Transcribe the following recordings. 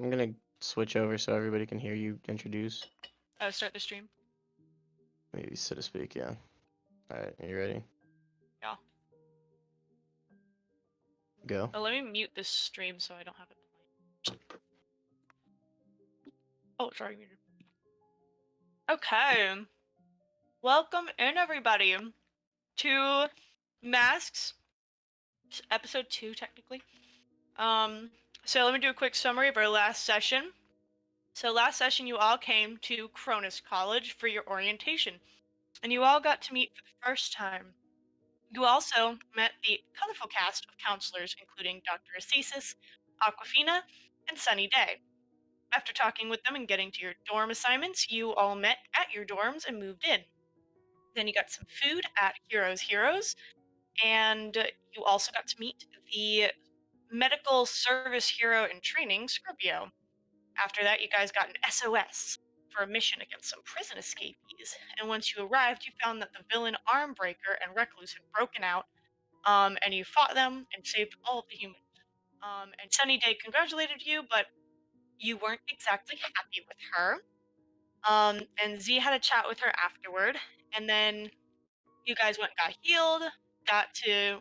I'm gonna switch over so everybody can hear you introduce. Start the stream. Maybe so to speak, yeah. Alright, are you ready? Yeah. Go. Let me mute this stream so I don't have it playing. Oh, sorry, muted. Okay. Welcome in, everybody, to Masks, episode 2, technically. So let me do a quick summary of our last session. So last session, you all came to Cronus College for your orientation, and you all got to meet for the first time. You also met the colorful cast of counselors, including Dr. Acesis, Aquafina, and Sunny Day. After talking with them and getting to your dorm assignments, you all met at your dorms and moved in. Then you got some food at Heroes, and you also got to meet the medical service hero in training, Scorpio. After that, you guys got an SOS for a mission against some prison escapees. And once you arrived, you found that the villain Armbreaker and Recluse had broken out, and you fought them and saved all of the humans. And Sunny Day congratulated you, but you weren't exactly happy with her. And Z had a chat with her afterward, and then you guys went and got healed, got to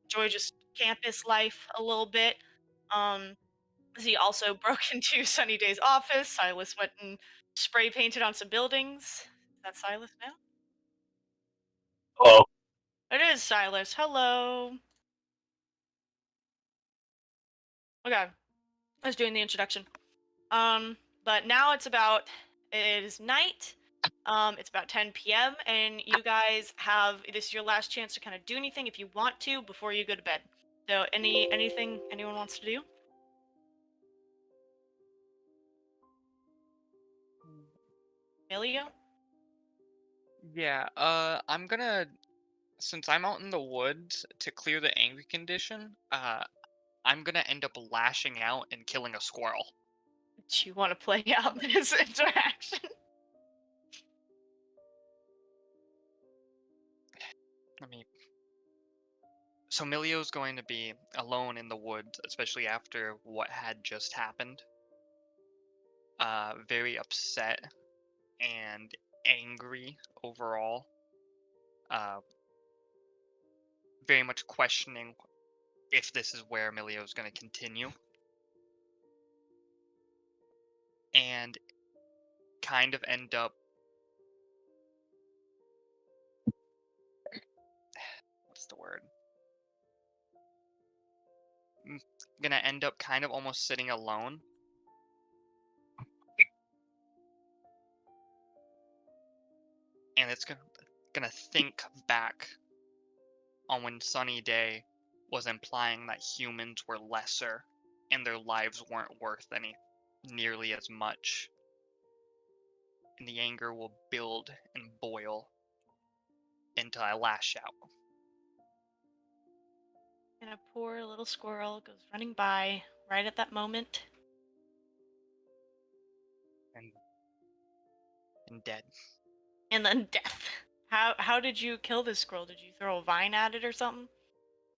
enjoy just campus life a little bit. Um, Z also broke into Sunny Day's office. Silas went and spray painted on some buildings. Is that Silas now? Oh, It is Silas. Hello. Okay, I was doing the introduction. But now it is night. It's about 10 p.m. and you guys have this is your last chance to kind of do anything if you want to before you go to bed. So anything anyone wants to do? Emilio? yeah. Since I'm out in the woods to clear the angry condition, I'm gonna end up lashing out and killing a squirrel. Do you want to play out this interaction? I mean, so Milio's going to be alone in the woods, especially after what had just happened. Very upset and angry overall. Uh, very much questioning if this is where Milio's going to continue. And kind of end up what's the word? Gonna end up kind of almost sitting alone. And it's gonna think back on when Sunny Day was implying that humans were lesser and their lives weren't worth nearly as much. And the anger will build and boil until I lash out. And a poor little squirrel goes running by right at that moment. And dead. And then death. How did you kill this squirrel? Did you throw a vine at it or something?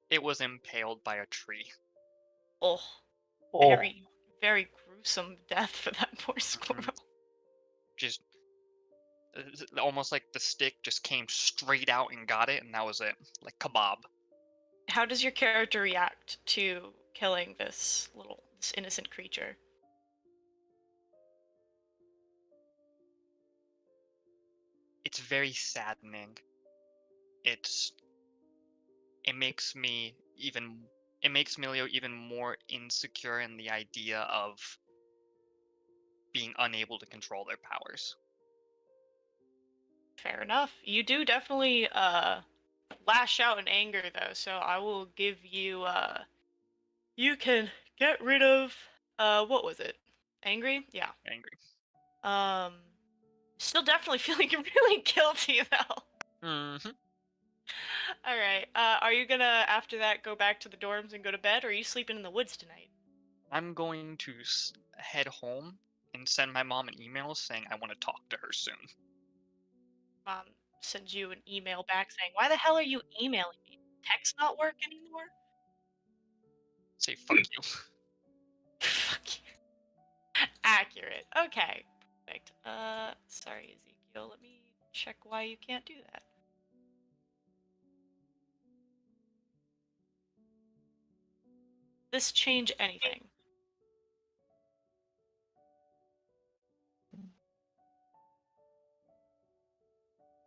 It was impaled by a tree. Oh, Oh. very, very gruesome death for that poor squirrel. Just almost like the stick just came straight out and got it, and that was it. Like kebab. How does your character react to killing this innocent creature? It's very saddening. It makes Milio even more insecure in the idea of being unable to control their powers. Fair enough. You do definitely lash out in anger though, so I will give you you can get rid of what was it? Angry? Yeah. Angry. Still definitely feeling really guilty though. Mm-hmm. Alright. Are you gonna after that go back to the dorms and go to bed, or are you sleeping in the woods tonight? I'm going to head home and send my mom an email saying I want to talk to her soon. Mom sends you an email back saying, "Why the hell are you emailing me? Text not work anymore?" Say fuck you. Fuck you. accurate. Okay, perfect. Sorry, Ezekiel. Let me check why you can't do that. This change anything?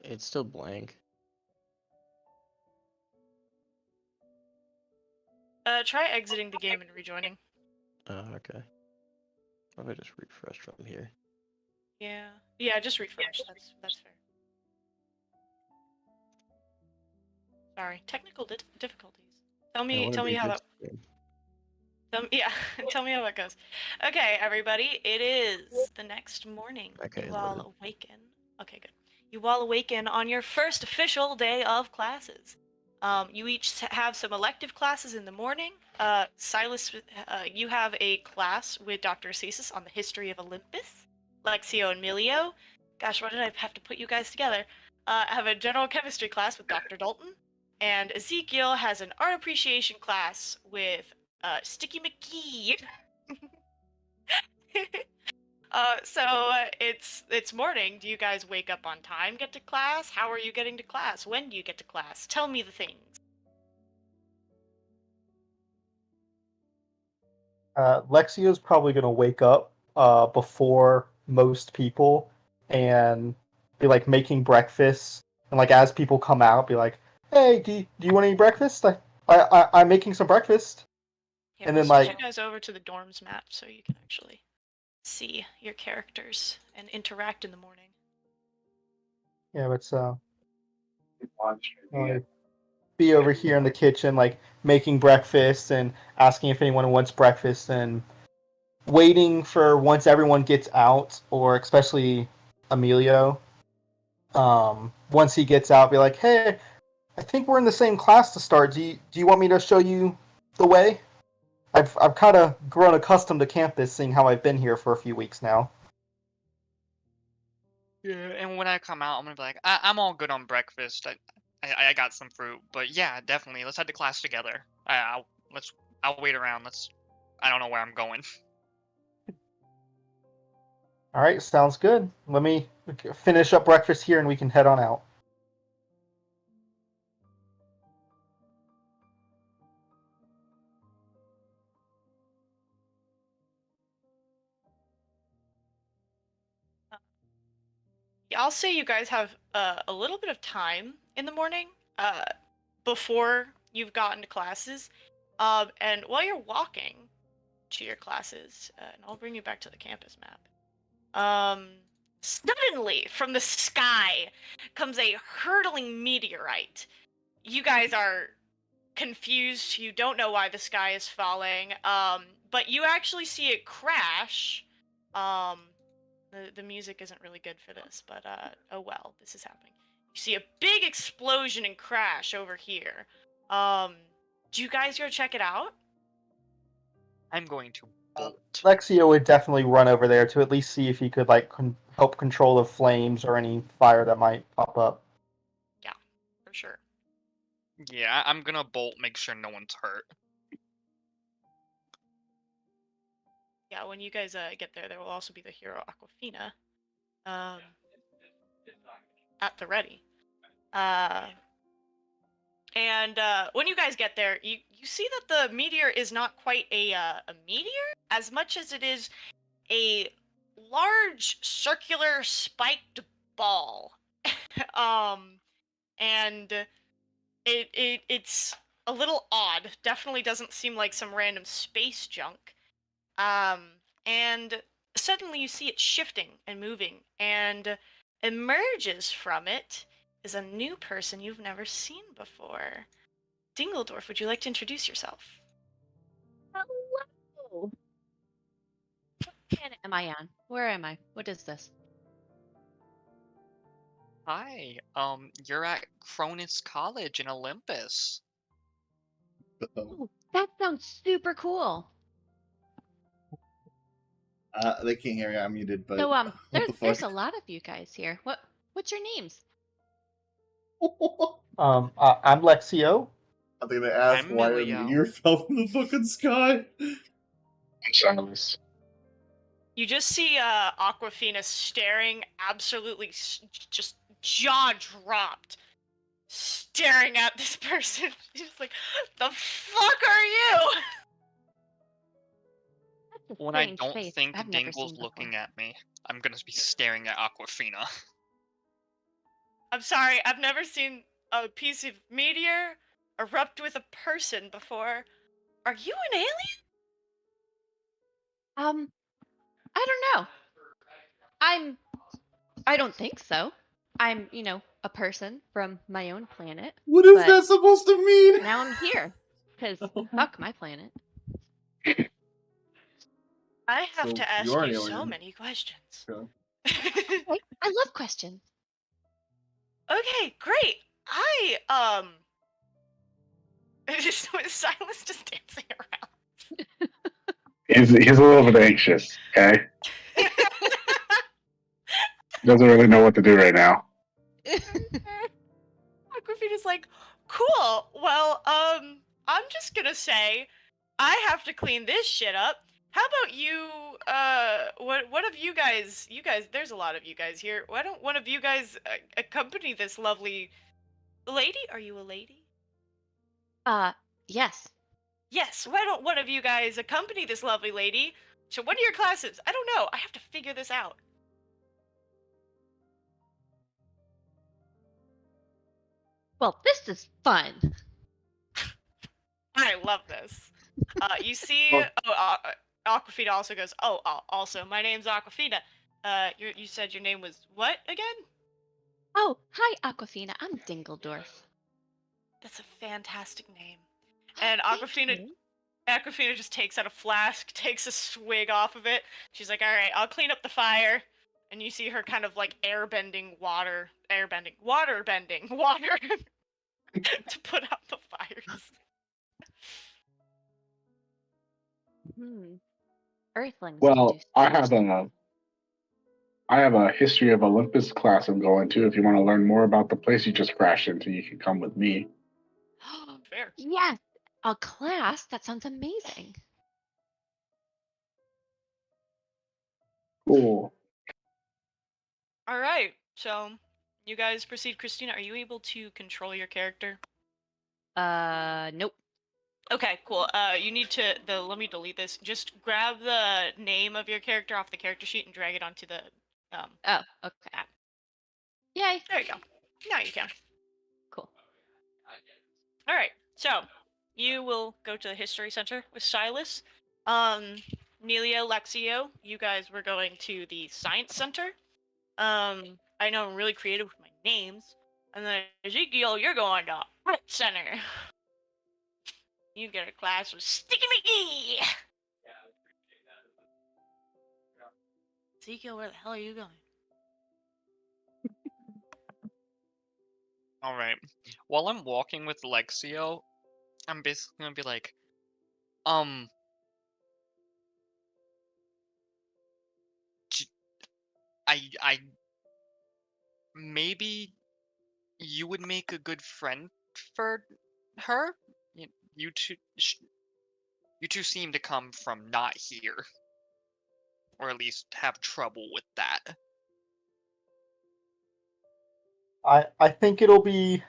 It's still blank. Try exiting the game and rejoining. Okay. Let me just refresh from here. Yeah, just refresh. That's fair. Sorry, technical difficulties. Tell me how that. Tell me how that goes. Okay, everybody, it is the next morning. Okay, You all loaded. awaken. Okay, good. You all awaken on your first official day of classes. You each have some elective classes in the morning. Silas, you have a class with Dr. Cesis on the history of Olympus. Lexio and Milio. Gosh, why did I have to put you guys together? I have a general chemistry class with Dr. Dalton. And Ezekiel has an art appreciation class with Sticky McGee. It's morning. Do you guys wake up on time, get to class? How are you getting to class? When do you get to class? Tell me the things. Lexio's probably going to wake up before most people and be like making breakfast. And like as people come out, be like, "Hey, do you want any breakfast? I'm making some breakfast." Yeah, And we'll then switch like, you guys over to the dorms map so you can actually see your characters and interact in the morning. yeah, it's like, be over here in the kitchen, like making breakfast and asking if anyone wants breakfast and waiting for once everyone gets out, or especially Emilio. Once he gets out, be like, "Hey, I think we're in the same class to start. Do you want me to show you the way? I've kind of grown accustomed to campus, seeing how I've been here for a few weeks now." Yeah, and when I come out, I'm gonna be like, I'm all good on breakfast. I got some fruit, but yeah, definitely. Let's head to class together. I'll wait around. I don't know where I'm going. All right, sounds good. Let me finish up breakfast here, and we can head on out. I'll say you guys have a little bit of time in the morning before you've gotten to classes. And while you're walking to your classes, and I'll bring you back to the campus map. Suddenly from the sky comes a hurtling meteorite. You guys are confused. You don't know why the sky is falling. But you actually see it crash. The music isn't really good for this, but oh well, this is happening. You see a big explosion and crash over here. Do you guys go check it out? I'm going to bolt. Lexio would definitely run over there to at least see if he could like help control the flames or any fire that might pop up. Yeah, for sure. Yeah, I'm gonna bolt. Make sure no one's hurt. Yeah, when you guys get there, there will also be the hero Aquafina at the ready. And when you guys get there, you see that the meteor is not quite a meteor as much as it is a large circular spiked ball. And it's a little odd. Definitely doesn't seem like some random space junk. And suddenly you see it shifting and moving, and emerges from it is a new person you've never seen before. Dingledorf, would you like to introduce yourself? Hello. What planet am I on? Where am I? What is this? Hi. You're at Cronus College in Olympus. Oh, that sounds super cool. They can't hear you. I'm muted, but So what the there's fuck? a lot of you guys here. What's your names? I'm Lexio. I think they ask I'm why a Milio. meteor fell from the fucking sky. Silas. You just see Aquafina staring, absolutely just jaw dropped, staring at this person. She's like, "The fuck are you?" That's a When I strange don't face think I've never Dingle's seen looking before. at me, I'm gonna be staring at Aquafina. I'm sorry, I've never seen a piece of meteor erupt with a person before. Are you an alien? I don't know. I don't think so. I'm, a person from my own planet. What is But that supposed to mean? now I'm here. Because fuck my planet. I have So to ask you're an you so alien. many questions. Okay. Okay, I love questions. Okay, great. Just Silas just dancing around. He's a little bit anxious. Okay, doesn't really know what to do right now. Aquafina's like, cool. Well, I'm just gonna say, I have to clean this shit up. How about you? What of you guys? You guys, there's a lot of you guys here. Why don't one of you guys accompany this lovely lady? Are you a lady? Yes. Yes. Why don't one of you guys accompany this lovely lady to one of your classes? I don't know. I have to figure this out. Well, this is fun. I love this. You see, Well- Aquafina also goes, oh, also, my name's Aquafina. You said your name was what again? Oh, hi, Aquafina. I'm Dingledorf. That's a fantastic name. And Thank Aquafina you. just takes out a flask, takes a swig off of it. She's like, all right, I'll clean up the fire. And you see her kind of like water to put out the fires. Earthlings. Well, do I strange have a history of Olympus class I'm going to. If you want to learn more about the place you just crashed into, you can come with me. Fair. Yes, a class. That sounds amazing. Cool. All right, so you guys proceed. Christina, are you able to control your character? Nope. Okay, cool. You need to let me delete this. Just grab the name of your character off the character sheet and drag it onto the Oh, okay. app. Yay. There you go. Now you can. Cool. All right. So you will go to the history center with Silas. Nelia, Lexio, you guys were going to the science center. I know I'm really creative with my names. And then Ezekiel, you're going to art center. You get a class with Sticky Mickey. Ezekiel, where the hell are you going? All right. While I'm walking with Lexio, I'm basically gonna be like, j- I maybe you would make a good friend for her. You, you two, you two seem to come from not here, or at least have trouble with that. I think it'll be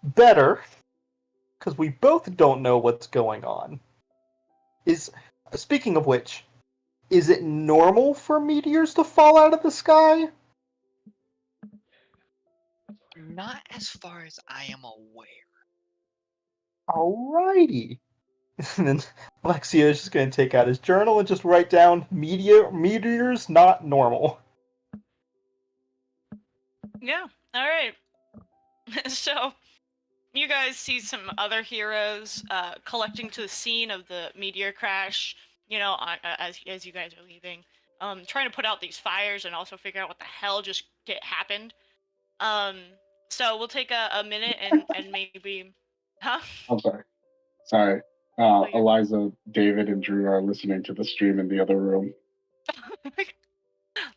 better because we both don't know what's going on. Speaking of which, is it normal for meteors to fall out of the sky? Not as far as I am aware. Alrighty. And then Alexia is just going to take out his journal and just write down meteors not normal. Yeah. All right. So you guys see some other heroes collecting to the scene of the meteor crash. You know, as you guys are leaving, trying to put out these fires and also figure out what the hell just happened. Um, so we'll take a minute and maybe, huh? I'm sorry. Sorry. Oh, you're fine. Eliza, David, and Drew are listening to the stream in the other room.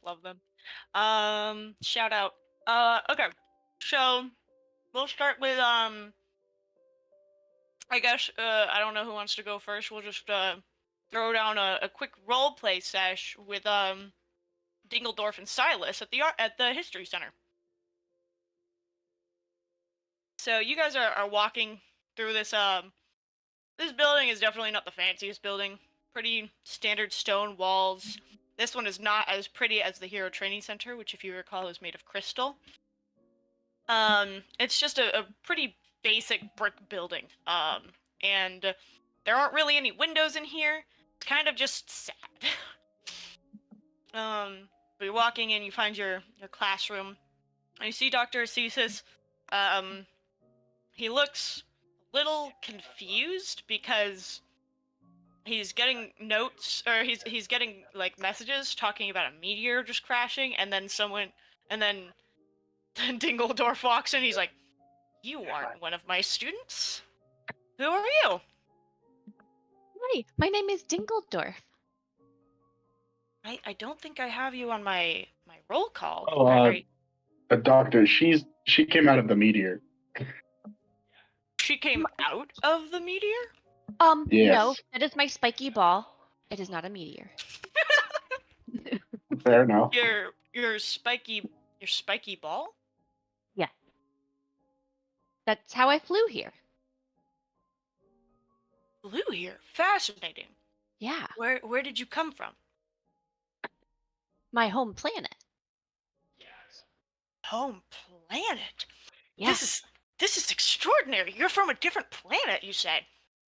Love them. Shout out. Okay. So we'll start with I guess I don't know who wants to go first. We'll just throw down a quick role play sesh with Dingledorf and Silas at the History Center. So you guys are walking through this this building is definitely not the fanciest building. Pretty standard stone walls. This one is not as pretty as the Hero Training Center, which, if you recall, is made of crystal. It's just a pretty basic brick building. And there aren't really any windows in here. It's kind of just sad. But you're walking in, you find your classroom, and you see Dr. Acesis. He looks a little confused because he's getting notes, or he's getting like messages talking about a meteor just crashing, and then Dingledorf walks in. He's like, "You aren't one of my students. Who are you?" Hi, my name is Dingledorf. I don't think I have you on my roll call. Oh, the doctor. She came out of the meteor. She came out of the meteor? Yes. No, that is my spiky ball. It is not a meteor. Fair enough. Your spiky ball? Yeah. That's how I flew here. Flew here. Fascinating. Yeah. Where did you come from? My home planet. Home planet. Yeah. This is extraordinary. You're from a different planet, you said.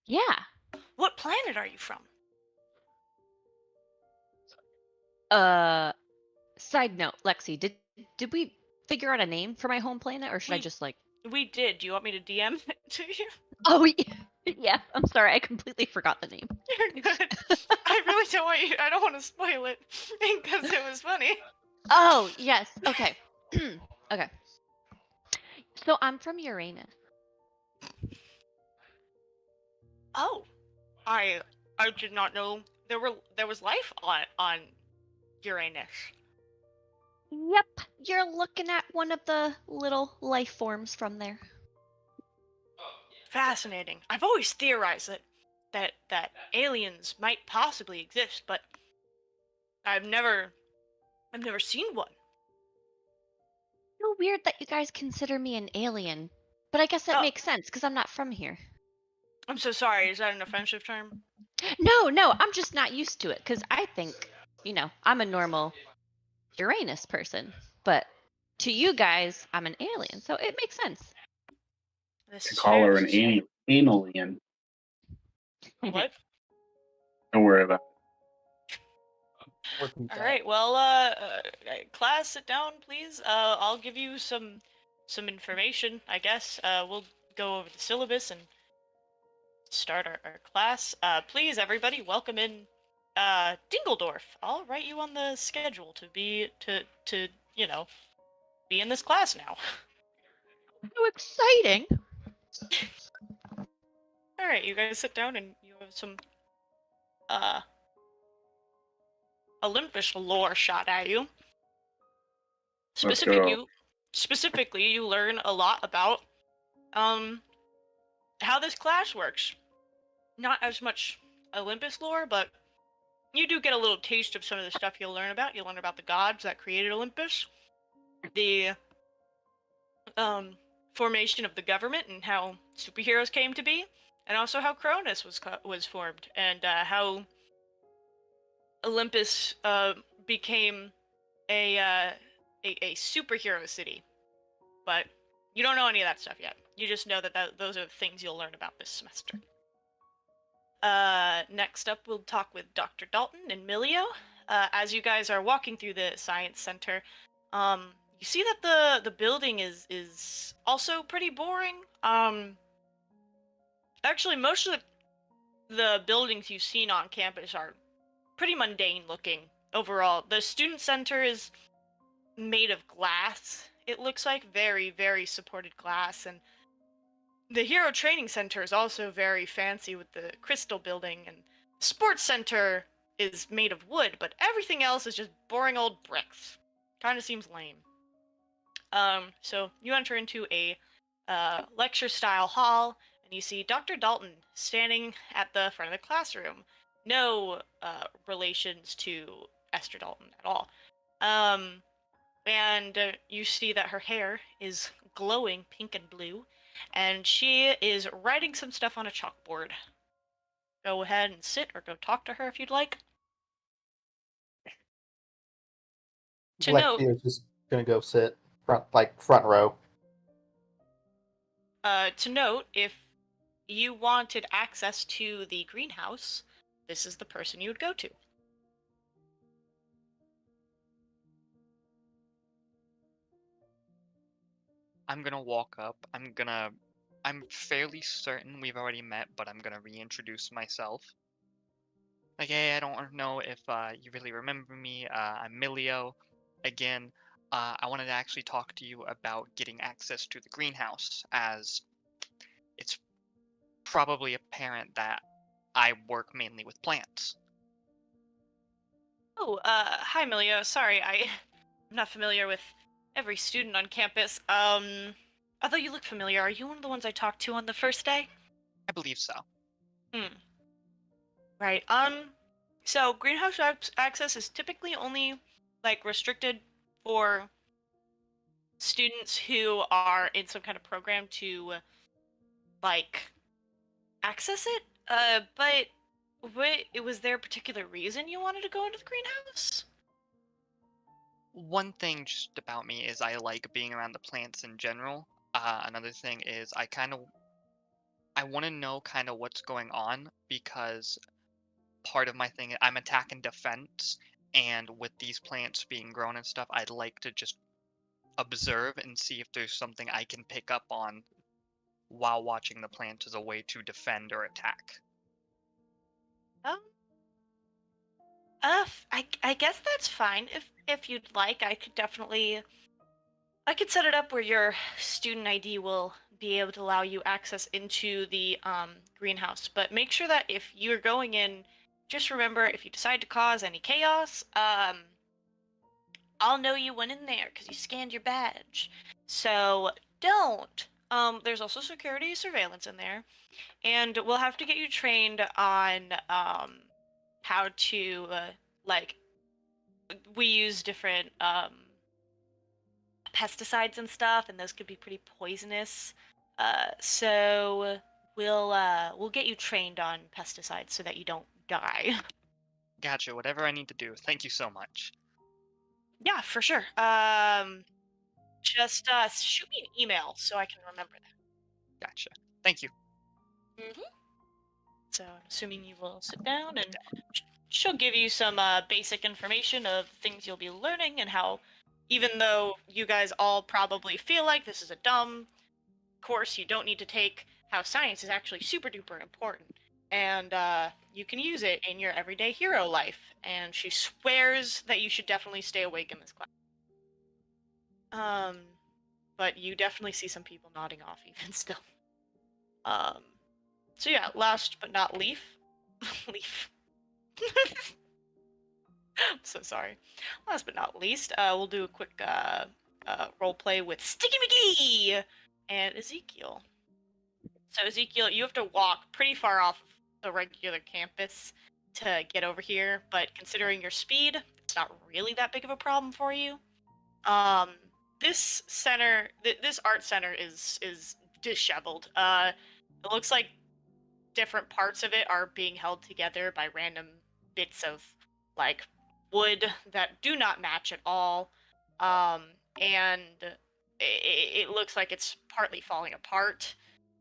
Yeah. What planet are you from? Side note, Lexi, did we figure out a name for my home planet, or should I We- just like... We did. Do you want me to DM it to you? Oh, yeah. I'm sorry, I completely forgot the name. You're good. I really don't want you. I don't want to spoil it because it was funny. Oh, yes. Okay. Okay. So I'm from Uranus. Oh, I did not know there was life on Uranus. Yep. You're looking at one of the little life forms from there. Fascinating. I've always theorized that aliens might possibly exist, but I've never seen one. So weird that you guys consider me an alien. But I guess that Oh. makes sense, because I'm not from here. I'm so sorry. Is that an offensive term? No, I'm just not used to it, because I think, I'm a normal Uranus person. But to you guys, I'm an alien, so it makes sense. This To is call fair her to an say. alien. What? Don't worry about Working All that. right. Well, class, sit down, please. I'll give you some information, I guess. We'll go over the syllabus and start our class. Please, everybody, welcome in Dingledorf. I'll write you on the schedule to be in this class now. So exciting! All right, you guys sit down and you have some Olympus lore shot at you. Let's go. Specifically, you learn a lot about how this class works. Not as much Olympus lore, but you do get a little taste of some of the stuff you'll learn about. You'll learn about the gods that created Olympus, the formation of the government and how superheroes came to be, and also how Cronus was formed, and how Olympus became a superhero city. But you don't know any of that stuff yet. You just know that those are the things you'll learn about this semester. Next up, we'll talk with Dr. Dalton and Milio. As you guys are walking through the science center, you see that the building is also pretty boring. Actually, most of the buildings you've seen on campus are pretty mundane looking overall. The student center is made of glass. It looks like very, very supported glass, and the Hero Training Center is also very fancy with the crystal building, and the sports center is made of wood, but everything else is just boring old bricks. Kind of seems lame. So you enter into a lecture-style hall, and you see Dr. Dalton standing at the front of the classroom. no relations to Esther Dalton at all. And you see that her hair is glowing pink and blue, and she is writing some stuff on a chalkboard. Go ahead and sit or go talk to her if you'd like. To note, Lexi is just gonna go sit front row. if you wanted access to the greenhouse, this is the person you would go to. I'm gonna walk up. I'm fairly certain we've already met, but I'm gonna reintroduce myself. Like, hey, I don't know if you really remember me. I'm Milio. Again, I wanted to actually talk to you about getting access to the greenhouse, as it's probably apparent that I work mainly with plants. Oh, hi, Milio. Sorry, I'm not familiar with every student on campus. Although you look familiar, are you one of the ones I talked to on the first day? I believe so. Right. So greenhouse access is typically only, like, restricted for students who are in some kind of program to, like, access it. But was there a particular reason you wanted to go into the greenhouse? One thing just about me is I like being around the plants in general. Another thing is I want to know kind of what's going on, because part of my thing, I'm attack and defense, and with these plants being grown and stuff, I'd like to just observe and see if there's something I can pick up on while watching the plants as a way to defend or attack. Um, I guess that's fine. If you'd like, I could set it up where your student ID will be able to allow you access into the greenhouse. But make sure that if you're going in, just remember, if you decide to cause any chaos, I'll know you went in there because you scanned your badge. So don't. There's also security surveillance in there, and we'll have to get you trained on how to like we use different pesticides and stuff, and those could be pretty poisonous. So we'll get you trained on pesticides so that you don't die. Gotcha, whatever I need to do. Thank you so much. Yeah, for sure. Just shoot me an email so I can remember that. Gotcha. Thank you. So I'm assuming you will sit down, and she'll give you some basic information of things you'll be learning and how, even though you guys all probably feel like this is a dumb course you don't need to take, how science is actually super duper important, and you can use it in your everyday hero life. And she swears that you should definitely stay awake in this class. But you definitely see some people nodding off even still. So yeah, last but not leaf. Leaf. I'm so sorry. Last but not least, we'll do a quick role play with Sticky McGee and Ezekiel. So Ezekiel, you have to walk pretty far off the regular campus to get over here, but considering your speed, it's not really that big of a problem for you. This center, this art center is disheveled. It looks like different parts of it are being held together by random bits of, like, wood that do not match at all. And it looks like it's partly falling apart.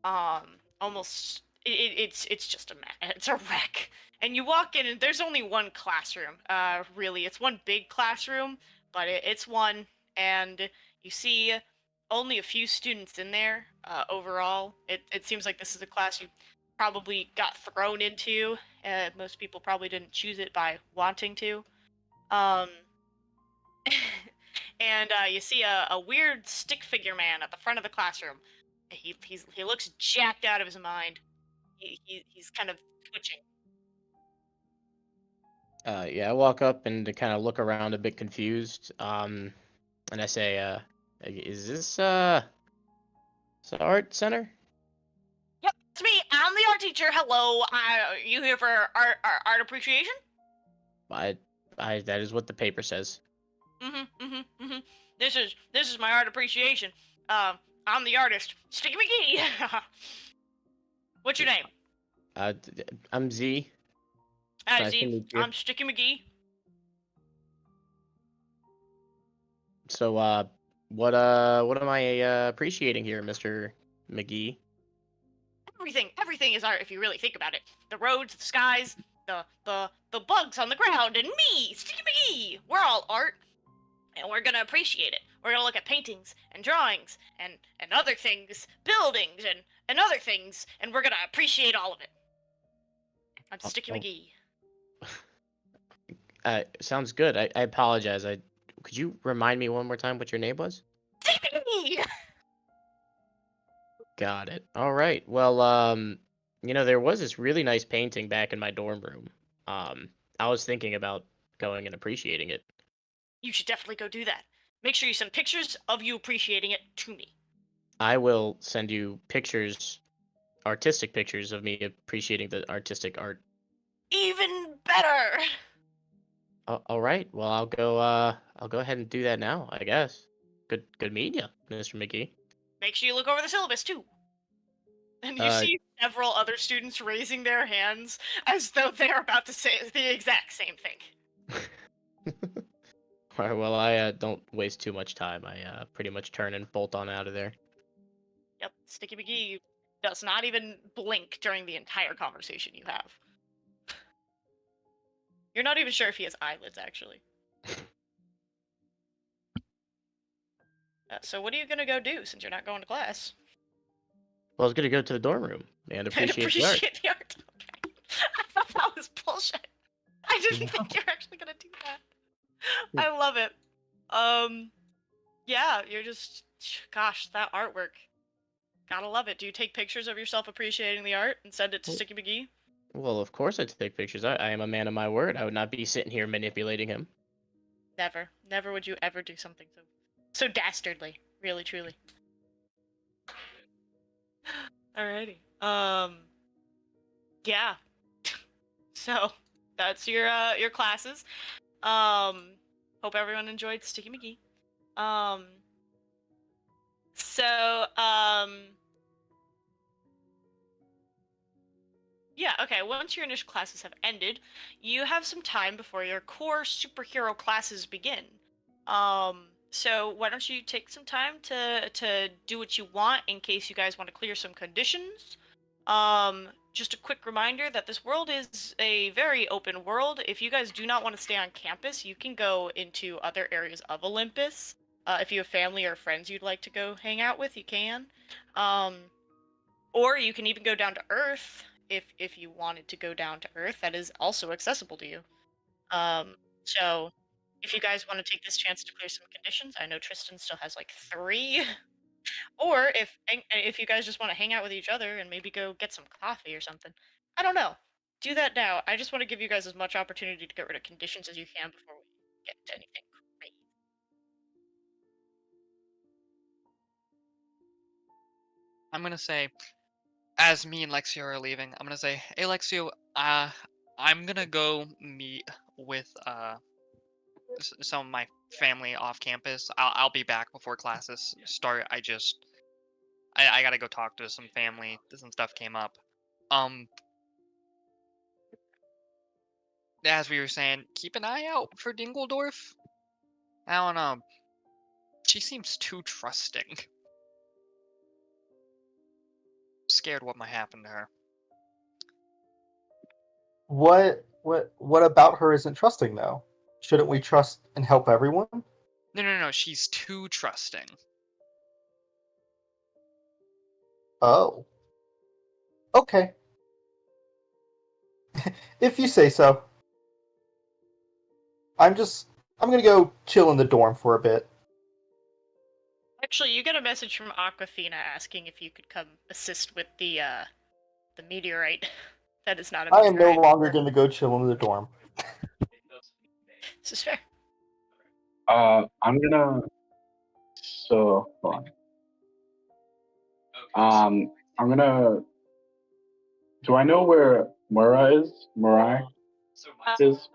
Almost it's just a it's a wreck. And you walk in and there's only one classroom. Really, it's one big classroom, but it's one, and you see only a few students in there overall. It seems like this is a class you probably got thrown into. Most people probably didn't choose it by wanting to. Um, and you see a weird stick figure man at the front of the classroom. He looks jacked out of his mind. He's kind of twitching. Yeah, I walk up and kind of look around a bit confused. And I say, is this the art center? Yep, it's me. I'm the art teacher. Hello. You here for art appreciation? I that is what the paper says. This is my art appreciation. I'm the artist, Sticky McGee. What's your name? I'm Z. Hi, Nice to Z. meet you. I'm Sticky McGee. So, what am I appreciating here, Mr. McGee? Everything is art if you really think about it. The roads, the skies, the bugs on the ground, and me, Sticky McGee. We're all art, and we're gonna appreciate it. We're gonna look at paintings and drawings and other things, buildings and other things, and we're gonna appreciate all of it. I'm Sticky McGee. Sounds good. I apologize. Could you remind me one more time what your name was? Sticky McGee. Got it. All right. Well, there was this really nice painting back in my dorm room. I was thinking about going and appreciating it. You should definitely go do that. Make sure you send pictures of you appreciating it to me. I will send you pictures, artistic pictures of me appreciating the artistic art. Even better. All right. Well, I'll go ahead and do that now, I guess. Good meeting you, Mr. McGee. Make sure you look over the syllabus too. And you Uh, see several other students raising their hands as though they're about to say the exact same thing. All right, well, I don't waste too much time. I pretty much turn and bolt on out of there. Yep, Sticky McGee does not even blink during the entire conversation you have. You're not even sure if he has eyelids, actually. So what are you gonna go do since you're not going to class? Well, I was gonna go to the dorm room and appreciate the art. The art. Okay. I thought that was bullshit. I didn't think you were actually gonna do that. I love it. Yeah, you're just, gosh, that artwork. Gotta love it. Do you take pictures of yourself appreciating the art and send it to Sticky McGee? Well, of course I take pictures. I am a man of my word. I would not be sitting here manipulating him. Never would you ever do something so dastardly. Really, truly. Alrighty. Yeah. So that's your classes. Hope everyone enjoyed Sticky McGee. Yeah, okay, once your initial classes have ended, you have some time before your core superhero classes begin. So why don't you take some time to do what you want in case you guys want to clear some conditions. Just a quick reminder that this world is a very open world. If you guys do not want to stay on campus, you can go into other areas of Olympus. If you have family or friends you'd like to go hang out with, you can. Or you can even go down to Earth if you wanted to go down to Earth. That is also accessible to you. So if you guys want to take this chance to clear some conditions, I know Tristan still has like 3. Or if you guys just want to hang out with each other and maybe go get some coffee or something. I don't know. Do that now. I just want to give you guys as much opportunity to get rid of conditions as you can before we get into anything crazy. I'm gonna say, as me and Lexio are leaving, I'm gonna say, hey Lexio, I'm gonna go meet with some of my family off campus. I'll be back before classes start. I gotta go talk to some family. Some stuff came up. As we were saying, keep an eye out for Dingledorf. I don't know. She seems too trusting. Scared what might happen to her. What about her isn't trusting though? Shouldn't we trust and help everyone? No. She's too trusting. Oh. Okay. If you say so. I'm gonna go chill in the dorm for a bit. Actually, you get a message from Aquafina asking if you could come assist with the meteorite. That is not a I am no meteorite. longer gonna go chill in the dorm. This is fair. I'm gonna. So hold on. I'm gonna Do I know where Mura is? Murai is?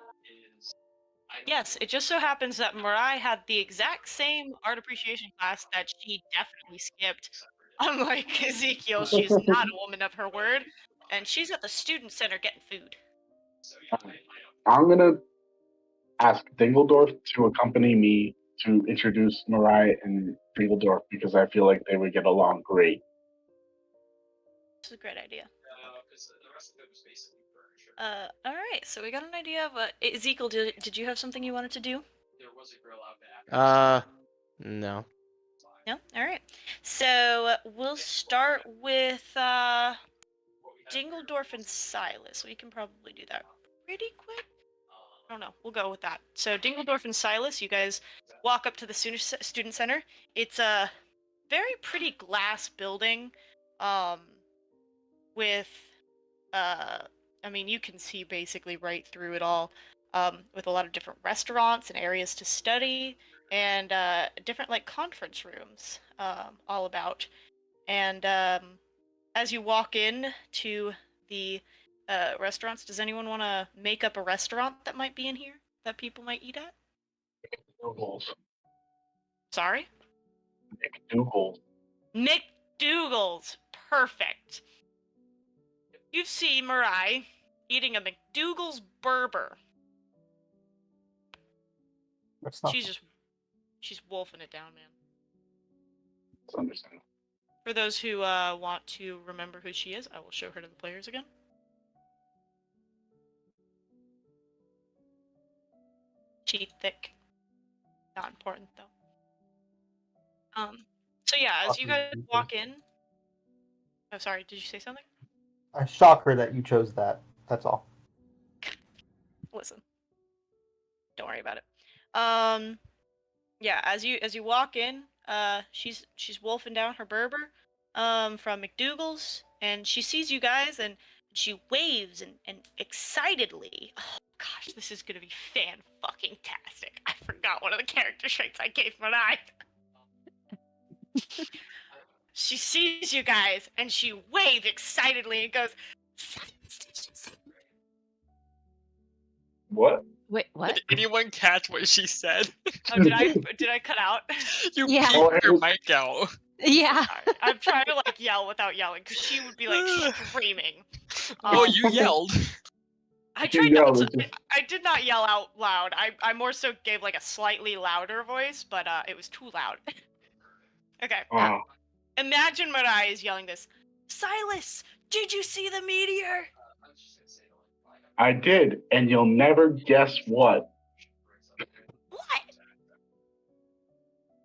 Yes, it just so happens that Mirai had the exact same art appreciation class that she definitely skipped. Unlike Ezekiel, she's not a woman of her word, and she's at the student center getting food. I'm gonna ask Dingledorf to accompany me to introduce Murai and Dingledorf because I feel like they would get along great. This is a great idea. All right, so we got an idea of Ezekiel. Did you have something you wanted to do? No. No. All right. So we'll start with Dingledorf and Silas. We can probably do that pretty quick. I don't know. We'll go with that. So Dingledorf and Silas, you guys walk up to the student center. It's a very pretty glass building, with I mean, you can see basically right through it all, with a lot of different restaurants and areas to study, and different like conference rooms, all about. And as you walk in to the restaurants, does anyone want to make up a restaurant that might be in here that people might eat at? McDougal's. Sorry? McDougal's. McDougal's. Perfect. You see Mirai eating a McDougal's burger. That's not. She's wolfing it down, man. It's understandable. For those who want to remember who she is, I will show her to the players again. She's thick. Not important though. So yeah, as you guys walk in. Oh, sorry. Did you say something? I shock her that you chose that. That's all. Listen. Don't worry about it. Yeah, as you walk in, she's wolfing down her Berber, from McDougal's, and she sees you guys and she waves and excitedly. Oh gosh, this is gonna be fan-fucking-tastic. I forgot one of the character traits I gave Manai. She sees you guys and she waves excitedly and goes, What? Wait, what? Did anyone catch what she said? oh, did I cut out? You Yeah. peeped your mic out. Yeah. I'm trying to like yell without yelling because she would be like screaming. Oh, you yelled. I You tried not yelled, to. it's just- I did not yell out loud. I more so gave like a slightly louder voice, but it was too loud. Okay. Wow. Imagine Mirai is yelling this. Silas, did you see the meteor? I did, and you'll never guess what. What?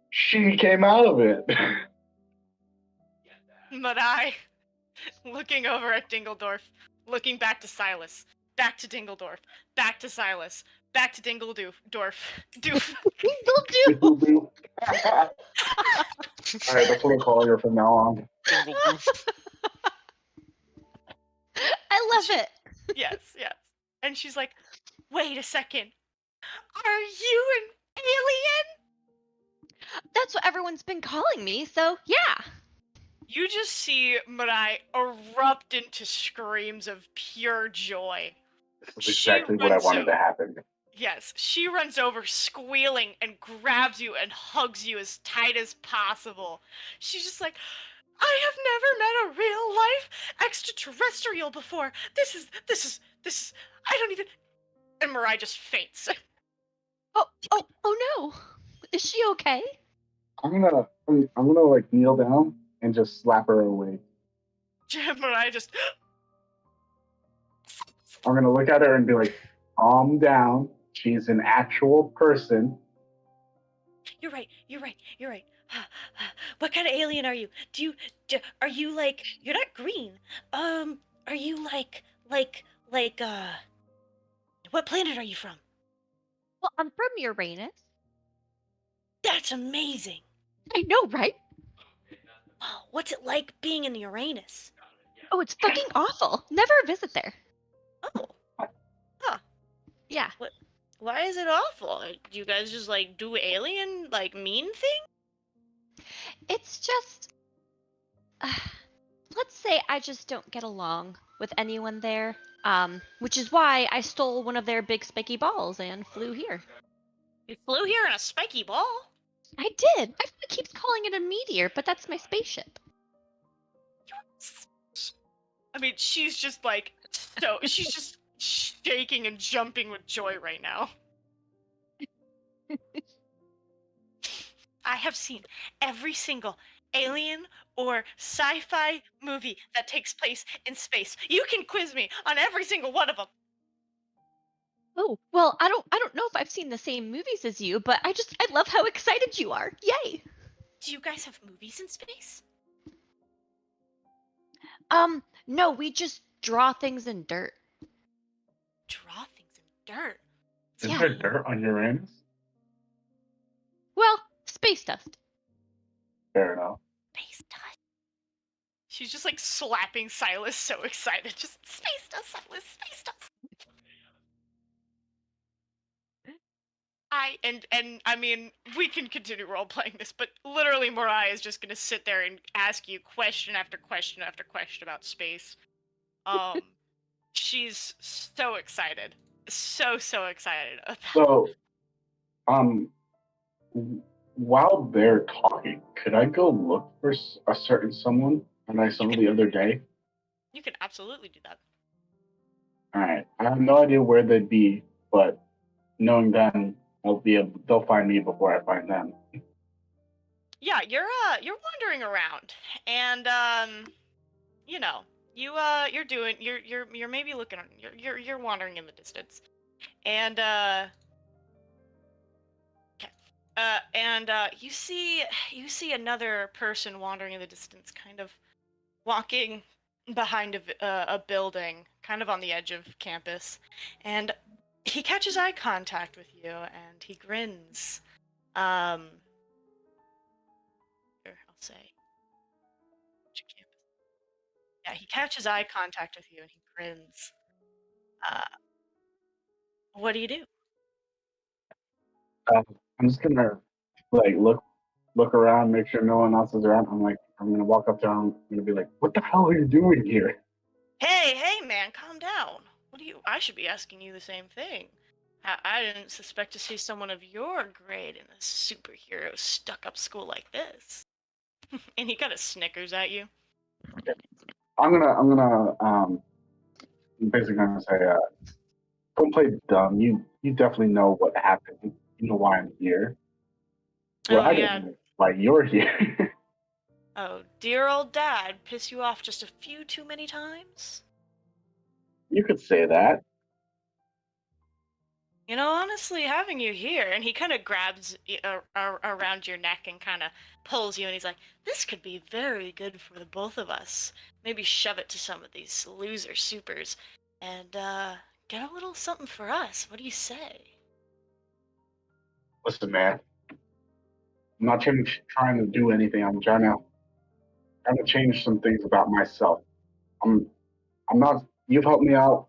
She came out of it. Mirai, looking over at Dingledorf, looking back to Silas, back to Dingledorf, back to Silas, back to Dingledorf. Doof. Dingle All right, that's what I'll call her from now on. Dingle boof. I love it. Yes. And she's like, wait a second. Are you an alien? That's what everyone's been calling me, so yeah. You just see Mirai erupt into screams of pure joy. This is exactly what I wanted to happen. Yes, she runs over squealing and grabs you and hugs you as tight as possible. She's just like, I have never met a real life extraterrestrial before. This is, I don't even. And Mirai just faints. Oh no. Is she okay? I'm gonna like kneel down and just slap her away. Mirai just. I'm gonna look at her and be like, calm down. She's an actual person. You're right. What kind of alien are you? Are you like, you're not green. Are you like, what planet are you from? Well, I'm from Uranus. That's amazing. I know, right? Wow, what's it like being in Uranus? Oh, it's fucking awful. Never visit there. Oh, Yeah. why is it awful? Do you guys just like do alien like mean thing? It's just let's say I just don't get along with anyone there, which is why I stole one of their big spiky balls and flew here. You flew here in a spiky ball? I did. Everyone keeps calling it a meteor, but that's my spaceship. I mean, she's just like, so, she's just shaking and jumping with joy right now. I have seen every single alien or sci-fi movie that takes place in space. You can quiz me on every single one of them. Oh, well, I don't know if I've seen the same movies as you, but I love how excited you are. Yay. Do you guys have movies in space? No, we just draw things in dirt. Draw things in dirt. Is Yeah. there dirt on Uranus? Well, space dust. Fair enough. Space dust. She's just like slapping Silas, so excited. Just space dust, Silas, space dust. I mean, we can continue role playing this, but literally Mariah is just gonna sit there and ask you question after question after question about space. She's so excited. So excited about So, while they're talking, could I go look for a certain someone that I saw the other day? You can absolutely do that. All right. I have no idea where they'd be, but knowing them, they'll find me before I find them. Yeah, you're wandering around, and you know, you're maybe looking, you're wandering in the distance, and you see another person wandering in the distance, kind of walking behind a building, kind of on the edge of campus, and he catches eye contact with you, and he grins. Here, I'll say. Yeah, he catches eye contact with you, and he grins. Uh, what do you do? I'm just gonna like look around, make sure no one else is around. I'm gonna walk up to him. I'm gonna be like, "What the hell are you doing here?" Hey, man, calm down. What do you? I should be asking you the same thing. I didn't suspect to see someone of your grade in a superhero stuck-up school like this. And he kind of snickers at you. I'm gonna basically gonna say, don't play dumb. You definitely know what happened. You know why I'm here. Well, Oh I yeah. don't know why you're here. Oh, dear old dad pissed you off just a few too many times? You could say that. You know, honestly, having you here, and he kind of grabs around your neck and kind of pulls you, and he's like, this could be very good for the both of us. Maybe shove it to some of these loser supers, and get a little something for us. What do you say? Listen, man. I'm not trying to do anything. I'm trying to change some things about myself. I'm I'm not. You've helped me out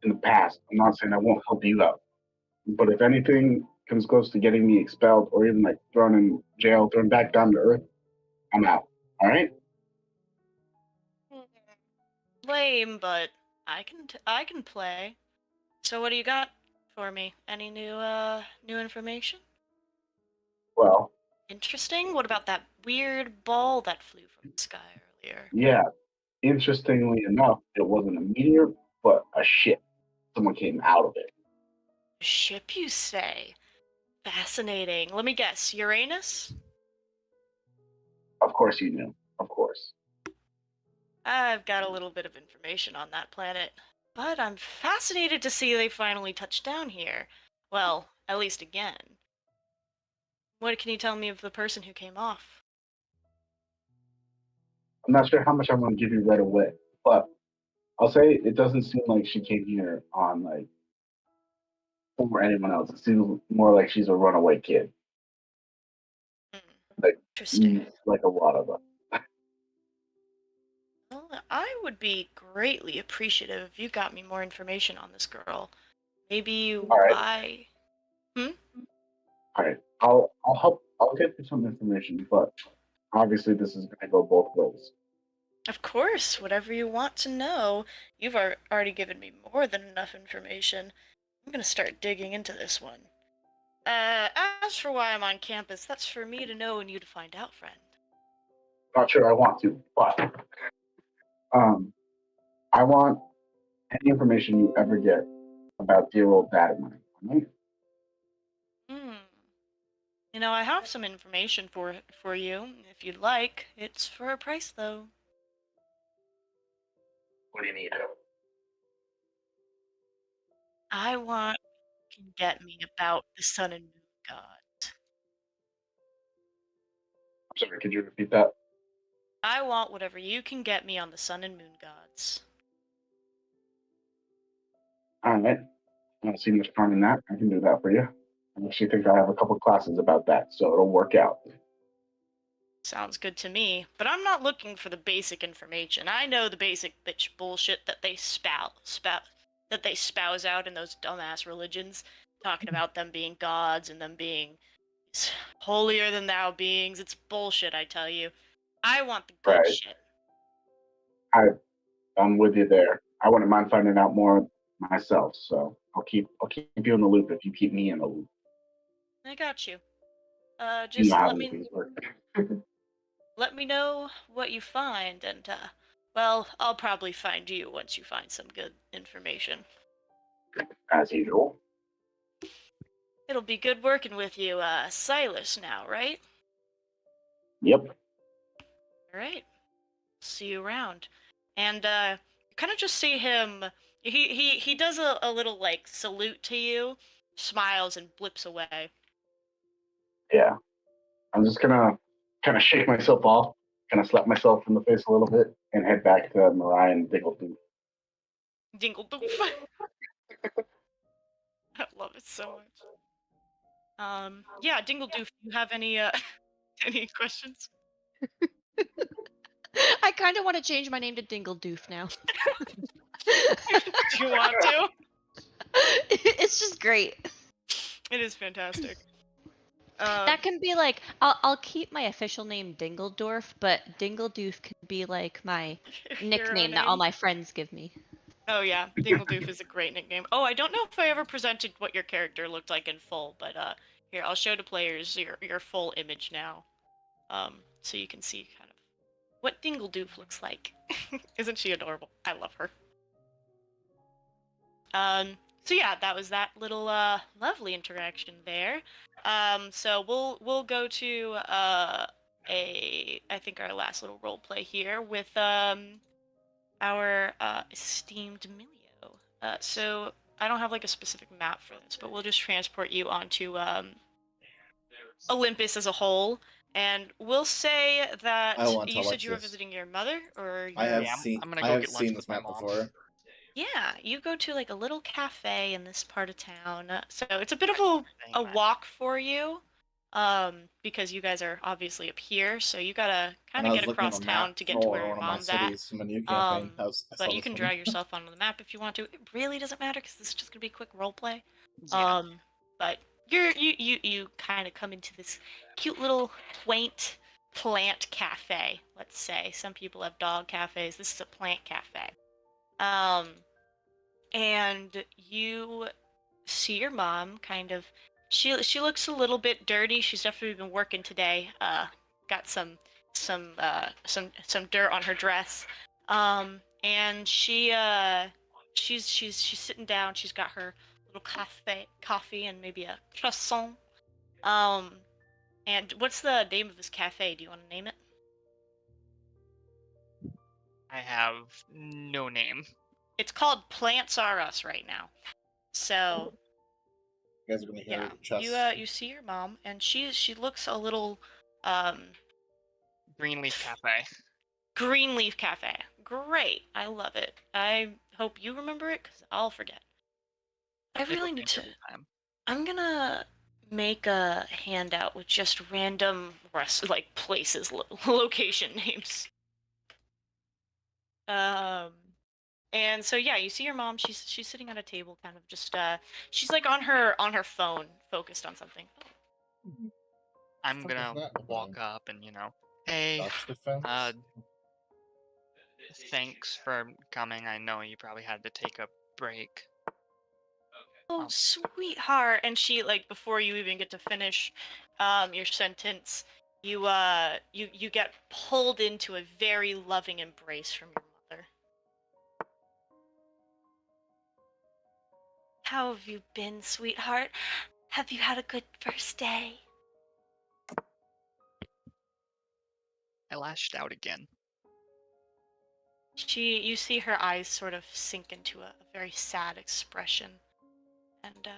in the past. I'm not saying I won't help you out. But if anything comes close to getting me expelled or even like thrown in jail, thrown back down to earth, I'm out. All right? Lame, but I can play. So what do you got for me? Any new information? Well, Interesting? What about that weird ball that flew from the sky earlier? yeah. Interestingly enough, it wasn't a meteor, but a ship. Someone came out of it. A ship, you say? Fascinating. Let me guess. Uranus? Of course you knew. Of course. I've got a little bit of information on that planet, but I'm fascinated to see they finally touched down here. Well, at least again. What can you tell me of the person who came off? I'm not sure how much I'm gonna give you right away, but I'll say it doesn't seem like she came here on like for anyone else. It seems more like she's a runaway kid. Hmm, Like interesting. like a lot of them. Well, I would be greatly appreciative if you got me more information on this girl. Maybe All right. why. All right. I'll help. I'll get you some information, but obviously this is gonna go both ways. Of course, whatever you want to know. You've already given me more than enough information. I'm gonna start digging into this one. As for why I'm on campus, that's for me to know and you to find out, friend. Not sure I want to, but I want any information you ever get about dear old dad of mine. Right? Hmm. You know, I have some information for you, if you'd like. It's for a price, though. What do you need? I want you can get me about the sun and moon god. I'm sorry, could you repeat that? I want whatever you can get me on the sun and moon gods. All right. I don't see much harm in that. I can do that for you. I actually think I have a couple classes about that, so it'll work out. Sounds good to me, but I'm not looking for the basic information. I know the basic bitch bullshit that they that they spouse out in those dumbass religions, talking about them being gods and them being holier than thou beings. It's bullshit, I tell you. I want the good Right. shit. I'm with you there. I wouldn't mind finding out more myself, so I'll keep you in the loop if you keep me in the loop. I got you. You know Just how let these me things work. let me know what you find, and well, I'll probably find you once you find some good information. As usual. It'll be good working with you, Silas. Now, right? Yep. All right. See you around. And you kind of just see him. He does a little like salute to you, smiles and blips away. Yeah. I'm just gonna kind of shake myself off, kind of slap myself in the face a little bit, and head back to Mariah and Diggleton. Dingle doof. I love it so much. Yeah, Dingle doof. Do you have any any questions? I kind of want to change my name to Dingle Doof now. Do you want to? It's just great. It is fantastic. That can be like I'll keep my official name Dingledorf, but Dingledoof can be like my hero nickname that all name. my friends give me. Oh yeah, Dingledoof is a great nickname. Oh, I don't know if I ever presented what your character looked like in full, but here I'll show the players your full image now, so you can see kind of what Dingledoof looks like. Isn't she adorable? I love her. So yeah, that was that little lovely interaction there. So we'll go to I think our last little role play here with our esteemed Emilio. So I don't have like a specific map for this, but we'll just transport you onto Olympus as a whole. And we'll say that I want to you said watch you were this. visiting your mother, or your... I have Yeah, seen. I'm gonna I go have get lunch seen with this my map mom. before. Yeah, you go to like a little cafe in this part of town. So it's a bit of Saying a that. walk for you, because you guys are obviously up here, so you gotta And kind I of was get looking across on a map town to get to for where your one of my mom's at. cities from a new campaign. I But saw you this can one. drag yourself onto the map if you want to. It really doesn't matter because this is just gonna be a quick role play. Yeah. But you kind of come into this cute little quaint plant cafe. Let's say some people have dog cafes. This is a plant cafe. And you see your mom kind of. She looks a little bit dirty. She's definitely been working today. Got some dirt on her dress. And she's sitting down. She's got her little coffee and maybe a croissant. Um, and what's the name of this cafe? Do you want to name it? I have no name. It's called Plants Are Us right now. So You guys are gonna hear yeah, chest. you see your mom, and she looks a little um Greenleaf Cafe. Greenleaf Cafe. Great, I love it. I hope you remember it because I'll forget. I It'll really need change to. every time. I'm gonna make a handout with just random like places, location names. Um, and so yeah, you see your mom. She's sitting at a table, kind of just she's like on her phone, focused on something. I'm Fuck is gonna that? walk up and hey, Dutch defense. thanks for coming. I know you probably had to take a break. Oh, Oh. sweetheart. And she, like, before you even get to finish your sentence, you get pulled into a very loving embrace from your mother. How have you been, sweetheart? Have you had a good first day? I lashed out again. You see her eyes sort of sink into a very sad expression, and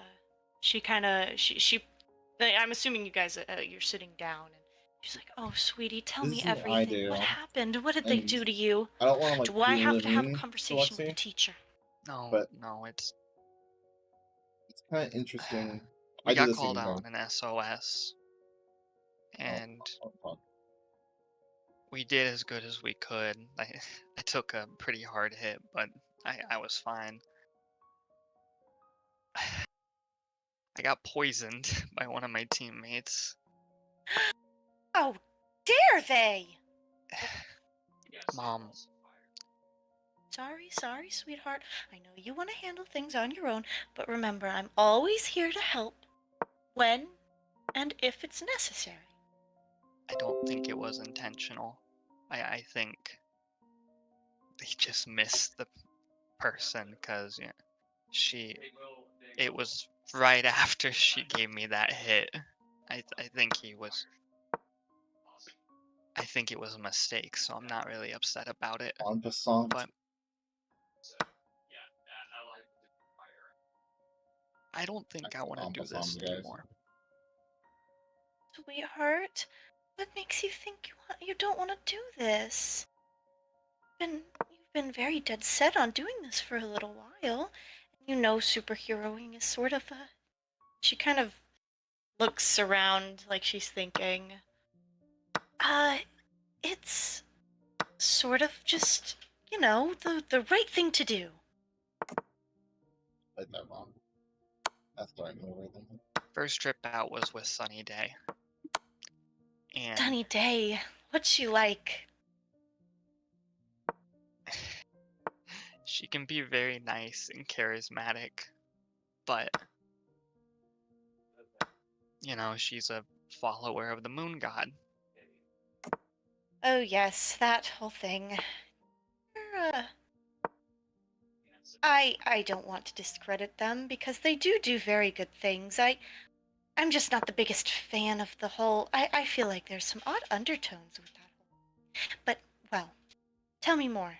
I'm assuming you guys you're sitting down, and she's like, "Oh, sweetie, tell This me is what I everything. do. What happened? What did they And do to you? I don't want to Do I be have really to have a mean to conversation with the Lexi, teacher?" No, but no, it's it's kind of interesting. we I do got this called even out more. on an SOS, and Oh. we did as good as we could. I took a pretty hard hit, but I was fine. I got poisoned by one of my teammates. How dare they! Mom, Sorry, sweetheart. I know you want to handle things on your own, but remember, I'm always here to help when and if it's necessary. I don't think it was intentional. I think they just missed the person because it was right after she gave me that hit. I think it was a mistake, so I'm not really upset about it. En passant. But I don't think I want to do this anymore. Sweetheart, what makes you think you don't want to do this? You've been very dead set on doing this for a little while. You know superheroing is sort of a... She kind of looks around like she's thinking. It's sort of just, the right thing to do. Like that, Mom. That's the right move, I think. First trip out was with Sunny Day. And Sunny Day, what's she like? she can be very nice and charismatic, but she's a follower of the moon god. Oh yes, that whole thing. I don't want to discredit them because they do very good things. I'm just not the biggest fan of the whole... I feel like there's some odd undertones with that whole... But, well, tell me more.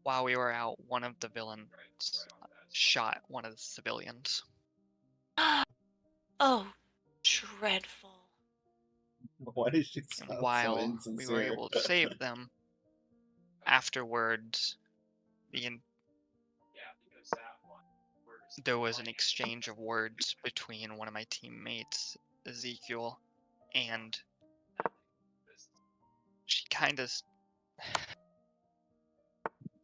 While we were out, one of the villains shot one of the civilians. Oh, dreadful. Why did she And sound so while we insincere? were able to save them, afterwards, there was an exchange of words between one of my teammates, Ezekiel, and she kind of...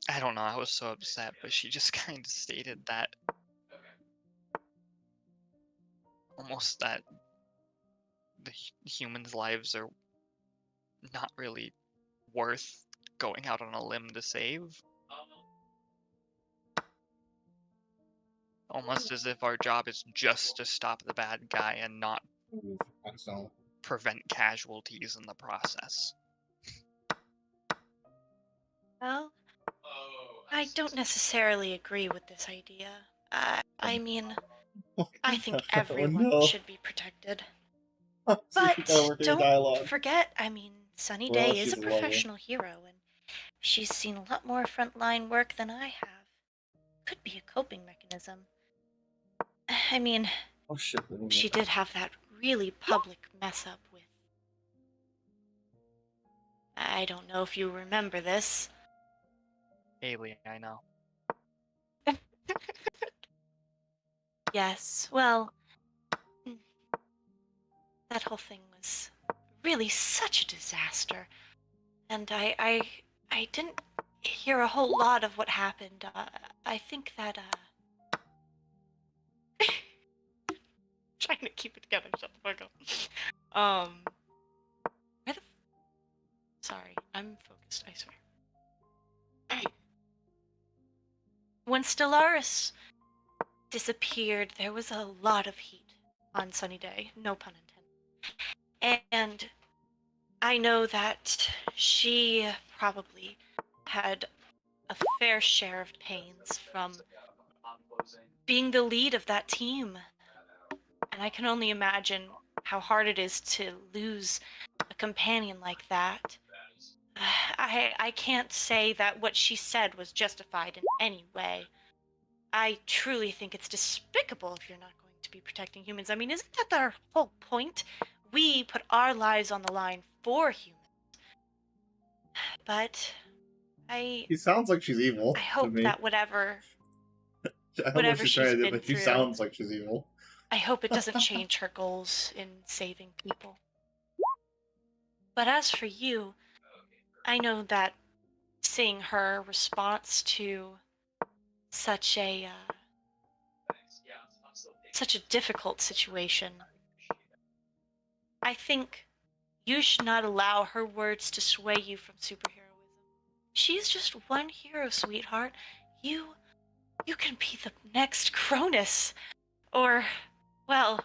I don't know, I was so upset, but she just kind of stated that almost that the humans' lives are not really worth going out on a limb to save. Almost as if our job is just to stop the bad guy and not prevent casualties in the process. Well, I don't necessarily agree with this idea. I mean, I think everyone should be protected. But don't forget, Sunny Day is a professional hero, and she's seen a lot more frontline work than I have. Could be a coping mechanism. I mean, Oh shit. she did have that really public mess up with... I don't know if you remember this. Haley, I know. Yes, well, that whole thing was really such a disaster. And I didn't hear a whole lot of what happened. I think that, trying to keep it together, shut the fuck up. Where the... Sorry, I'm focused, I swear. When Stellaris disappeared, there was a lot of heat on Sunny Day, no pun intended. And I know that she probably had a fair share of pains from being the lead of that team. And I can only imagine how hard it is to lose a companion like that. I can't say that what she said was justified in any way. I truly think it's despicable if you're not going to be protecting humans. I mean, isn't that our whole point? We put our lives on the line for humans. But He sounds like she's evil I to hope me. that whatever I don't know what whatever she's she's trying to do, been but she through, sounds like she's evil. I hope it doesn't change her goals in saving people. But as for you, I know that seeing her response to such a difficult situation, I think you should not allow her words to sway you from superheroism. She's just one hero, sweetheart. You can be the next Cronus. Or, well,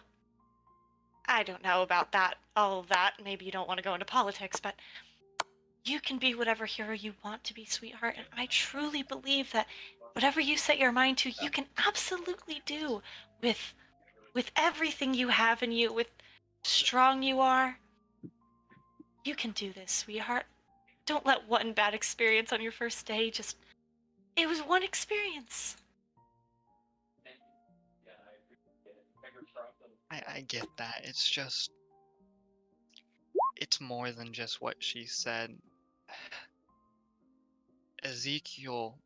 I don't know about that, all of that. Maybe you don't want to go into politics, but you can be whatever hero you want to be, sweetheart. And I truly believe that whatever you set your mind to, you can absolutely do with everything you have in you, with strong you are. You can do this, sweetheart. Don't let one bad experience on your first day just... It was one experience. I get that. It's just... It's more than just what she said. Ezekiel...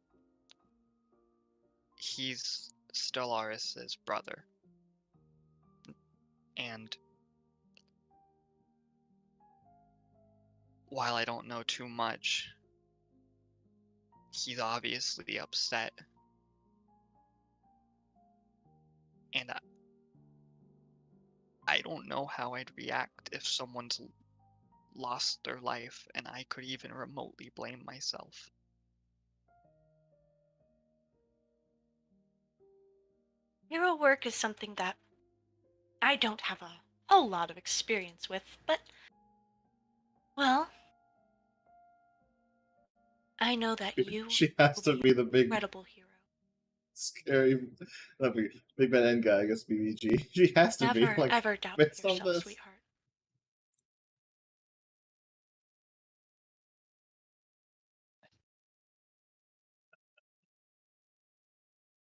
He's Stellaris' brother. And... while I don't know too much, he's obviously upset. And I don't know how I'd react if someone's lost their life and I could even remotely blame myself. Hero work is something that I don't have a whole lot of experience with, but, well, I know that you She has to will be the big, incredible hero. scary, big bad end guy. I guess BBG. She has to Never, be like ever doubt based on yourself, this. sweetheart.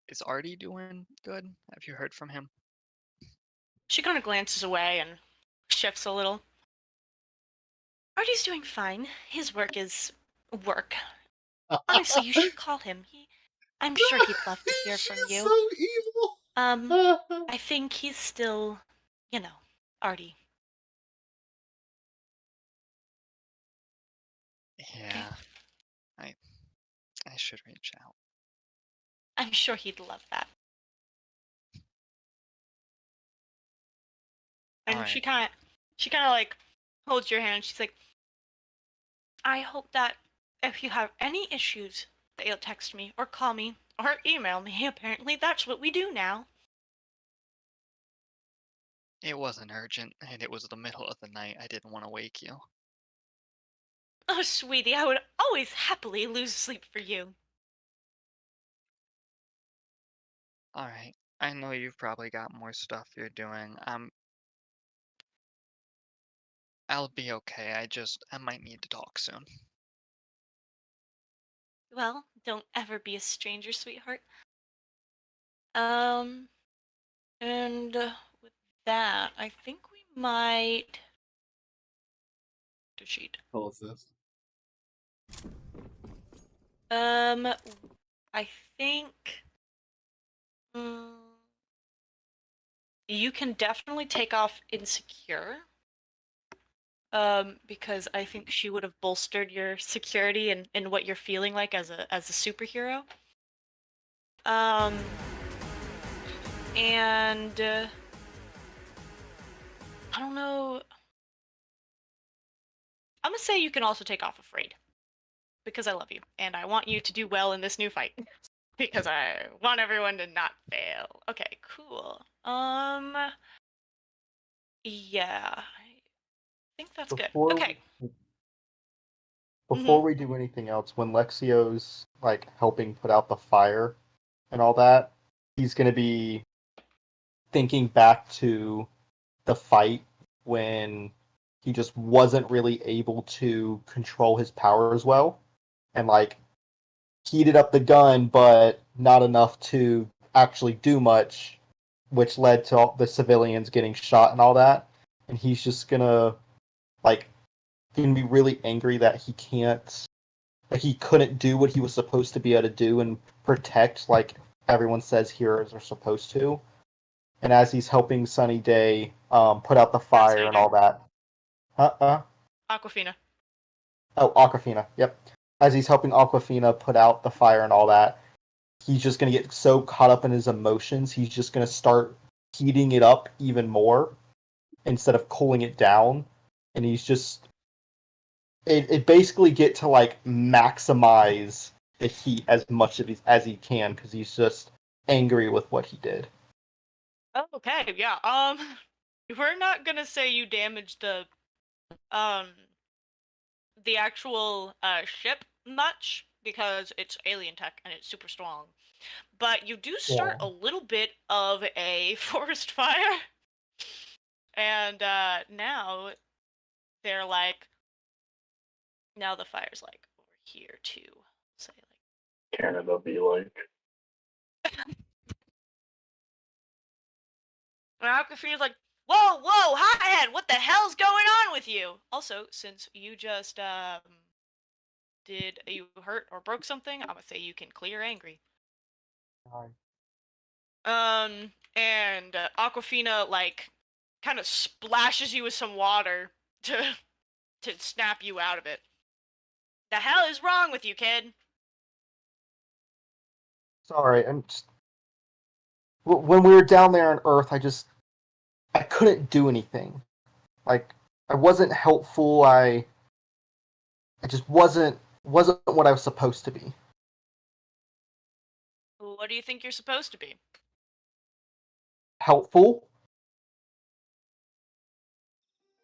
Is Artie doing good? Have you heard from him? She kind of glances away and shifts a little. Artie's doing fine. His work is work. Honestly, you should call him. I'm sure he'd love to hear from She's you. so evil. I think he's still, Artie. Yeah, I should reach out. I'm sure he'd love that. And Alright. she kind of like holds your hand. She's like, I hope that if you have any issues, that you'll text me or call me or email me. Apparently, that's what we do now. It wasn't urgent, and it was the middle of the night. I didn't want to wake you. Oh, sweetie, I would always happily lose sleep for you. Alright, I know you've probably got more stuff you're doing. I'll be okay. I might need to talk soon. Well, don't ever be a stranger, sweetheart. And with that, I think we might... to cheat. Tell us this. I think... you can definitely take off Insecure. Because I think she would have bolstered your security and what you're feeling like as a superhero. And I don't know. I'm gonna say you can also take off afraid. Because I love you, and I want you to do well in this new fight. Because I want everyone to not fail. Okay, cool. Yeah, I think that's good. Before Okay. before we do anything else, when Lexio's like helping put out the fire and all that, he's gonna be thinking back to the fight when he just wasn't really able to control his powers well, and like heated up the gun, but not enough to actually do much, which led to all the civilians getting shot and all that. And he's just like gonna be really angry that he can't, like he couldn't do what he was supposed to be able to do and protect like everyone says heroes are supposed to. And as he's helping Sunny Day put out the fire and all that. Aquafina. Oh, Aquafina. Yep. As he's helping Aquafina put out the fire and all that, he's just gonna get so caught up in his emotions, he's just gonna start heating it up even more instead of cooling it down. And he's just it basically get to like maximize the heat as much as he can because he's just angry with what he did. Okay, yeah. We're not gonna say you damaged the actual ship much because it's alien tech and it's super strong. But you do start a little bit of a forest fire. And now they're like now the fire's like over here too. Say like Canada be like. and Aquafina's like, whoa, hothead, what the hell's going on with you? Also, since you just did you hurt or broke something, I'm gonna say you can clear angry. And Aquafina like kind of splashes you with some water to snap you out of it. The hell is wrong with you, kid? Sorry, I'm just when we were down there on Earth, I couldn't do anything. Like I wasn't helpful. I just wasn't what I was supposed to be. What do you think you're supposed to be? Helpful.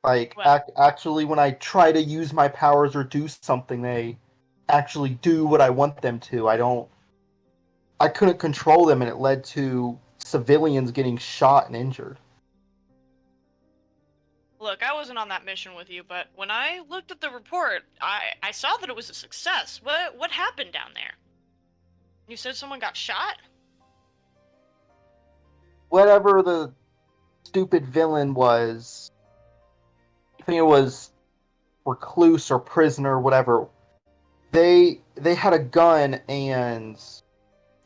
Like Well, actually, when I try to use my powers or do something, they actually do what I want them to. I couldn't control them, and it led to civilians getting shot and injured. look, I wasn't on that mission with you, but when I looked at the report, I saw that it was a success. What happened down there? You said someone got shot? Whatever the stupid villain was, I think it was recluse or prisoner, or whatever. They had a gun, and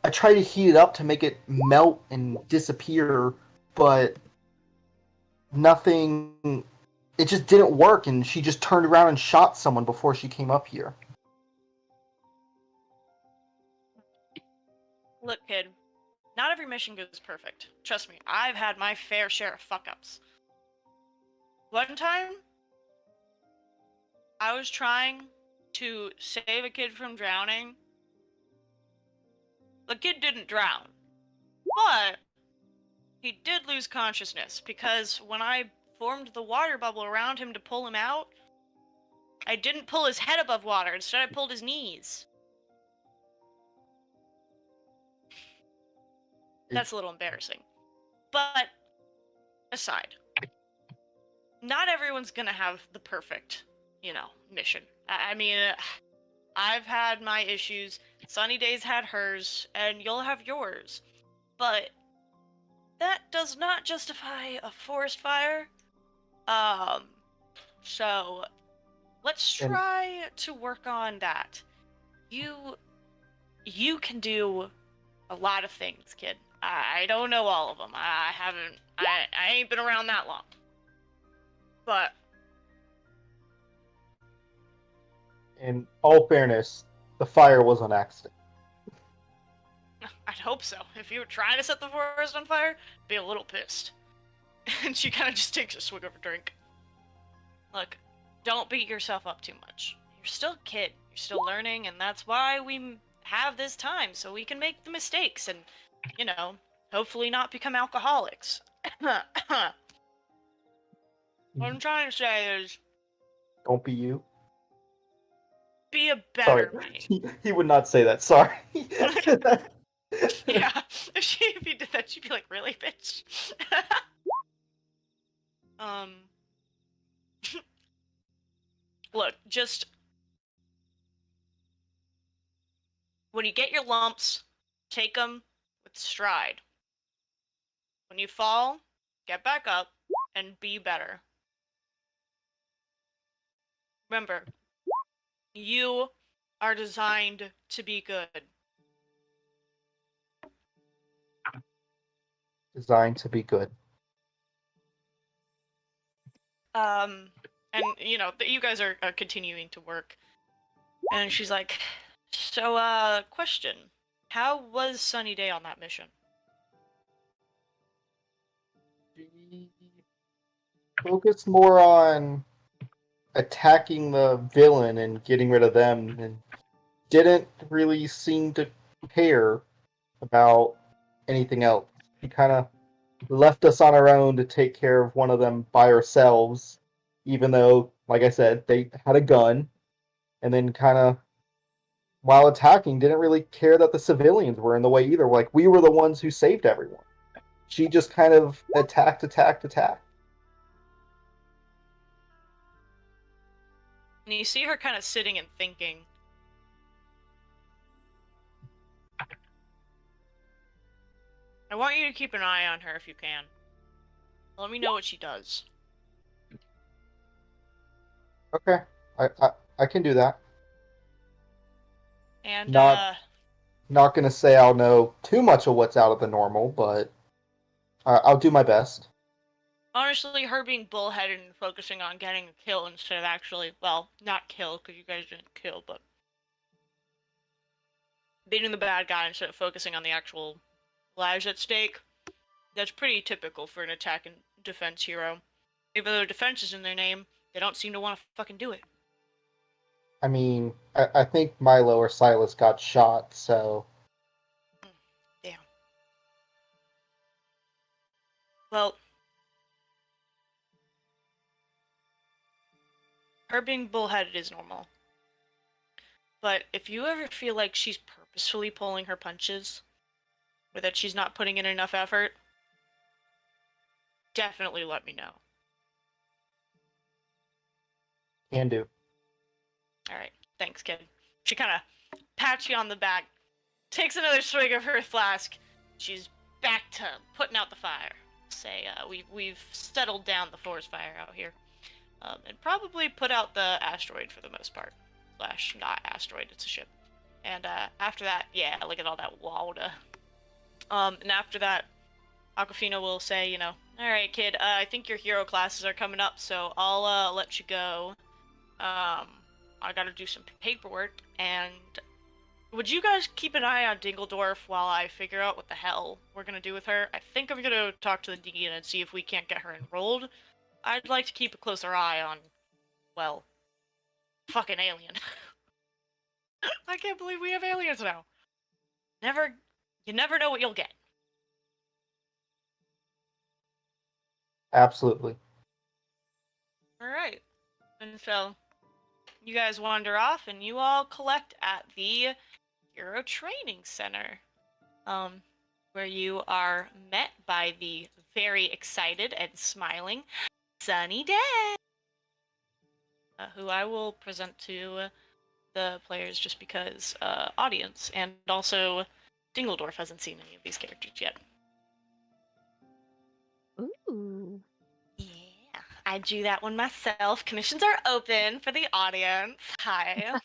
I tried to heat it up to make it melt and disappear, but nothing. It just didn't work, and she just turned around and shot someone before she came up here. Look, kid, not every mission goes perfect. Trust me, I've had my fair share of fuck-ups. One time, I was trying to save a kid from drowning. The kid didn't drown, but he did lose consciousness because when I formed the water bubble around him to pull him out, I didn't pull his head above water. Instead, I pulled his knees. That's a little embarrassing. But aside, not everyone's gonna have the perfect, mission. I mean, I've had my issues. Sunny Day's had hers, and you'll have yours. But that does not justify a forest fire. So let's try to work on that. You can do a lot of things, kid. I don't know all of them. I ain't been around that long. But In all fairness, the fire was an accident. I'd hope so. If you were trying to set the forest on fire, I'd be a little pissed. And she kind of just takes a swig of her drink. Look, don't beat yourself up too much. You're still a kid. You're still learning, and that's why we have this time, so we can make the mistakes and, hopefully not become alcoholics. What I'm trying to say is, Don't be you. be a Sorry, better me. he would not say that. Sorry. Yeah, if you did that, she'd be like, really, bitch? Look, just when you get your lumps, take them with stride. When you fall, get back up and be better. Remember, you are designed to be good. Designed to be good. And you guys are continuing to work. And she's like, so, question. How was Sunny Day on that mission? Focus more on attacking the villain and getting rid of them, and didn't really seem to care about anything else. He kind of left us on our own to take care of one of them by ourselves, even though, like I said, they had a gun, and then kind of, while attacking, didn't really care that the civilians were in the way either. Like, we were the ones who saved everyone. She just kind of attacked. And you see her kind of sitting and thinking. I want you to keep an eye on her if you can. Let me know what she does. Okay, I can do that. And, Not gonna say I'll know too much of what's out of the normal, but I'll do my best. honestly, her being bullheaded and focusing on getting a kill instead of actually, well, not kill, because you guys didn't kill, but beating the bad guy instead of focusing on the actual lives at stake, that's pretty typical for an attack and defense hero. Even though defense is in their name, they don't seem to want to fucking do it. I mean, I think Milo or Silas got shot, so... Damn. Well, her being bullheaded is normal. But if you ever feel like she's purposefully pulling her punches, or that she's not putting in enough effort, definitely let me know. Can do. Alright, thanks, kid. She kind of pats you on the back, takes another swig of her flask. She's back to putting out the fire. Say, we've settled down the forest fire out here. And probably put out the asteroid for the most part. Slash, not asteroid, it's a ship. And after that, yeah, look at all that water. And after that, Aquafina will say, alright, kid, I think your hero classes are coming up, so I'll let you go. I gotta do some paperwork, and would you guys keep an eye on Dingledorf while I figure out what the hell we're gonna do with her? I think I'm gonna talk to the dean and see if we can't get her enrolled. I'd like to keep a closer eye on, well, fucking alien. I can't believe we have aliens now. You never know what you'll get. Absolutely. Alright. And so, you guys wander off and you all collect at the Hero Training Center. Where you are met by the very excited and smiling Sunny Day. Who I will present to the players just because audience, and also Dingledorf hasn't seen any of these characters yet. Ooh. Yeah, I drew that one myself. Commissions are open for the audience. Hi.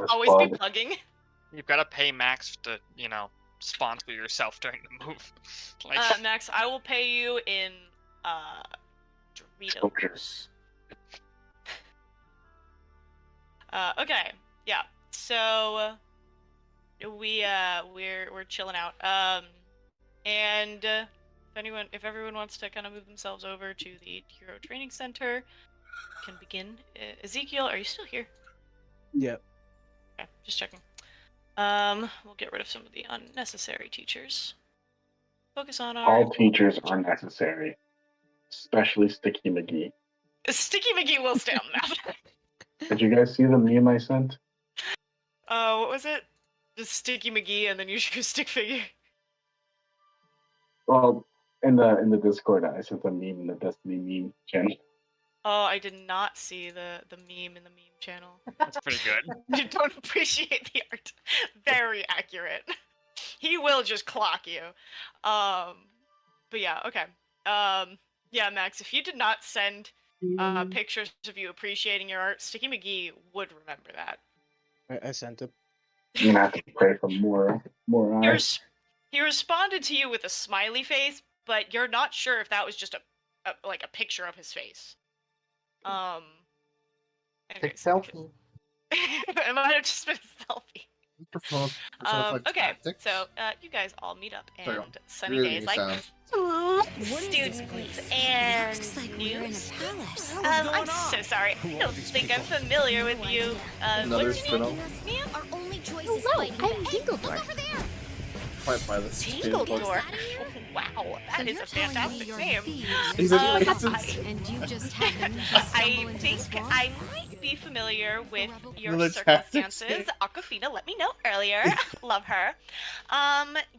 Always be plugging. You've got to pay Max to, sponsor yourself during the move. Max, I will pay you in Doritos. Okay, yeah. So we're chilling out. And if everyone wants to kind of move themselves over to the Hero Training Center, can begin. Ezekiel, are you still here? Yep. Okay, just checking. We'll get rid of some of the unnecessary teachers. Focus on our All teachers are necessary, especially Sticky McGee. Sticky McGee will stay on the map. Did you guys see the meme I sent? What was it? Just Sticky McGee and then you choose stick figure. Well, in the Discord, I sent a meme in the Destiny meme channel. Oh, I did not see the meme in the meme channel. That's pretty good. You don't appreciate the art. Very accurate. He will just clock you. But yeah, okay. Yeah, Max, if you did not send pictures of you appreciating your art, Sticky McGee would remember that. I sent it. You're gonna have to pray for more eyes. He responded to you with a smiley face, but you're not sure if that was just a picture of his face. Take Anyways, selfie. it might have just been a selfie. Personified Okay, tactics? so you guys all meet up, Sorry, and Sunny really Day is like, sounds- students and news. I'm so sorry. I don't think I'm familiar with you. Another What's your name, spin-off. ma'am? Our only choice Hello, is fighting I'm back. Dingledorf. Look over there. Might buy this. Dingledorf. Wow, that is a fantastic name. He's a Um, racist. And you just happen to I stumble into think the swamp? I might be familiar with your Little tactics. circumstances. Aquafina let me know earlier. Love her.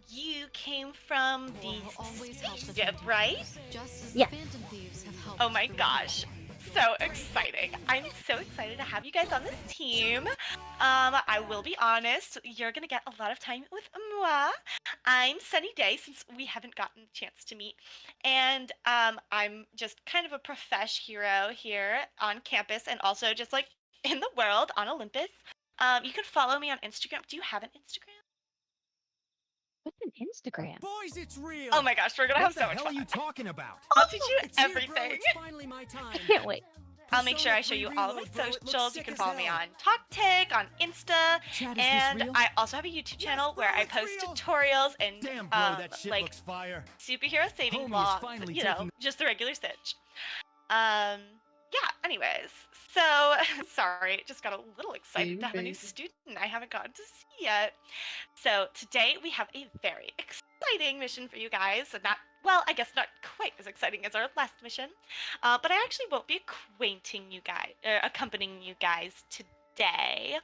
You came from the Always help the spaceship, phantom right? thieves, just as Yeah. the phantom thieves have helped Oh my the gosh. So exciting. I'm so excited to have you guys on this team. I will be honest, you're gonna get a lot of time with moi. I'm Sunny Day since we haven't gotten a chance to meet. And I'm just kind of a profesh hero here on campus and also just like in the world on Olympus. You can follow me on Instagram. Do you have an Instagram? What's an Instagram? Boys, it's real. Oh my gosh, we're gonna What have the so much hell are fun. you talking about? I'll teach you It's here, bro. everything. It's finally my time. I can't wait. I'll make sure I show you all of my socials. You can follow me on TalkTick, on Insta, and I also have a YouTube channel where I post tutorials and Damn, bro, that shit like looks fire. superhero saving Homie is vlogs, finally you know, taking- just the regular stitch. Yeah, anyways, so sorry, just got a little excited to have a new student I haven't gotten to see yet. So today we have a very exciting mission for you guys, and not, well, I guess not quite as exciting as our last mission, but I actually won't be accompanying you guys today.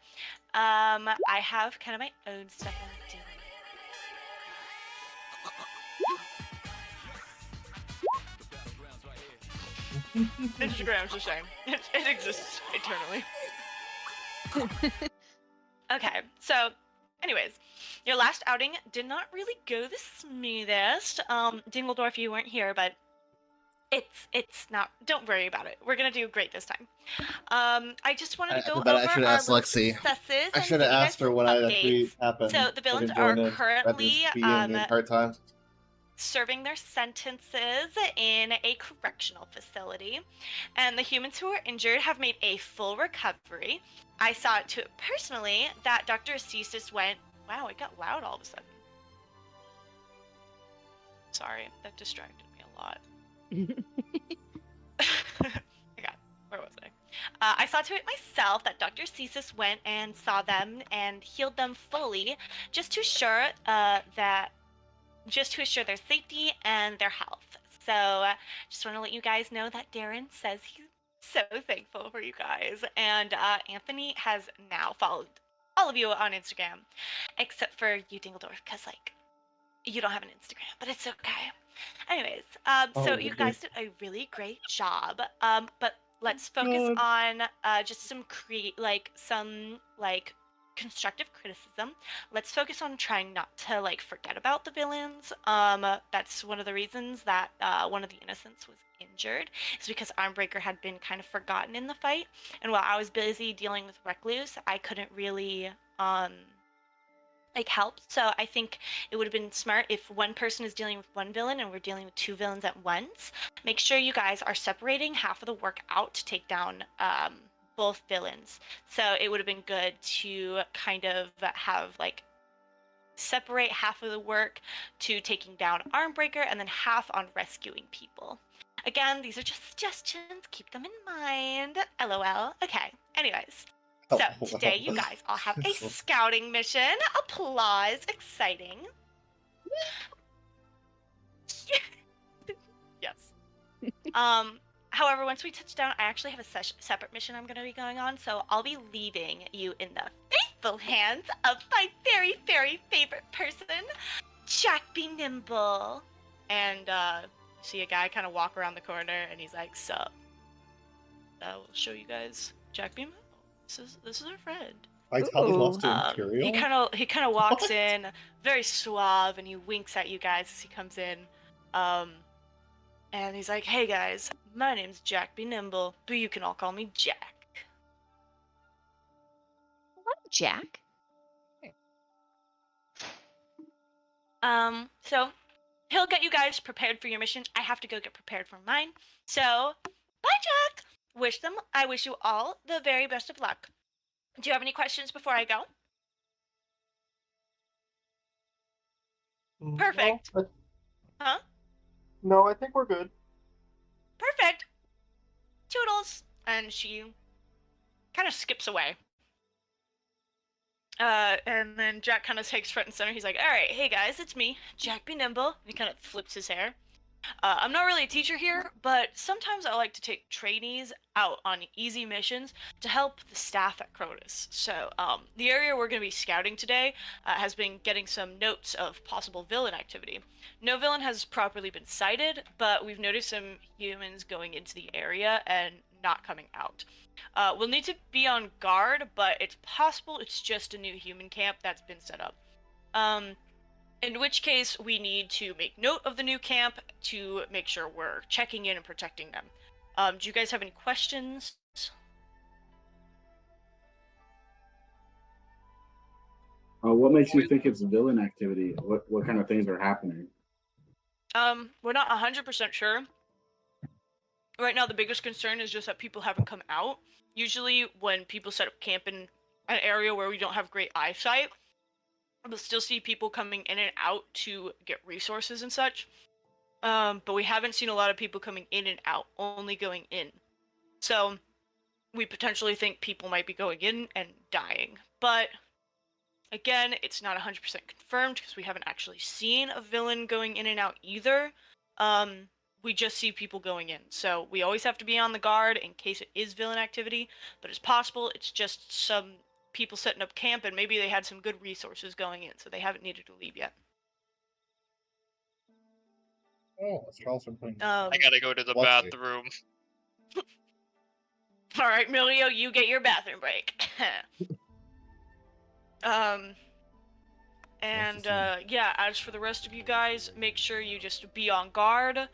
I have kind of my own stuff I'm doing. Instagram's a shame. It exists eternally. Okay, so, anyways, your last outing did not really go the smoothest. Dingledorf, you weren't here, but it's not. Don't worry about it. We're gonna do great this time. I just wanted to go over I should our ask little Lexi. successes I and should give have you guys asked her some when that updates. actually happened. So the villains I didn't are join it. currently Rather than being in part-time. serving their sentences in a correctional facility, and the humans who were injured have made a full recovery. I saw it to it personally that Dr. Cesis went, wow, it got loud all of a sudden. Sorry, that distracted me a lot. Where was I? I saw to it myself that Dr. Cesis went and saw them and healed them fully, just to assure their safety and their health. So just want to let you guys know that Darren says he's so thankful for you guys. And Anthony has now followed all of you on Instagram, except for you, Dingledorf, because, like, you don't have an Instagram, but it's okay. Anyways, so you guys did a really great job. But let's focus on just some constructive criticism. Let's focus on trying not to forget about the villains. That's one of the reasons that one of the innocents was injured, is because Armbreaker had been kind of forgotten in the fight, and while I was busy dealing with Recluse, I couldn't really help. So I think it would have been smart if one person is dealing with one villain and we're dealing with two villains at once. Make sure you guys are separating half of the work out to take down both villains. So it would have been good to kind of have separate half of the work to taking down Armbreaker and then half on rescuing people. Again, these are just suggestions. Keep them in mind. LOL. Okay. Anyways. So, today you guys all have a scouting mission. Applause. Exciting. Yes. However, once we touch down, I actually have a separate mission I'm going to be going on, so I'll be leaving you in the faithful hands of my very, very favorite person, Jack Be Nimble. And, you see a guy kind of walk around the corner, and he's like, sup. I will show you guys Jack Be Nimble. This is our friend. Vitality lost to Imperial? He kind of walks in, very suave, and he winks at you guys as he comes in. And he's like, hey guys, my name's Jack Be Nimble, but you can all call me Jack. Hello, Jack. So he'll get you guys prepared for your mission. I have to go get prepared for mine. So, bye Jack! I wish you all the very best of luck. Do you have any questions before I go? Perfect. Huh? No, I think we're good. Perfect. Toodles. And she kind of skips away. And then Jack kind of takes front and center. He's like, all right, hey guys, it's me, Jack Be Nimble. And he kind of flips his hair. I'm not really a teacher here, but sometimes I like to take trainees out on easy missions to help the staff at Crotus. So, the area we're going to be scouting today has been getting some notes of possible villain activity. No villain has properly been sighted, but we've noticed some humans going into the area and not coming out. We'll need to be on guard, but it's possible it's just a new human camp that's been set up. In which case, we need to make note of the new camp to make sure we're checking in and protecting them. Do you guys have any questions? What makes you think it's villain activity? What kind of things are happening? We're not 100% sure. Right now, the biggest concern is just that people haven't come out. Usually, when people set up camp in an area where we don't have great eyesight, we'll still see people coming in and out to get resources and such. But we haven't seen a lot of people coming in and out, only going in. So, we potentially think people might be going in and dying. But, again, it's not 100% confirmed because we haven't actually seen a villain going in and out either. We just see people going in. So, we always have to be on the guard in case it is villain activity. But it's possible it's just some people setting up camp and maybe they had some good resources going in, so they haven't needed to leave yet. Oh, it's also playing. I gotta go to the Watch it. bathroom. All right, Milio, you get your bathroom break. Yeah, as for the rest of you guys, make sure you just be on guard.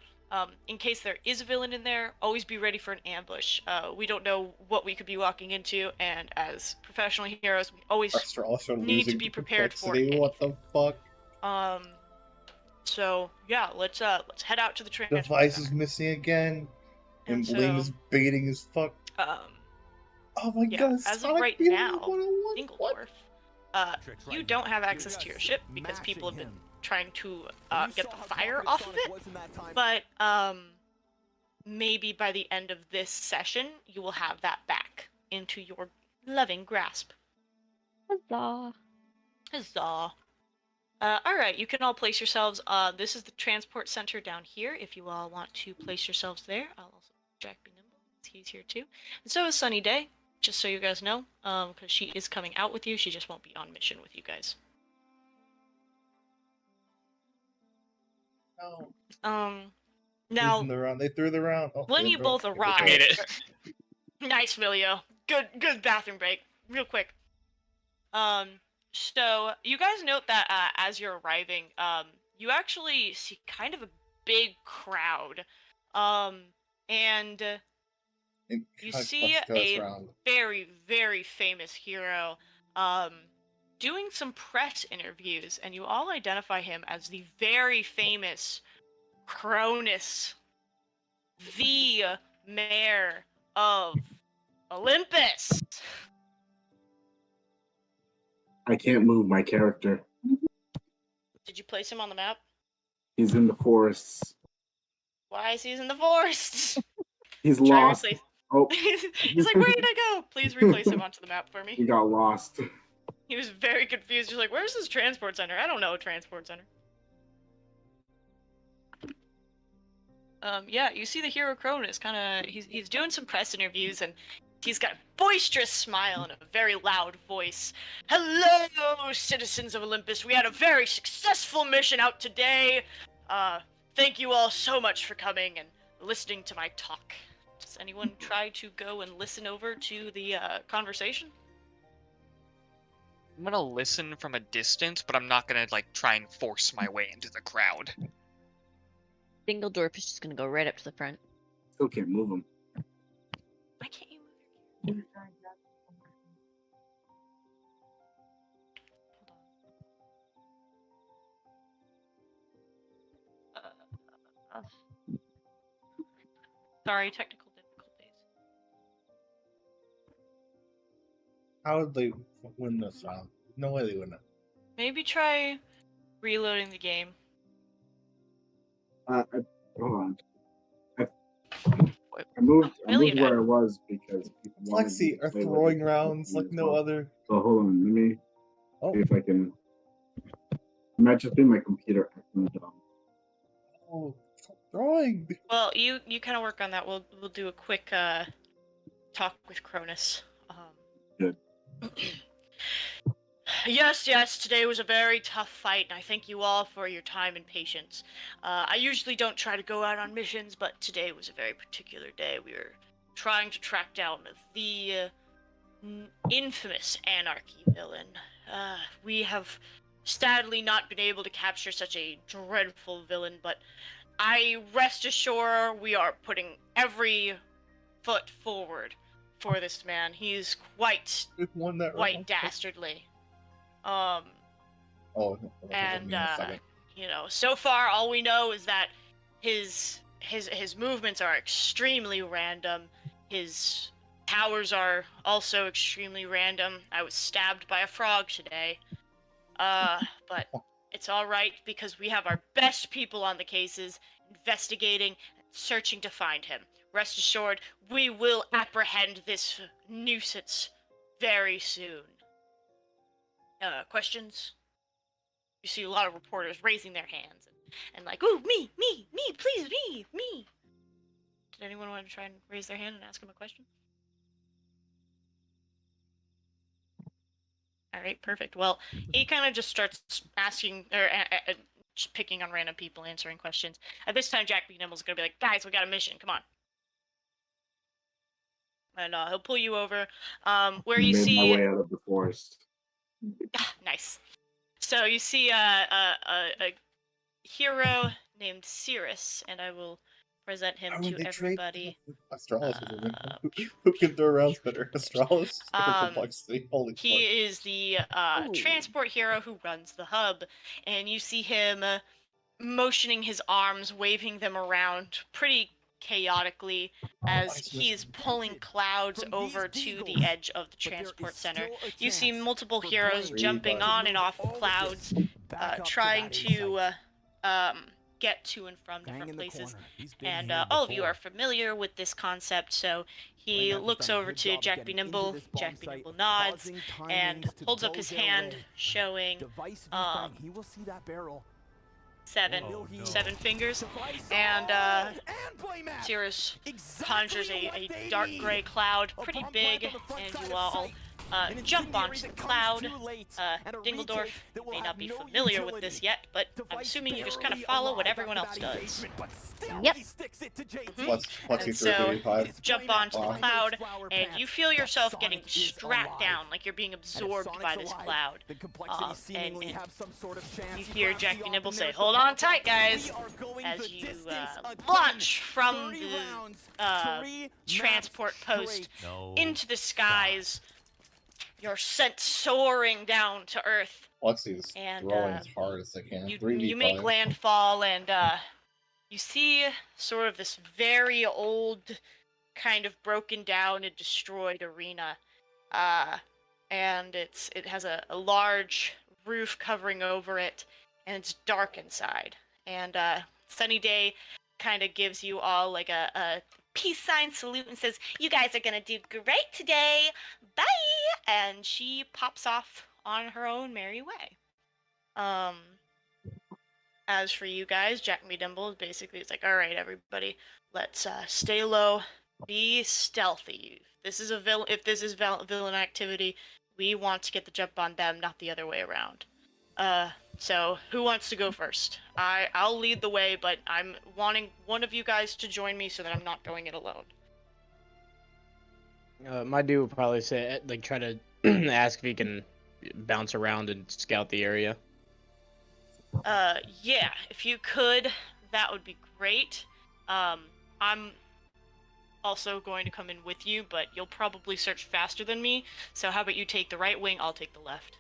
In case there is a villain in there, always be ready for an ambush. We don't know what we could be walking into, and as professional heroes, we always Also need to losing be prepared for complexity. What the fuck? So yeah, let's head out to the train. Device is missing again. And Emblem is baiting as fuck. Oh my god! As of Sonic right Beam now, 101, Ingledorf, you don't have access to your ship because people have been trying to get the fire off of it. But maybe by the end of this session, you will have that back into your loving grasp. Huzzah. Huzzah. Alright, you can all place yourselves. This is the transport center down here. If you all want to place yourselves there, I'll also Jack Be Nimble. He's here too. And so is Sunny Day, just so you guys know, because she is coming out with you. She just won't be on mission with you guys. No. Now, they threw the round. Oh, when they you broke both it. arrive, I made it. nice, Milio. Good bathroom break. Real quick. So you guys note that as you're arriving, you actually see kind of a big crowd, and you see a very, very famous hero, doing some press interviews, and you all identify him as the very famous Cronus, the mayor of Olympus. I can't move my character. Did you place him on the map? He's in the forests. Why is he in the forest? He's Try lost. replace. Oh, He's like, where did I go? Please replace him onto the map for he me. got lost. He was very confused. He's like, where's this transport center? I don't know a transport center. Yeah, you see the hero Cronus he's doing some press interviews and he's got a boisterous smile and a very loud voice. Hello, citizens of Olympus. We had a very successful mission out today. Thank you all so much for coming and listening to my talk. Does anyone try to go and listen over to the conversation? I'm gonna listen from a distance, but I'm not gonna like try and force my way into the crowd. Dingledorp is just gonna go right up to the front. Still can't move him. Why can't you move your Sorry, technical difficulties. How would they win this round? No way they win it. Maybe try reloading the game. Hold on. I moved where I was because people wanted me Lexi to are play with throwing it. rounds like no other. So hold on, let me see if I can. It might just be my computer acting dumb. Oh, stop throwing. Well, you kind of work on that. We'll do a quick talk with Cronus. Good. Yes, today was a very tough fight, and I thank you all for your time and patience. I usually don't try to go out on missions, but today was a very particular day. We were trying to track down the infamous Anarchy villain. We have sadly not been able to capture such a dreadful villain, but I rest assured we are putting every foot forward for this man. He's quite dastardly. And you know, so far all we know is that his movements are extremely random. His powers are also extremely random. I was stabbed by a frog today. But it's all right because we have our best people on the cases investigating and searching to find him. Rest assured, we will apprehend this nuisance very soon. Questions? You see a lot of reporters raising their hands and like, ooh, me, please, me. Did anyone want to try and raise their hand and ask him a question? All right, perfect. Well, he kind of just starts asking, or just picking on random people, answering questions. At this time, Jack B. Nimble's gonna be like, guys, we got a mission, come on. And he'll pull you over, where you see... my way out of the forest. Nice. So you see a hero named Cirrus, and I will present him to everybody. Astralis who can throw rounds better? Astralis or Complexity? Holy fuck. He is the transport hero who runs the hub, and you see him motioning his arms, waving them around pretty chaotically as he is pulling clouds over to the edge of the transport center. You see multiple heroes jumping on and off of clouds, trying to get to and from different places. And all of you are familiar with this concept, so he looks over to Jack B. Nimble. Jack B. Nimble nods and holds up his hand, showing seven fingers, and Cirrus conjures a dark gray cloud, pretty big, and you all jump onto the cloud. Dingledorf may not be familiar with this yet, but I'm assuming you just kind of follow what everyone else does. Yep. And so you jump onto the cloud, and you feel yourself getting strapped down, like you're being absorbed by this cloud. And you hear Jack B. Nibble say, "Hold on tight, guys," as you launch from the transport post into the skies. You're sent soaring down to Earth. Lexi's throwing as hard as they can. You make landfall, and you see sort of this very old, kind of broken down and destroyed arena. And it has a large roof covering over it, and it's dark inside. And sunny day, kind of gives you all like a peace sign salute and says, "You guys are gonna do great today. Bye." And she pops off on her own merry way. As for you guys, Jack Me Dimble basically is like, "All right, everybody, let's stay low, be stealthy. If this is villain activity, we want to get the jump on them, not the other way around." So who wants to go first? I'll lead the way, but I'm wanting one of you guys to join me so that I'm not going it alone. My dude would probably say, like, try to ask if he can bounce around and scout the area. Yeah, if you could, that would be great. I'm also going to come in with you, but you'll probably search faster than me, so how about you take the right wing, I'll take the left.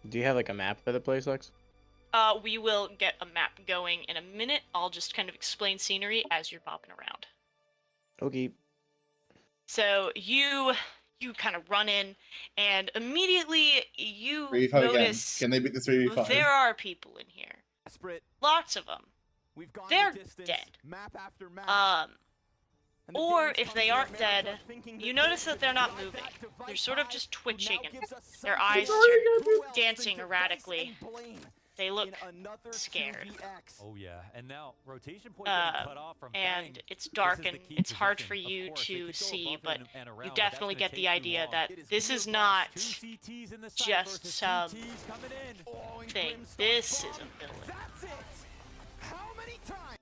Do you have, like, a map for the place, Lex? We will get a map going in a minute. I'll just kind of explain scenery as you're bopping around. Okay. So you kind of run in, and immediately you 3v5 again. notice Can they beat this 3v5? there are people in here. Desperate. Lots of them. We've gone They're the distance, dead. Map after map. And the Or day is if they coming when aren't America dead, thinking you that notice they that they're could not fly moving. back to They're sort of Vice just who now twitching and gives us their something eyes to are do. Who else dancing than device erratically. and blame They look in another scared. 2vx? Oh yeah, and now rotation point getting cut off from And Bang. it's dark This is and the key it's hard position. for Of you course, they to could go see, above but and you around, but that's definitely gonna get the take too idea long. that It is this clear is for us. not Two CTs in the side just versus some two Ts coming in. Oh, and thing. Grim starts This is falling. a villain. That's it. How many times?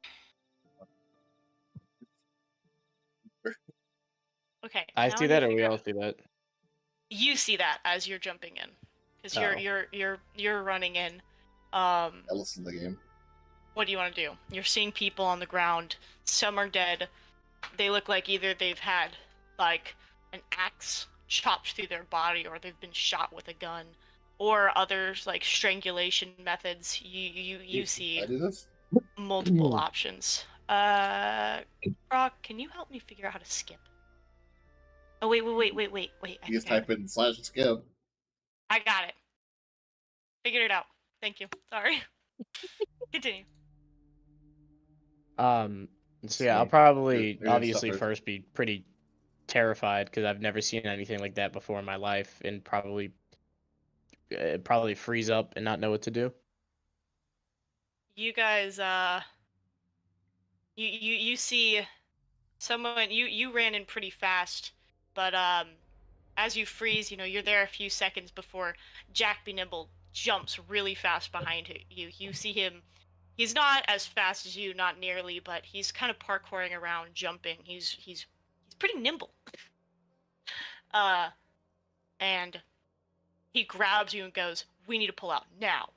Okay. I now see need that, to or we figure all out- see that? You see that as you're jumping in, because Oh. you're running in. I listen to the game. What do you want to do? You're seeing people on the ground. Some are dead. They look like either they've had like an axe chopped through their body, or they've been shot with a gun, or others like strangulation methods. You see I do this? multiple options. Brock, can you help me figure out how to skip? Oh wait. I You just think I type in slash skip. I got it. Figured it out. Thank you. Sorry. Continue. So yeah, I'll Sweet. probably You're obviously suffered. first be pretty terrified because I've never seen anything like that before in my life, and probably freeze up and not know what to do. You guys, you see someone. You ran in pretty fast, but as you freeze, you're there a few seconds before Jack Be Nimble jumps really fast behind you. You see him. He's not as fast as you, not nearly, but he's kind of parkouring around, jumping. He's pretty nimble. And he grabs you and goes, "We need to pull out now."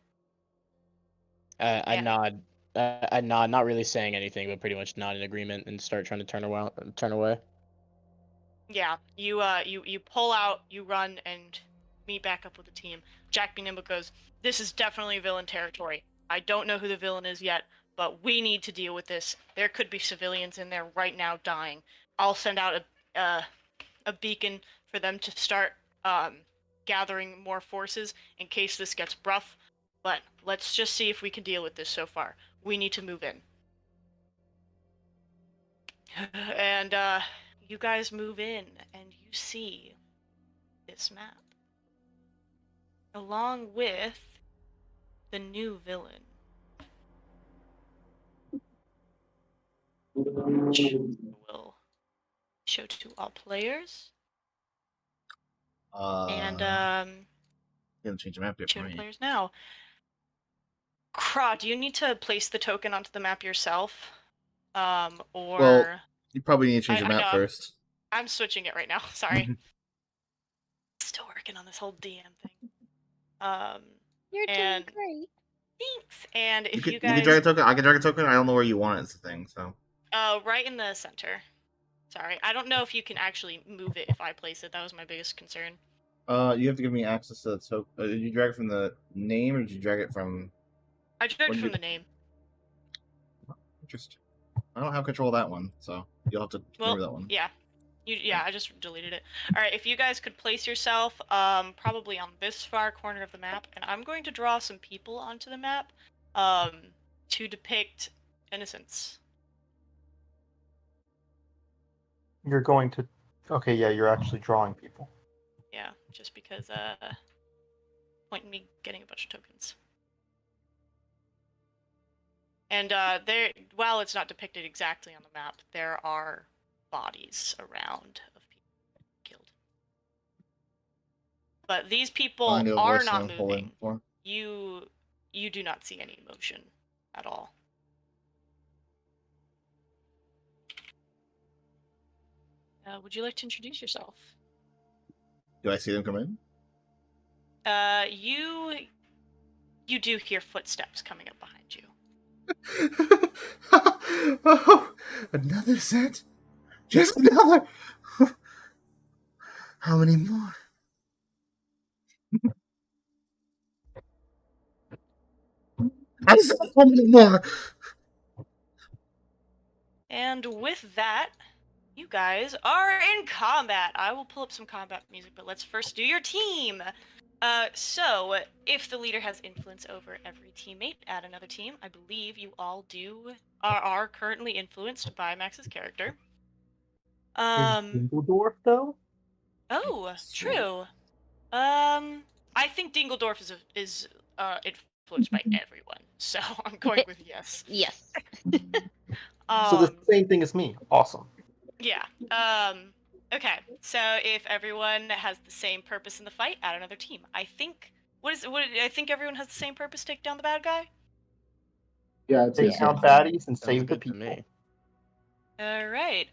I Yeah. nod. I nod, not really saying anything, but pretty much nod in agreement and start trying to turn away. Yeah, you pull out, you run, and meet back up with the team. Jack B. Nimble goes, "This is definitely villain territory. I don't know who the villain is yet, but we need to deal with this. There could be civilians in there right now dying. I'll send out a beacon for them to start gathering more forces in case this gets rough. But let's just see if we can deal with this so far. We need to move in." And you guys move in, and you see this map, along with the new villain, which I will show to all players. And Gonna change the map here show for to me. players now. Craw, do you need to place the token onto the map yourself? Or Well, you probably need to change I your map know, first. I'm switching it right now. Sorry. Still working on this whole DM thing. You're doing And great. thanks. And if You you can guys, drag a token. I can drag a token. I don't know where you want it. It's the thing. So. right in the center. Sorry, I don't know if you can actually move it if I place it. That was my biggest concern. You have to give me access to the token. Did you drag it from the name, or did you drag it from? I dragged from the name. Interesting. I don't have control of that one, so you'll have to remember that one. Yeah. I just deleted it. All right, if you guys could place yourself, probably on this far corner of the map, and I'm going to draw some people onto the map, to depict innocence. You're going to. Okay, yeah, you're actually drawing people. Yeah, just because point in me getting a bunch of tokens. And there, while it's not depicted exactly on the map, there are bodies around of people killed. But these people Find a are voice not and pull in moving. for. You do not see any emotion at all. Would you like to introduce yourself? Do I see them come in? You do hear footsteps coming up behind you. Oh, another set? Just another? How many more? I said how many more? And with that, you guys are in combat. I will pull up some combat music, but let's first do your team. So if the leader has influence over every teammate at another team, I believe you all are currently influenced by Max's character. Is Dingledorf though? Oh, true. I think Dingledorf is influenced by everyone, so I'm going with yes. Yes. So the same thing as me. Awesome. Yeah. Okay. So if everyone has the same purpose in the fight, add another team. I think I think everyone has the same purpose. Take down the bad guy. Yeah, it's Take out baddies and Sounds save the good to people. me. All right.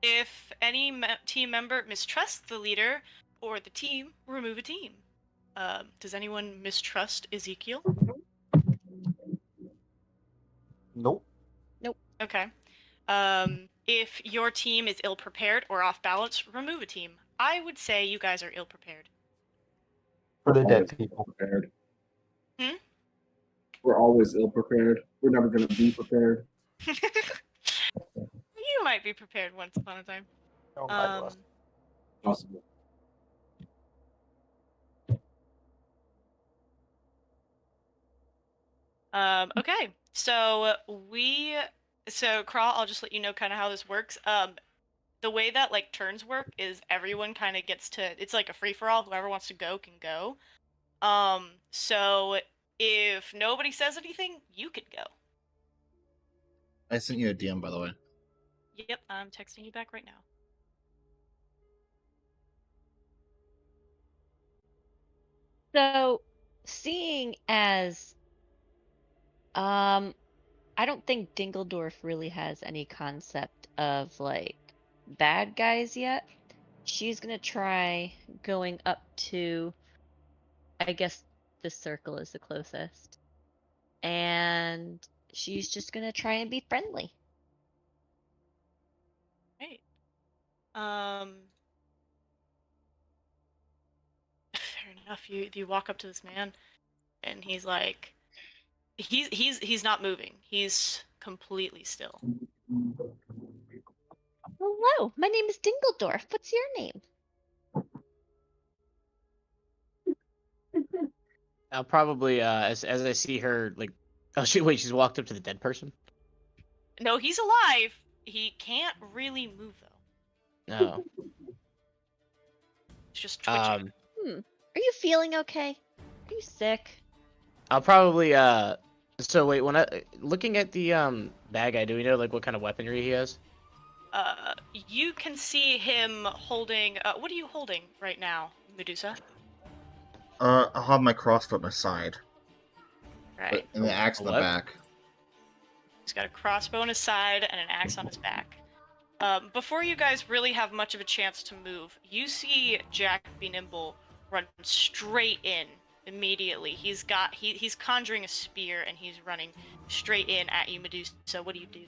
If any team member mistrusts the leader or the team, remove a team. Does anyone mistrust Ezekiel? Nope. Nope. Okay. If your team is ill-prepared or off balance, remove a team. I would say you guys are ill-prepared. For the Always dead people. prepared. Hmm? We're always ill prepared. We're never going to be prepared. You might be prepared once upon a time. Don't lie to us. Possible. Okay. So Crawl, I'll just let you know kind of how this works. The way that like turns work is everyone kind of gets to. It's like a free for all. Whoever wants to go can go. So if nobody says anything, you could go. I sent you a DM, by the way. Yep, I'm texting you back right now. So, seeing as I don't think Dingledorf really has any concept of like bad guys yet. She's gonna try going up to, I guess the circle is the closest, and she's just gonna try and be friendly. Right. Fair enough. You walk up to this man, and he's like, he's not moving. He's completely still. Hello, my name is Dingledorf. What's your name? I'll probably as I see her like, oh wait, she's walked up to the dead person. No, he's alive. He can't really move though. No. It's just twitching. Are you feeling okay? Are you sick? I'll probably So wait, when I looking at the bad guy, do we know like what kind of weaponry he has? You can see him holding. What are you holding right now, Medusa? I'll have my crossbow at my side. Right. And the axe in the What? back. He's got a crossbow on his side and an axe on his back. Before you guys really have much of a chance to move, you see Jack Be Nimble run straight in immediately. He's conjuring a spear and he's running straight in at you, Medusa. So what do you do?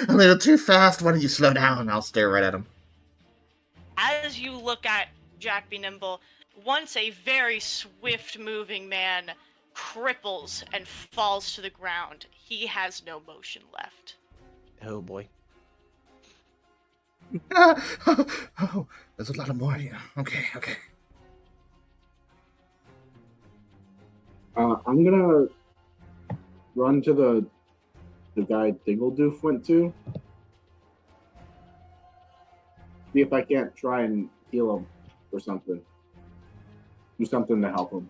A little too fast. Why don't you slow down? I'll stare right at him. As you look at Jack Be Nimble, once a very swift-moving man cripples and falls to the ground, he has no motion left. Oh boy. Oh, there's a lot of more here. Okay. I'm gonna run to the guy Dingledoof went to, See if I can't try and heal him or something. Do something to help him.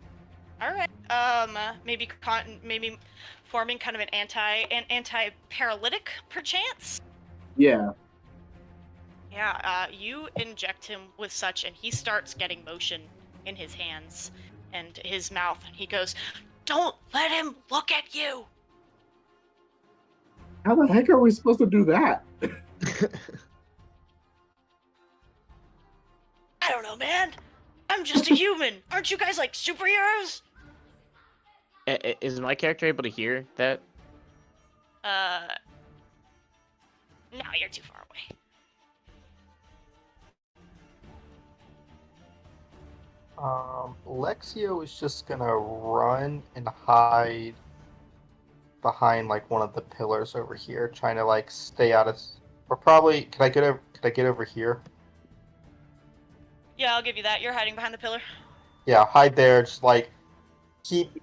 All right. Maybe forming kind of an anti-paralytic perchance. Yeah. Yeah. You inject him with such, and he starts getting motion in his hands and his mouth, and he goes, "Don't let him look at you." How the heck are we supposed to do that? I don't know, man. I'm just a human. Aren't you guys like superheroes? Is my character able to hear that? No, you're too far away. Lexio is just gonna run and hide behind like one of the pillars over here, trying to like stay out of. Or probably, can I get over here? Yeah, I'll give you that. You're hiding behind the pillar. Yeah, hide there. Just like keep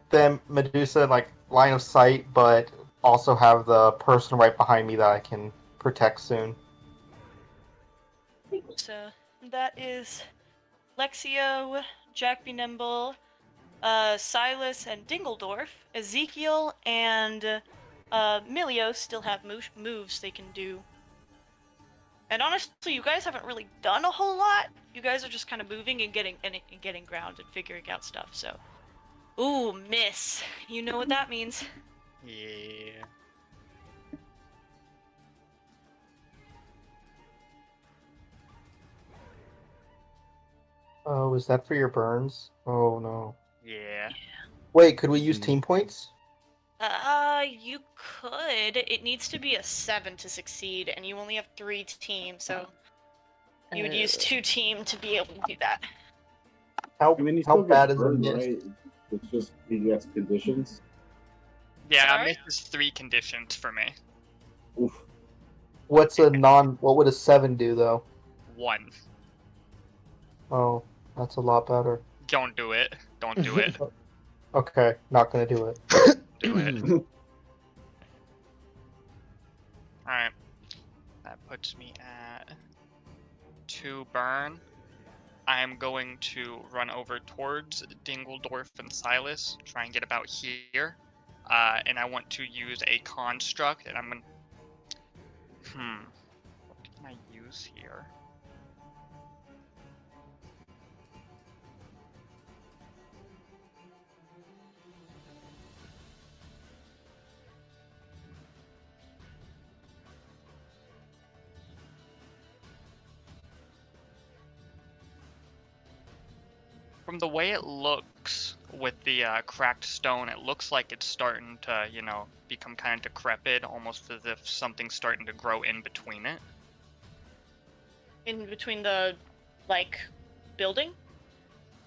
them Medusa in like line of sight, but also have the person right behind me that I can protect soon. So that is Lexio, Jack Be Nimble, Silas and Dingledorf. Ezekiel and Milio still have moves they can do. And honestly, you guys haven't really done a whole lot. You guys are just kind of moving and getting ground and figuring out stuff. So, ooh, miss. You know what that means. Yeah. Oh, is that for your burns? Oh no. Yeah. Wait, could we use team points? You could. It needs to be a 7 to succeed, and you only have 3 teams, so you would use 2 team to be able to do that. How, I mean, he how still bad gets is a burned, miss? right? It's just he gets conditions. Yeah, Sorry? miss is 3 conditions for me. Oof. What would a 7 do though? 1. Oh, that's a lot better. Don't do it. Don't do it. Okay, not gonna do it. Do it. Alright. That puts me at 2 burn. I am going to run over towards Dingledorf and Silas, try and get about here. And I want to use a construct, and I'm gonna... What can I use here? From the way it looks with the cracked stone, it looks like it's starting to, become kind of decrepit, almost as if something's starting to grow in between it. In between the, building?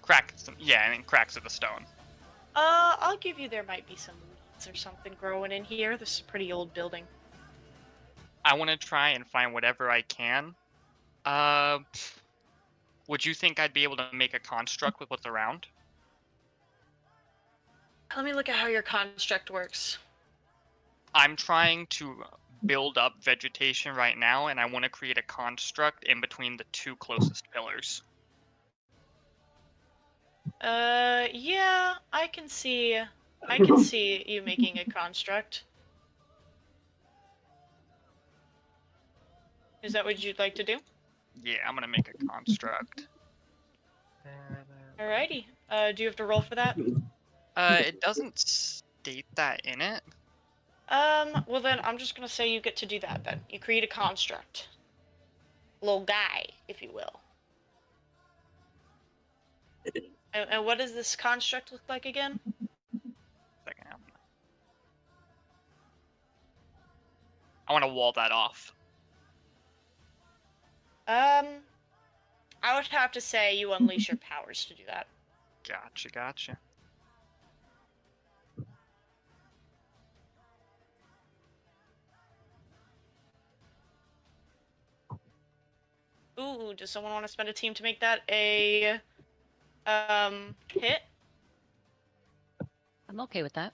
Cracks, yeah, I mean cracks of the stone. I'll give you there might be some weeds or something growing in here. This is a pretty old building. I want to try and find whatever I can. Would you think I'd be able to make a construct with what's around? Let me look at how your construct works. I'm trying to build up vegetation right now, and I want to create a construct in between the 2 closest pillars. Yeah, I can see you making a construct. Is that what you'd like to do? Yeah, I'm gonna make a construct. Alrighty. Do you have to roll for that? It doesn't state that in it. Well then, I'm just gonna say you get to do that then. You create a construct. Little guy, if you will. And what does this construct look like again? Second. I want to wall that off. I would have to say you unleash your powers to do that. Gotcha. Ooh, does someone want to spend a team to make that a hit? I'm okay with that.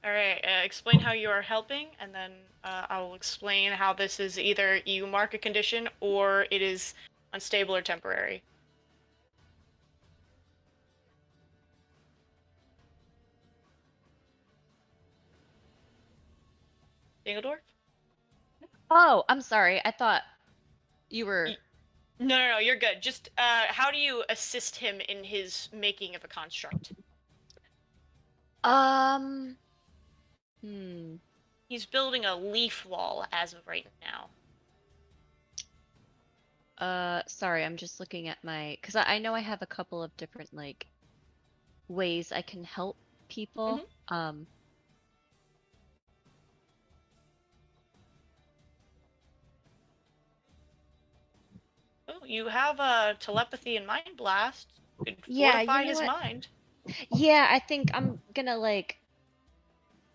All right. Explain how you are helping, and then I will explain how this is either you mark a condition or it is unstable or temporary. Dingledorf? Oh, I'm sorry. I thought you were. No, you're good. Just how do you assist him in his making of a construct? He's building a leaf wall as of right now. Sorry, I'm just looking at my, because I know I have a couple of different like ways I can help people. Oh, you have telepathy and mind blast. Could Yeah, fortify you know his what? mind. Yeah, I think I'm gonna like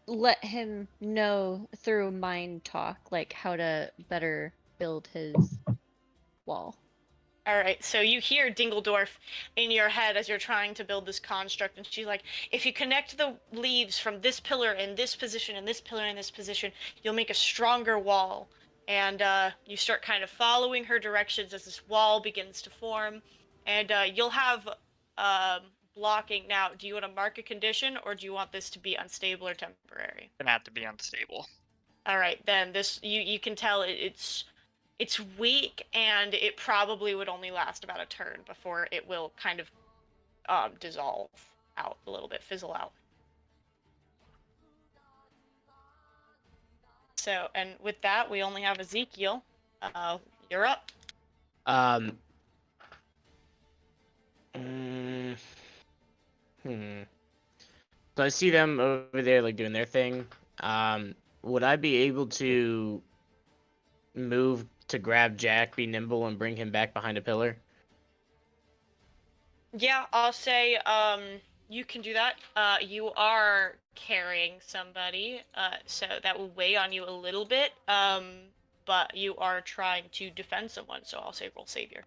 let him know through mind talk like how to better build his wall. Alright, so you hear Dingledorf in your head as you're trying to build this construct, and she's like, if you connect the leaves from this pillar in this position and this pillar in this position, you'll make a stronger wall. And you start kind of following her directions as this wall begins to form. And you'll have blocking. Now, do you want to mark a condition, or do you want this to be unstable or temporary? Gonna have to be unstable. Alright, then this you can tell it's weak, and it probably would only last about a turn before it will kind of dissolve out a little bit, fizzle out. So, and with that, we only have Ezekiel. You're up. So I see them over there, like, doing their thing. Would I be able to move to grab Jack, be nimble, and bring him back behind a pillar? Yeah, I'll say, you can do that. You are carrying somebody, so that will weigh on you a little bit, but you are trying to defend someone, so I'll say roll savior.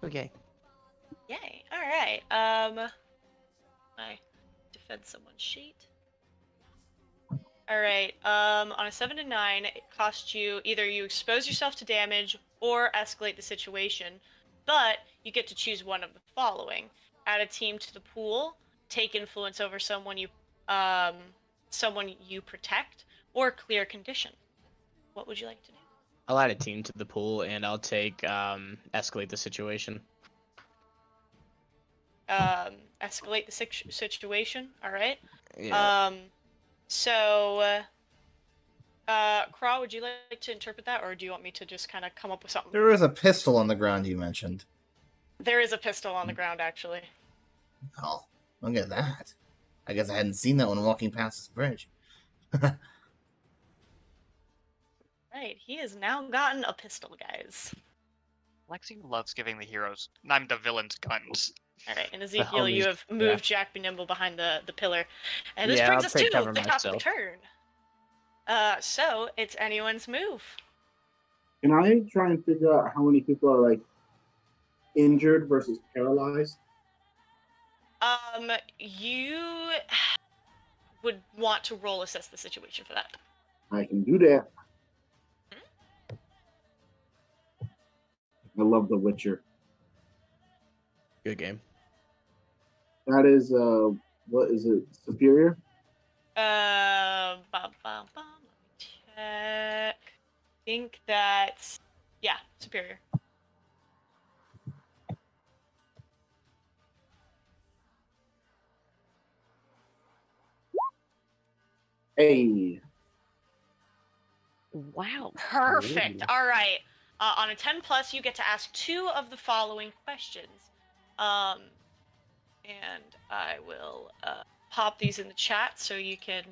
Okay. Yay. All right. My defend someone sheet. All right. On a 7 to 9, it costs you either you expose yourself to damage or escalate the situation, but you get to choose one of the following: add a team to the pool, take influence over someone you protect, or clear condition. What would you like to do? I'll add a team to the pool, and I'll take escalate the situation. Escalate the situation. All right. Yeah. So, Craw, would you like to interpret that, or do you want me to just kind of come up with something? There is a pistol on the ground you mentioned. There is a pistol on the ground, actually. Oh, look at that. I guess I hadn't seen that when walking past this bridge. Right, he has now gotten a pistol, guys. Lexi loves giving the villains guns. Alright, and Ezekiel, you have moved Jack Be Nimble behind the pillar. And this Yeah, brings I'll us take to cover the top of the myself. turn. So, it's anyone's move. Can I try and figure out how many people are, like, injured versus paralyzed? You would want to roll assess the situation for that. I can do that. I love The Witcher. Good game. That is, what is it? Superior? Let me check. I think that's, yeah, superior. Hey. Wow. Perfect. All right. On a 10 plus, you get to ask 2 of the following questions. And I will pop these in the chat so you can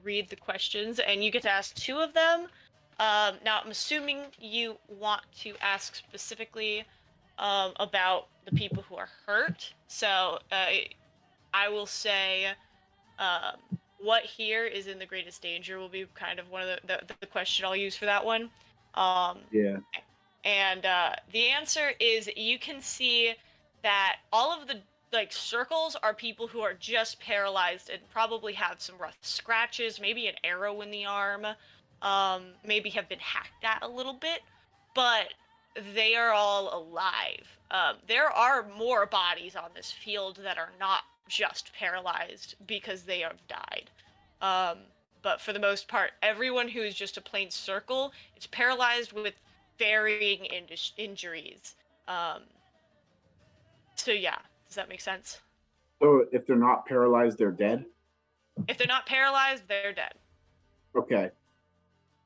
read the questions, and you get to ask 2 of them. Now, I'm assuming you want to ask specifically about the people who are hurt. So I will say what here is in the greatest danger will be kind of one of the question I'll use for that one. Yeah. And the answer is you can see that all of the circles are people who are just paralyzed and probably have some rough scratches, maybe an arrow in the arm, maybe have been hacked at a little bit, but they are all alive. There are more bodies on this field that are not just paralyzed because they have died. But for the most part, everyone who is just a plain circle is paralyzed with varying injuries. So yeah, does that make sense? So if they're not paralyzed, they're dead? If they're not paralyzed, they're dead. Okay.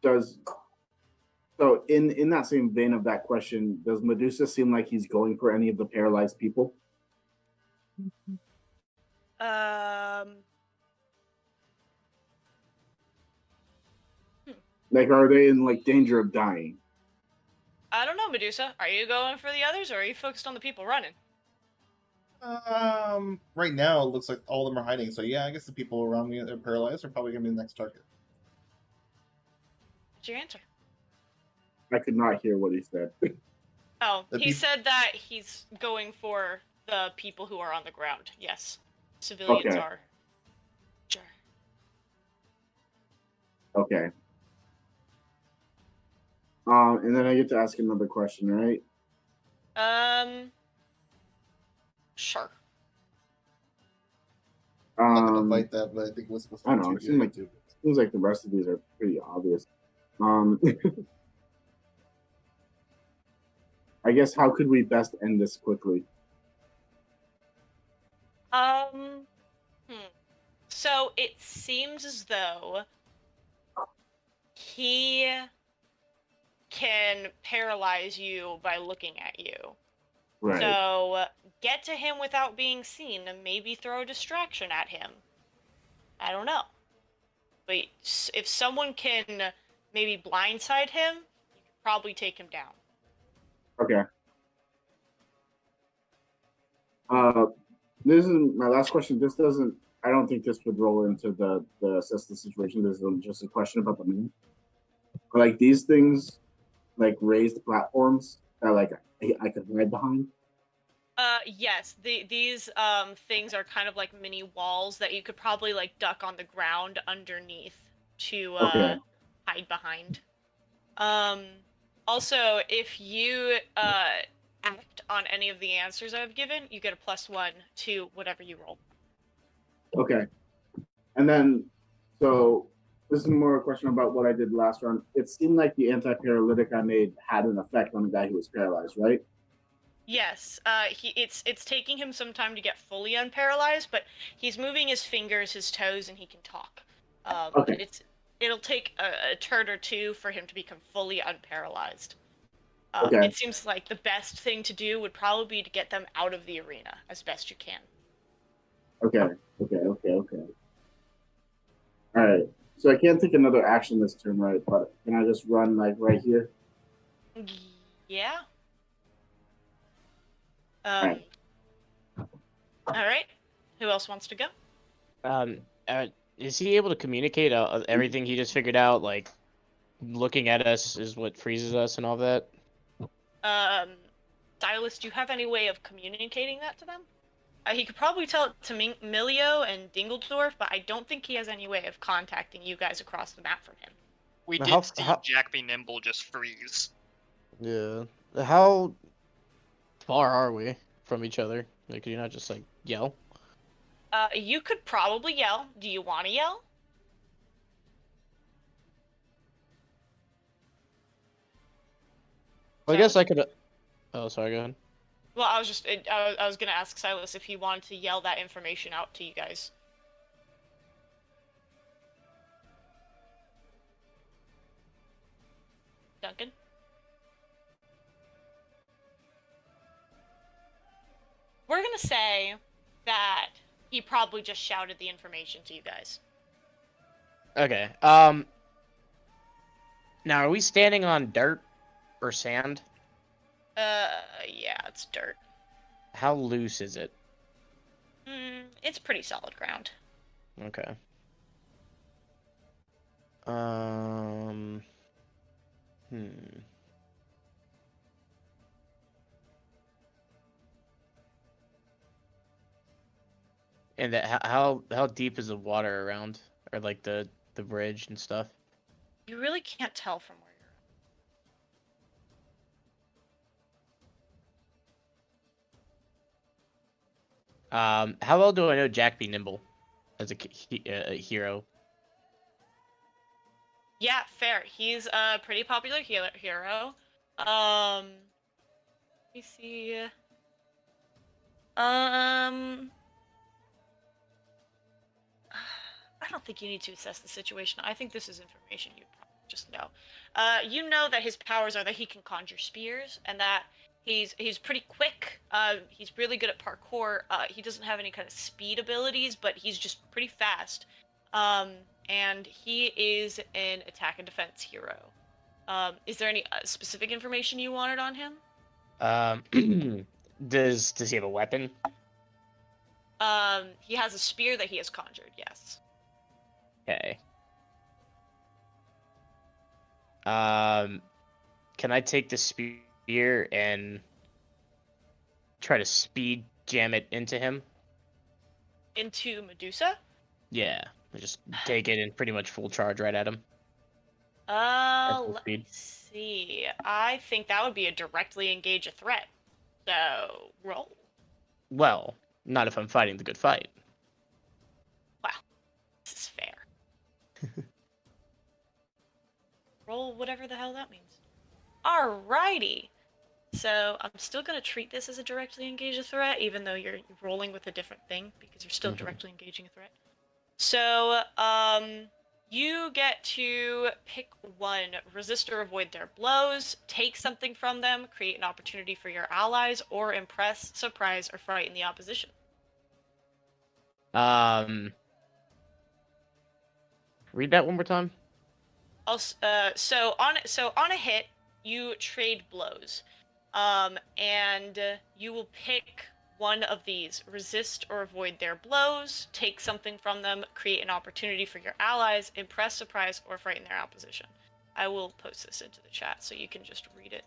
So in that same vein of that question, does Medusa seem like he's going for any of the paralyzed people? Like, are they in like danger of dying? I don't know, Medusa. Are you going for the others, or are you focused on the people running? Right now it looks like all of them are hiding. So yeah, I guess the people around me that are paralyzed are probably gonna be the next target. What's your answer? I could not hear what he said. Oh, he said that he's going for the people who are on the ground. Yes, civilians Okay. are. Sure. Okay. And then I get to ask another question, right? Sure. I'm not gonna fight that, but I think it was supposed to I be don't know. two It seems like too. the rest of these are pretty obvious. I guess how could we best end this quickly? So it seems as though he can paralyze you by looking at you. Right. So get to him without being seen and maybe throw a distraction at him. I don't know. But if someone can maybe blindside him, you could probably take him down. Okay. This is my last question. This doesn't. I don't think this would roll into the assess the situation. This is just a question about the meme. Like these things, like raised platforms that like I could hide behind. Yes. These things are kind of like mini walls that you could probably like duck on the ground underneath to hide behind. Also, if you act on any of the answers I've given, you get a +1 to whatever you roll. Okay. And then, so this is more a question about what I did last round. It seemed like the anti-paralytic I made had an effect on the guy who was paralyzed, right? Yes, it's taking him some time to get fully unparalyzed, but he's moving his fingers, his toes, and he can talk. Okay. It'll take a turn or two for him to become fully unparalyzed. Okay. It seems like the best thing to do would probably be to get them out of the arena as best you can. Okay. All right. So I can't take another action this turn, right? But can I just run like right here? Yeah. Alright. All right. Who else wants to go? Is he able to communicate everything he just figured out? Like, looking at us is what freezes us and all that? Silas, do you have any way of communicating that to them? He could probably tell it to Milio and Dingledorf, but I don't think he has any way of contacting you guys across the map from him. We did see Jack be nimble just freeze. Yeah. How far are we from each other? Like, could you not just, like, yell? You could probably yell. Do you want to yell? Well, I guess I could... Oh, sorry, go ahead. Well, I was gonna ask Silas if he wanted to yell that information out to you guys. Duncan? We're gonna say that he probably just shouted the information to you guys. Okay, now, are we standing on dirt or sand? Yeah, it's dirt. How loose is it? It's pretty solid ground. Okay. And that how deep is the water around, or like the bridge and stuff? You really can't tell from where you're at. How well do I know Jack be nimble as a hero? Yeah, fair. He's a pretty popular hero. Let me see. I don't think you need to assess the situation. I think this is information you probably just know. You know that his powers are that he can conjure spears, and that he's pretty quick. He's really good at parkour. He doesn't have any kind of speed abilities, but he's just pretty fast. And he is an attack and defense hero. Is there any specific information you wanted on him? Does he have a weapon? He has a spear that he has conjured. Yes. Okay. Can I take the spear and try to speed jam it into him? Into Medusa? Yeah, I just take it and pretty much full charge right at him. Let me see. I think that would be a directly engage a threat. So, roll. Well, not if I'm fighting the good fight. Wow. This is fair. Roll whatever the hell that means. Alrighty. So, I'm still going to treat this as a directly engage a threat, even though you're rolling with a different thing, because you're still directly engaging a threat. So, you get to pick one. Resist or avoid their blows, take something from them, create an opportunity for your allies, or impress, surprise, or frighten the opposition. Read that one more time. Also, so on a hit, you trade blows, and you will pick one of these: resist or avoid their blows, take something from them, create an opportunity for your allies, impress, surprise, or frighten their opposition. I will post this into the chat so you can just read it.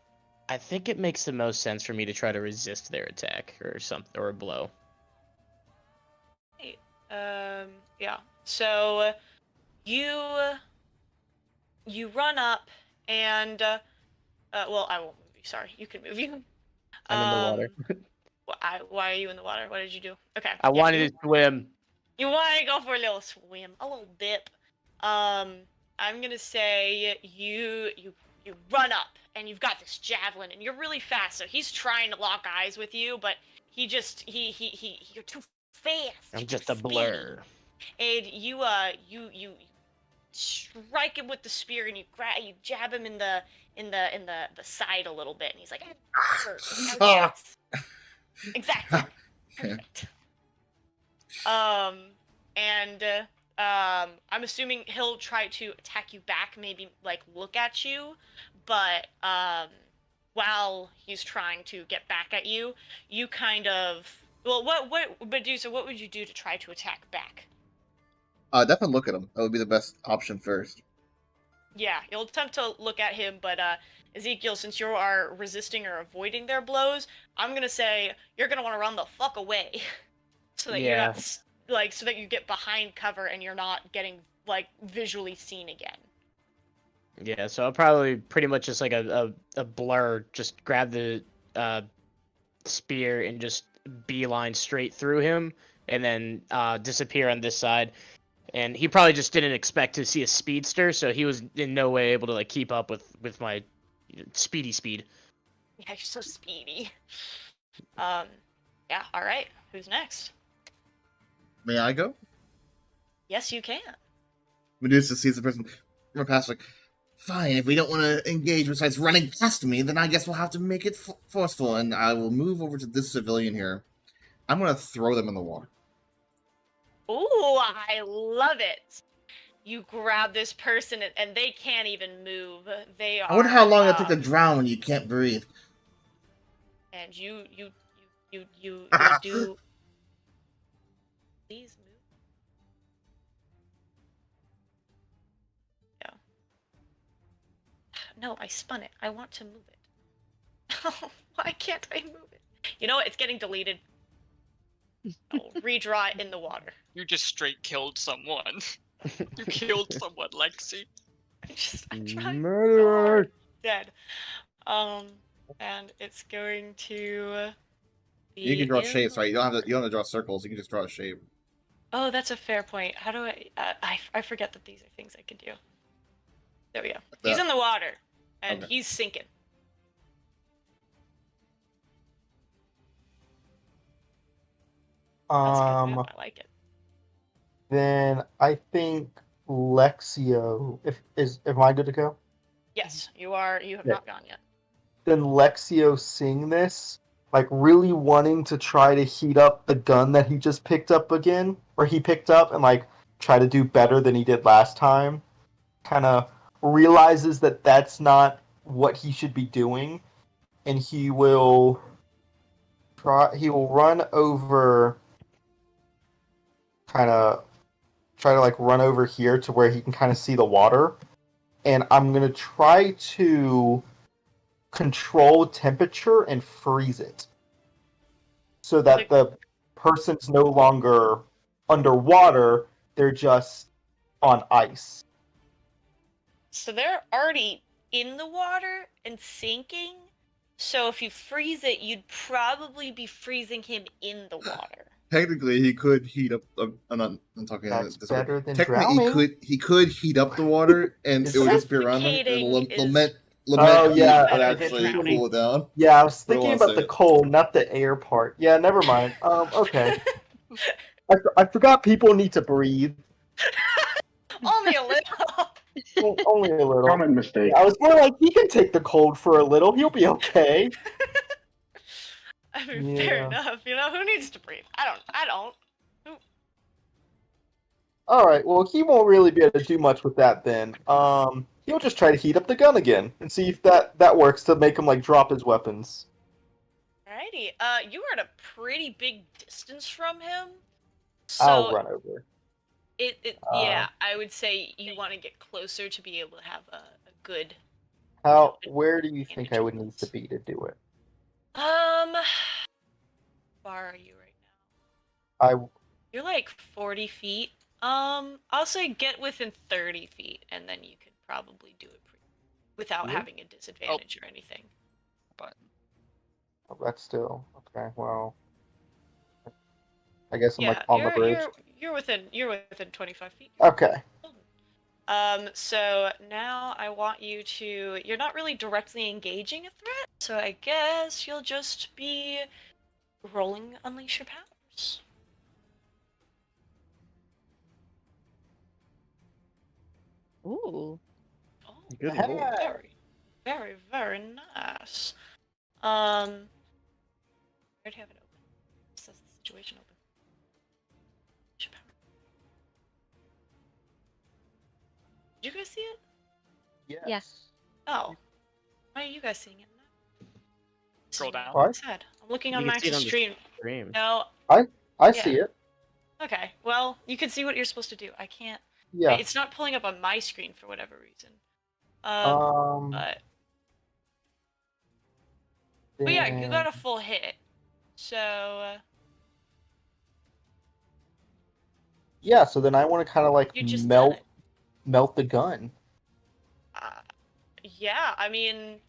I think it makes the most sense for me to try to resist their attack or something, or a blow. Hey, yeah. So you run up and well, I won't move you. Sorry, you can move you. I'm in the water. Why are you in the water? What did you do? Okay. I wanted to swim. You want to go for a little swim, a little dip. I'm gonna say you run up and you've got this javelin and you're really fast. So he's trying to lock eyes with you, but you're too fast. I'm just a blur. And you strike him with the spear and you jab him in the side a little bit, and he's like, yes. Exactly. Perfect. And I'm assuming he'll try to attack you back, maybe like look at you, but while he's trying to get back at you, you kind of Medusa, what would you do to try to attack back? Definitely look at him. That would be the best option first. Yeah, you'll attempt to look at him, but Ezekiel, since you are resisting or avoiding their blows, I'm gonna say you're gonna want to run the fuck away, so that you're not so that you get behind cover and you're not getting like visually seen again. Yeah, so I'll probably pretty much just like a blur, just grab the spear and just beeline straight through him, and then disappear on this side. And he probably just didn't expect to see a speedster, so he was in no way able to like keep up with my speedy speed. Yeah, you're so speedy. Yeah, all right. Who's next? May I go? Yes, you can. Medusa sees the person run past, like, fine, if we don't want to engage besides running past me, then I guess we'll have to make it forceful, and I will move over to this civilian here. I'm going to throw them in the water. Ooh, I love it. You grab this person and they can't even move. They are. I wonder how long it'll take to drown when you can't breathe. And you do. Please move. Yeah. No, I spun it. I want to move it. Why can't I move it? You know what? It's getting deleted. I'll redraw it in the water. You just straight killed someone. You killed someone, Lexi. I'm trying Murderer. dead. And it's going to be You can draw in shapes, the right? You don't have water. to draw circles. You can just draw a shape. Oh, that's a fair point. How do I forget that these are things I can do. There we go. Like He's that. in the water, and Okay. he's sinking. That's a good move. I like it. Then I think Lexio. Am I good to go? Yes, you are. You have Yeah. not gone yet. Then Lexio seeing this, like really wanting to try to heat up the gun that he just picked up again, or he picked up, and like try to do better than he did last time. Kind of realizes that that's not what he should be doing, and he will run over, kind of try to like run over here to where he can kind of see the water, and I'm gonna try to control temperature and freeze it so that the person's no longer underwater, they're just on ice. So they're already in the water and sinking. So if you freeze it, you'd probably be freezing him in the water. Technically, he could heat up. I'm talking. That's this way. better than Technically, drowning. he could heat up the water, and it would just be around him. Suffocating And is Oh, lament yeah, would better than actually drowning. cool it down. Yeah, I was I don't thinking wanna about say the it. cold, not the air part. Yeah, never mind. Okay. I forgot people need to breathe. Only a little. Only a little. Common mistake. I was more like, he can take the cold for a little. He'll be okay. I mean, fair Yeah. enough. You know, who needs to breathe? I don't. All right. Well, he won't really be able to do much with that then. He'll just try to heat up the gun again and see if that works to make him like drop his weapons. Alrighty. You are at a pretty big distance from him. I'll So run over. yeah, I would say you want to get closer to be able to have a good. Where do you think I would need to be to do it? How far are you right now? I You're like 40 feet. I'll say get within 30 feet, and then you could probably do it without Yeah. having a disadvantage or anything. But Oh, that's still okay. Well, I guess I'm Yeah, like on the bridge. you're within 25 feet. Okay. So now I want you to. You're not really directly engaging a threat, so I guess you'll just be rolling Unleash Your Powers. Ooh. Oh, Good Hey. lord. very, very, very nice. I already have it open. It says the situation open. Unleash Your Power. Did you guys see it? Yes. Yeah. Oh. Why are you guys seeing it? Scroll down. What? Sad. I'm looking You on can see it Max's on the stream. stream. No. I Yeah. see it. Okay. Well, you can see what you're supposed to do. I can't. Yeah. It's not pulling up on my screen for whatever reason. But yeah, you got a full hit. So Yeah, so then I want to kind of like you just melt done it. melt the gun. Yeah, I mean,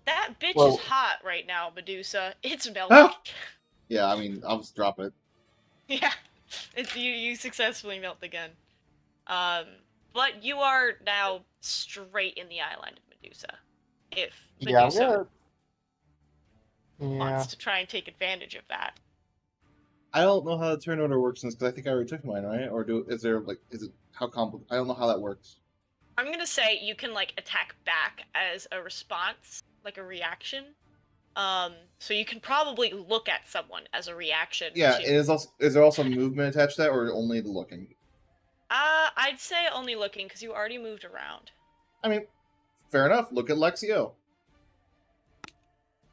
that bitch Well- is hot right now, Medusa. It's melting. Yeah, I mean, I'll just drop it. Yeah, it's you successfully melt the gun. But you are now straight in the eye line of Medusa. If Yeah, I'm Medusa gonna. Yeah. wants to try and take advantage of that. I don't know how the turn order works because I think I already took mine, right? Or is it how complicated? I don't know how that works. I'm gonna say you can like attack back as a response, like a reaction. So you can probably look at someone as a reaction. Yeah, to... is there also movement attached to that, or only the looking? I'd say only looking because you already moved around. I mean, fair enough. Look at Lexio.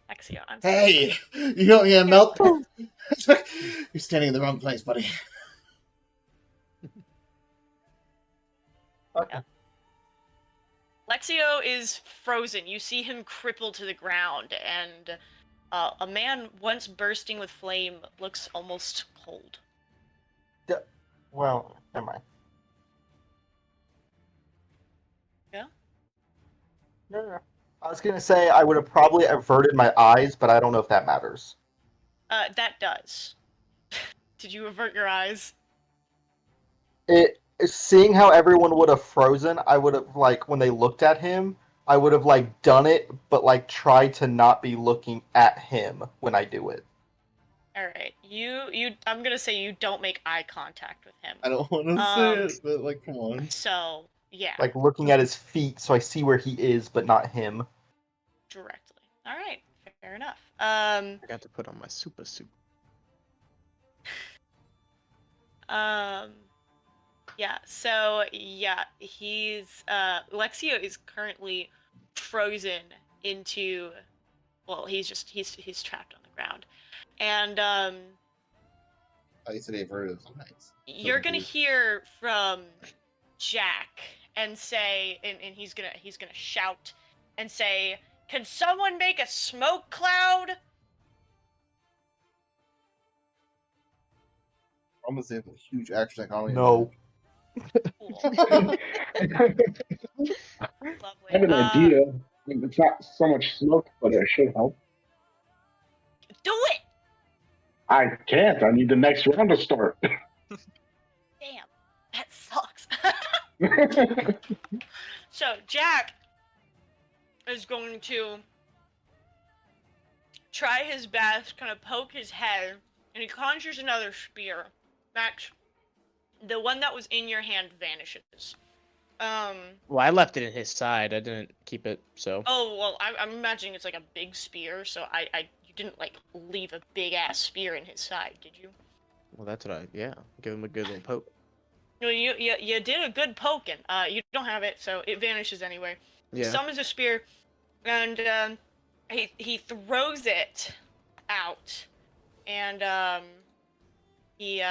Lexio, I'm Hey, you don't need to melt. You're standing in the wrong place, buddy. Okay. Lexio is frozen. You see him crippled to the ground, and A man once bursting with flame looks almost cold. Well, never mind. Yeah? No. I was gonna say I would have probably averted my eyes, but I don't know if that matters. That does. Did you avert your eyes? Seeing how everyone would have frozen, I would have like when they looked at him, I would have like done it, but like tried to not be looking at him when I do it. Alright. I'm gonna say you don't make eye contact with him. I don't want to say it, but like, come on. So, yeah. Like looking at his feet, so I see where he is, but not him. Directly. Alright, fair enough. I got to put on my super suit. Yeah, so, yeah, Lexio is currently frozen into, well, he's trapped on the ground. And, I said he averted his eyes. you're gonna hear from Jack and say, and he's gonna shout and say, "Can someone make a smoke cloud?" I'm gonna say it's a huge action economy. No. Cool. I have an idea. I mean, it's not so much smoke, but it should help. Do it! I can't. I need the next round to start. Damn, that sucks. So, Jack is going to try his best, kind of poke his head, and he conjures another spear. Max, the one that was in your hand vanishes. Well, I left it in his side. I didn't keep it, so. Oh, well, I'm imagining it's like a big spear, so you didn't, like, leave a big-ass spear in his side, did you? Well, that's what give him a good little poke. No, you did a good poking. You don't have it, so it vanishes anyway. He Yeah. summons a spear, and he throws it out, and he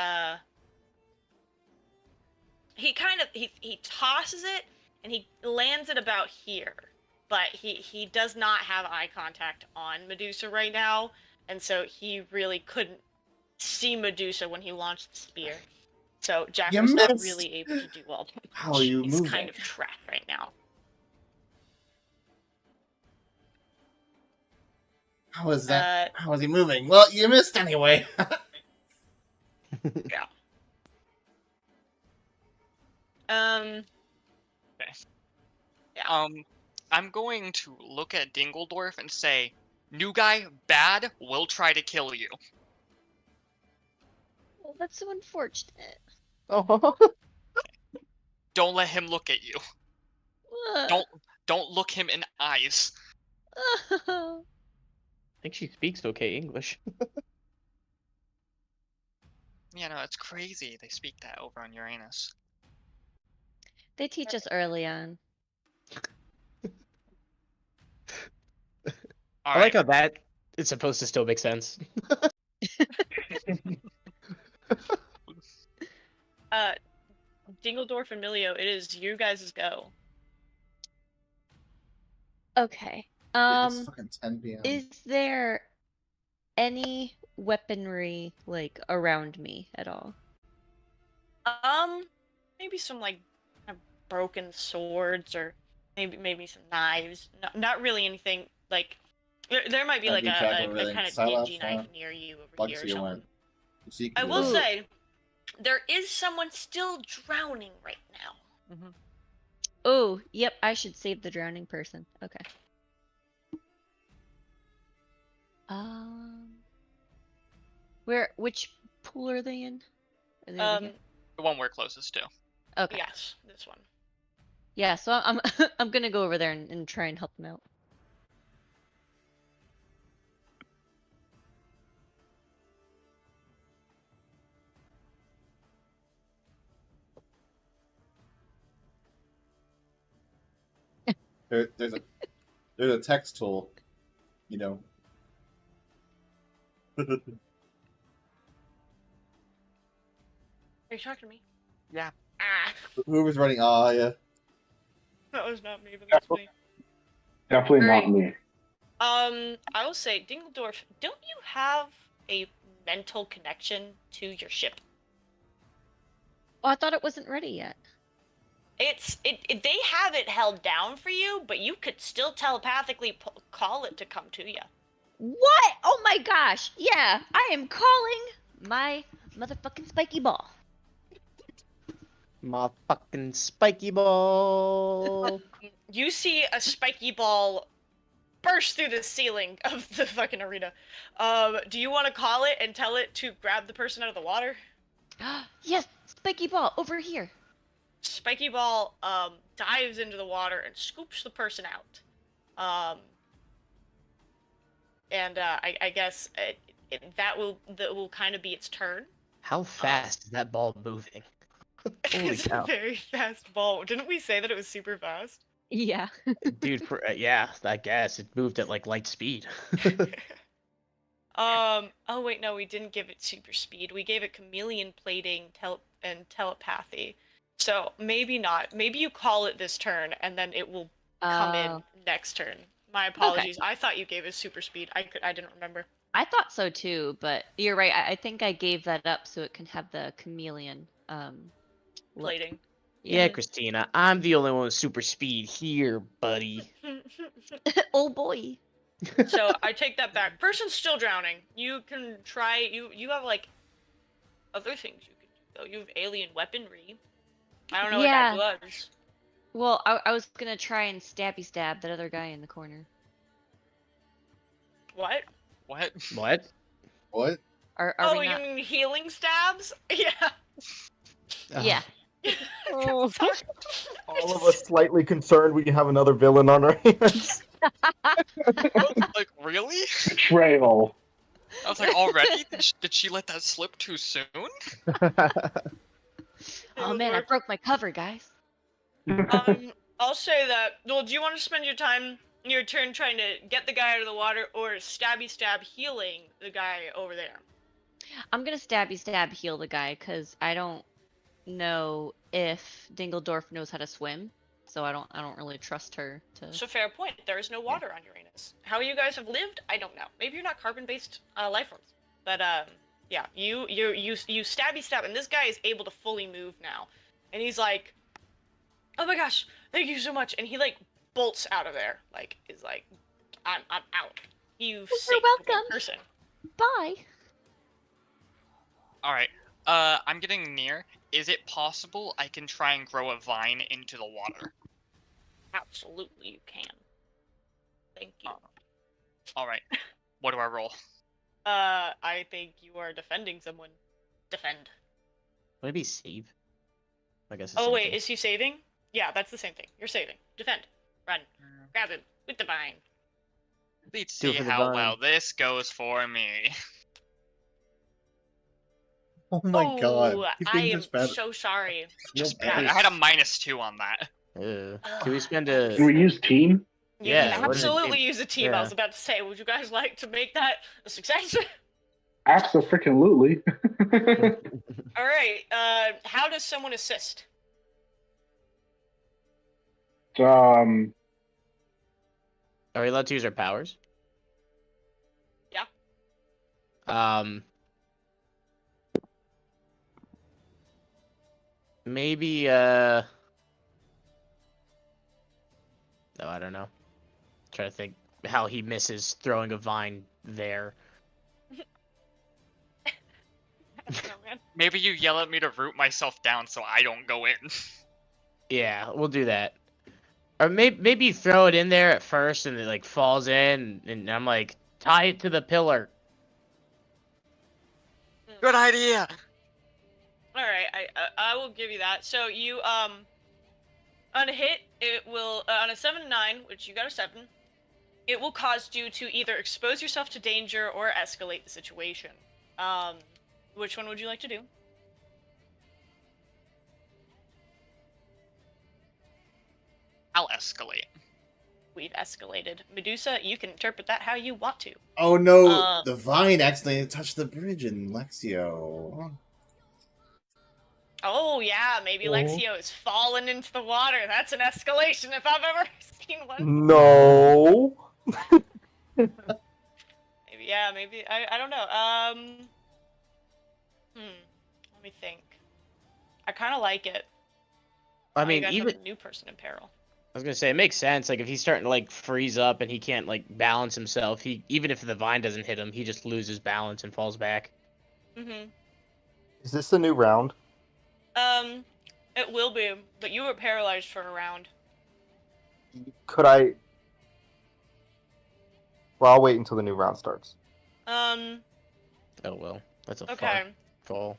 tosses it, and he lands it about here. But he does not have eye contact on Medusa right now, and so he really couldn't see Medusa when he launched the spear. So Jack You was not missed. really able to do well. How are you He's moving? kind of trapped right now. How is that? How is he moving? Well, you missed anyway. Yeah. Okay. Yeah. I'm going to look at Dingledorf and say, "New guy, bad. Will try to kill you." Well, that's so unfortunate. Oh. Don't let him look at you. Don't look him in eyes. I think she speaks okay English. Yeah, no, it's crazy. They speak that over on Uranus. They teach us early on. I like how that is supposed to still make sense. Dingledorf and Milio, it is you guys' go. Okay. It's fucking 10 p.m. Is there any weaponry like around me at all? Maybe some like broken swords or maybe some knives. Not really anything like. There might be like a kind of dingy knife near you over here or something. I will say, there is someone still drowning right now. Mm-hmm. Oh, yep, I should save the drowning person. Okay. Which pool are they in? Are they over here? The one we're closest to. Okay. Yes, this one. Yeah, so I'm I'm gonna go over there and try and help them out. There's a text tool, you know. Are you talking to me? Yeah. Ah, Whoever's running, yeah. that was not me, but that's me. Definitely not Alright. me. I will say, Dingledorf, don't you have a mental connection to your ship? Oh, I thought it wasn't ready yet. They have it held down for you, but you could still telepathically call it to come to you. What? Oh my gosh! Yeah, I am calling my motherfucking spiky ball. My fucking spiky ball. You see a spiky ball burst through the ceiling of the fucking arena. Do you want to call it and tell it to grab the person out of the water? Yes, spiky ball over here. Spiky ball dives into the water and scoops the person out. I guess that will kind of be its turn. How fast is that ball moving? Holy It's cow. a very fast ball. Didn't we say that it was super fast? Yeah. Dude, yeah, I guess. It moved at like light speed. Oh wait, no, we didn't give it super speed. We gave it chameleon plating and telepathy. So maybe not. Maybe you call it this turn and then it will come in next turn. My apologies. Okay. I thought you gave it super speed. I didn't remember. I thought so too, but you're right. I think I gave that up so it can have the chameleon plating. Yeah, Christina, I'm the only one with super speed here, buddy. Oh boy. So I take that back. Person's still drowning. You can try. You have like other things you can do though. You have alien weaponry. I don't know what that was. Well, I was gonna try and stab that other guy in the corner. What? Are oh, we not... you mean healing stabs? Yeah. Yeah. Oh. All of us slightly concerned we have another villain on our hands. Like, really? Betrayal. I was like, already? Did she let that slip too soon? Oh man, I broke my cover, guys. I'll say that. Well, do you want to spend your turn trying to get the guy out of the water, or stab healing the guy over there? I'm gonna stab heal the guy, because I don't know if Dingledorf knows how to swim, so I don't really trust her to. It's a fair point. There is no water on Uranus. How you guys have lived, I don't know. Maybe you're not carbon-based life forms, but yeah, you stab, and this guy is able to fully move now, and he's like, "Oh my gosh, thank you so much," and he like bolts out of there, like is like, "I'm out. You've saved welcome. one person. Bye." All right. I'm getting near. Is it possible I can try and grow a vine into the water? Absolutely, you can. Thank you. All right. What do I roll? I think you are defending someone. Defend. Would it be save? I guess. Oh wait, is he saving? Yeah, that's the same thing. You're saving. Defend. Run. Grab him with the vine. Let's see how well this goes for me. Oh my god. I am so sorry. I had a -2 on that. Can we spend a... Can we use team? You can absolutely use a team. I was about to say, would you guys like to make that a success? Absolutely. Alright, how does someone assist? Are we allowed to use our powers? Yeah. Maybe, no, I don't know. Try to think how he misses throwing a vine there. I don't know, man. Maybe you yell at me to root myself down so I don't go in. Yeah, we'll do that. Or maybe throw it in there at first and it like falls in, and I'm like, tie it to the pillar. Good idea. All right, I will give you that. So you on a hit, it will on a 7-9, which you got a 7, it will cause you to either expose yourself to danger or escalate the situation. Which one would you like to do? I'll escalate. We've escalated. Medusa, you can interpret that how you want to. Oh no, the vine accidentally touched the bridge in Lexio. Oh yeah, maybe Lexio has fallen into the water. That's an escalation if I've ever seen one. No. Maybe, yeah, maybe. I don't know. Let me think. I kind of like it. I You mean, guys even have a new person in peril. I was gonna say it makes sense. Like if he's starting to like freeze up and he can't like balance himself, he even if the vine doesn't hit him, he just loses balance and falls back. Mm-hmm. Is this the new round? It will be, but you were paralyzed for a round. Could I? Well, I'll wait until the new round starts. Oh well, that's a Okay. far fall.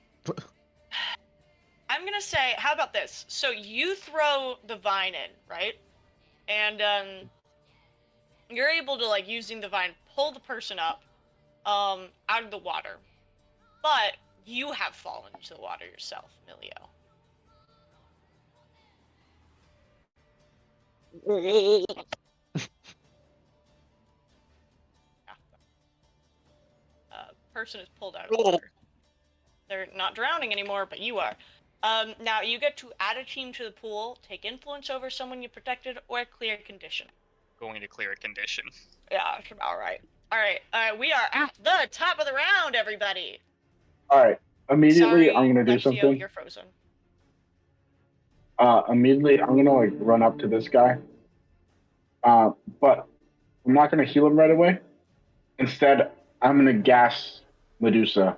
I'm gonna say, how about this? So you throw the vine in, right? And you're able to like using the vine pull the person up, out of the water, but you have fallen into the water yourself, Milio. Person is pulled out of the water. They're not drowning anymore, but you are. Now you get to add a team to the pool, take influence over someone you protected, or clear a condition. Going to clear a condition. Yeah, that's about right. Alright, we are at the top of the round, everybody! Alright, immediately Sorry, I'm gonna do Lexio, something. You're frozen. Immediately I'm gonna like run up to this guy. But I'm not gonna heal him right away. Instead, I'm gonna gas Medusa.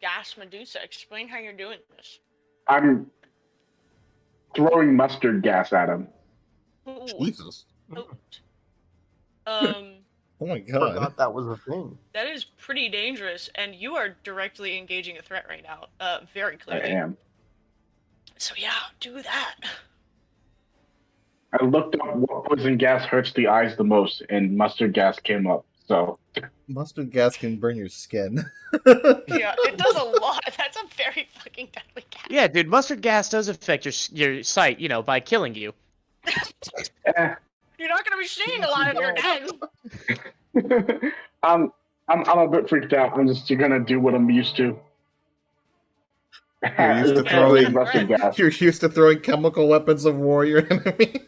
Gas Medusa, explain how you're doing this. I'm throwing mustard gas at him. Ooh, Jesus. potent. Oh my Forgot god. that was a thing. That is pretty dangerous, and you are directly engaging a threat right now, very I clearly. am. So yeah, do that. I looked up what poison gas hurts the eyes the most, and mustard gas came up. So Mustard gas can burn your skin. Yeah, it does a lot. That's a very fucking deadly gas. Yeah, dude, mustard gas does affect your sight, you know, by killing you. You're not gonna be seeing a lot if you're dead. I'm a bit freaked out. I'm just gonna do what I'm used to. You're used to Yeah, throwing mustard gas. You're used to throwing chemical weapons of warrior enemies.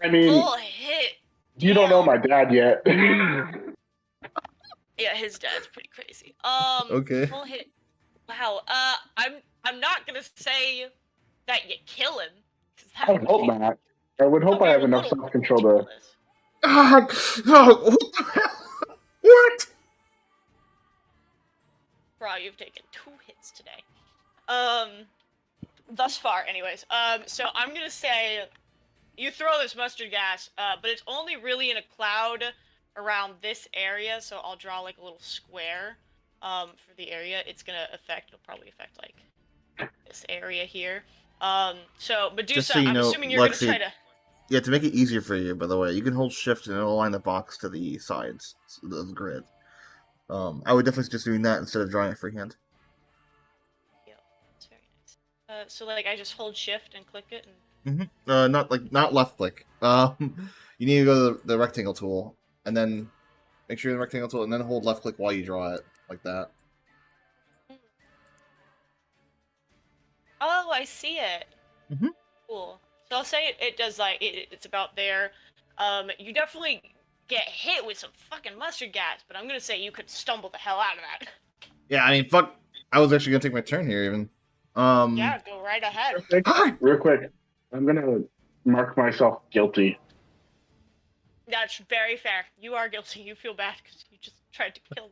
I mean, Full hit. you don't know my dad yet. Yeah, his dad's pretty crazy. Okay. Full hit. Wow. I'm not gonna say that you kill him. 'Cause that I would hope be not. I would hope I have enough little self-control to. ridiculous. God! Oh, what the hell? What? Bro, you've taken 2 hits today. Thus far, anyways. So I'm gonna say you throw this mustard gas, but it's only really in a cloud around this area, so I'll draw like a little square, for the area. It'll probably affect like this area here. So Medusa, Just so you I'm know, assuming you're Lexi, gonna try to. Yeah, to make it easier for you, by the way, you can hold shift and it'll align the box to the sides of the grid. I would definitely suggest doing that instead of drawing it freehand. Yeah, that's very nice. So like I just hold shift and click it and. Not left click. You need to go to the rectangle tool and then make sure you're in the rectangle tool and then hold left click while you draw it like that. Oh, I see it. Mhm. Cool. So I'll say it does like it's about there. You definitely get hit with some fucking mustard gas, but I'm gonna say you could stumble the hell out of that. Yeah, I mean, fuck. I was actually gonna take my turn here even. Yeah, go right ahead. Real quick, I'm gonna mark myself guilty. That's very fair. You are guilty. You feel bad because you just tried to kill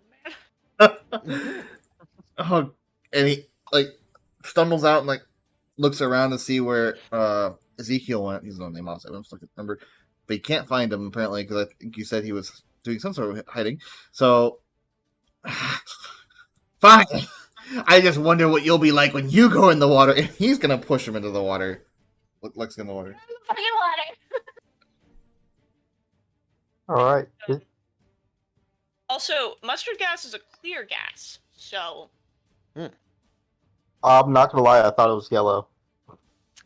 the man. Oh, and he like stumbles out and like looks around to see where Ezekiel went. He's no name also. I don't remember, but he can't find him apparently because I think you said he was doing some sort of hiding. So fine. I just wonder what you'll be like when you go in the water. And he's gonna push him into the water. Lex in the water. Fucking water. All right. Also, mustard gas is a clear gas, so I'm not gonna lie. I thought it was yellow.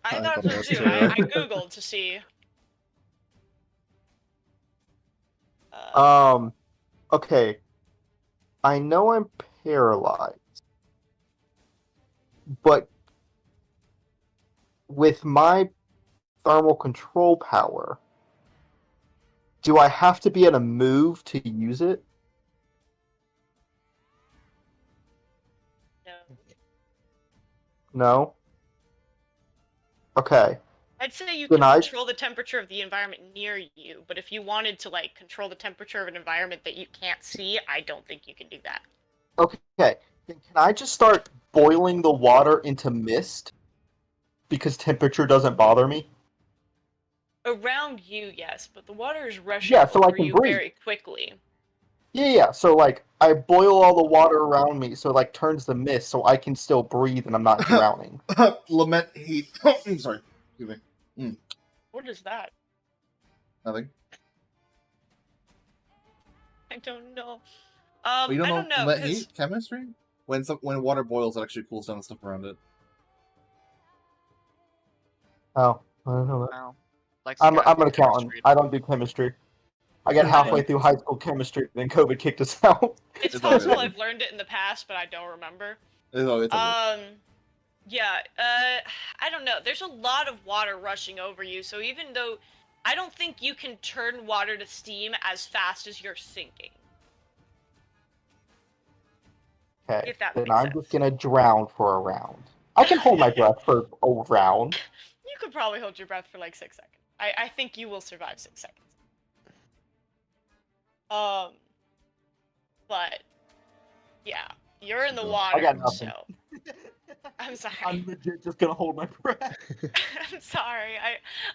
I thought so too. I googled to see. Okay. I know I'm paralyzed, but with my thermal control power, Do I have to be in a move to use it? No. No? Okay. I'd say you Then can I- control the temperature of the environment near you, but if you wanted to like control the temperature of an environment that you can't see, I don't think you can do that. Okay. Then can I just start boiling the water into mist? Because temperature doesn't bother me? Around you, yes, but the water is rushing so I over can you breathe. very quickly. Yeah. So, like, I boil all the water around me, so it, like, turns to mist, so I can still breathe and I'm not drowning. Lament heat. I'm sorry. Excuse me. What is that? Nothing. I don't know. But you don't I know don't know, lament 'cause- heat chemistry? When water boils, it actually cools down the stuff around it. Oh, I don't know that. Wow. Like I'm an chemistry. accountant. I don't do chemistry. I got halfway through high school chemistry, then COVID kicked us out. It's It's all possible good. I've learned it in the past, but I don't remember. It's all good. Yeah, I don't know. There's a lot of water rushing over you, so even though I don't think you can turn water to steam as fast as you're sinking. Okay, If that then makes I'm sense. just gonna drown for a round. I can hold my breath for a round. You could probably hold your breath for like 6 seconds. I think you will survive 6 seconds. But yeah, you're in the water. I got nothing. So I'm sorry. I'm legit just gonna hold my breath. I'm sorry.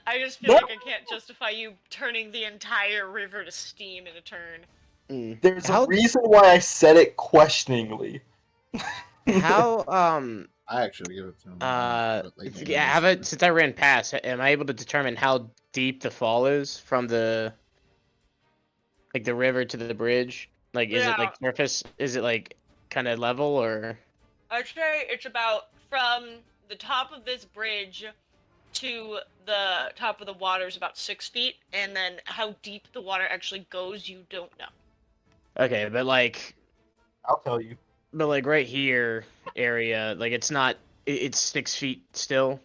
I just feel like I can't justify you turning the entire river to steam in a turn. There's a reason why I said it questioningly. How I actually give it to him. yeah, how about since I ran past, am I able to determine how deep the fall is from the river to the bridge? Like, is it like surface? Is it like kind of level or? I'd say it's about from the top of this bridge to the top of the water is about 6 feet, and then how deep the water actually goes, you don't know. Okay, but like, I'll tell you. But like right here area, like it's not. It's 6 feet still.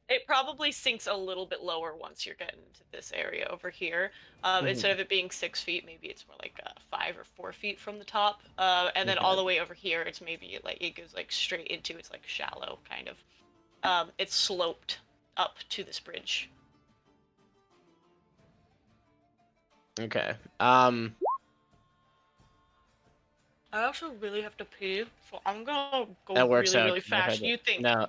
It probably sinks a little bit lower once you're getting into this area over here. Instead of it being 6 feet, maybe it's more like 5 or 4 feet from the top. And then all the way over here, it's maybe like it goes like straight into it's like shallow kind of. It's sloped up to this bridge. Okay. I also really have to pee, so I'm gonna go That works really, out. really fast. You think? No.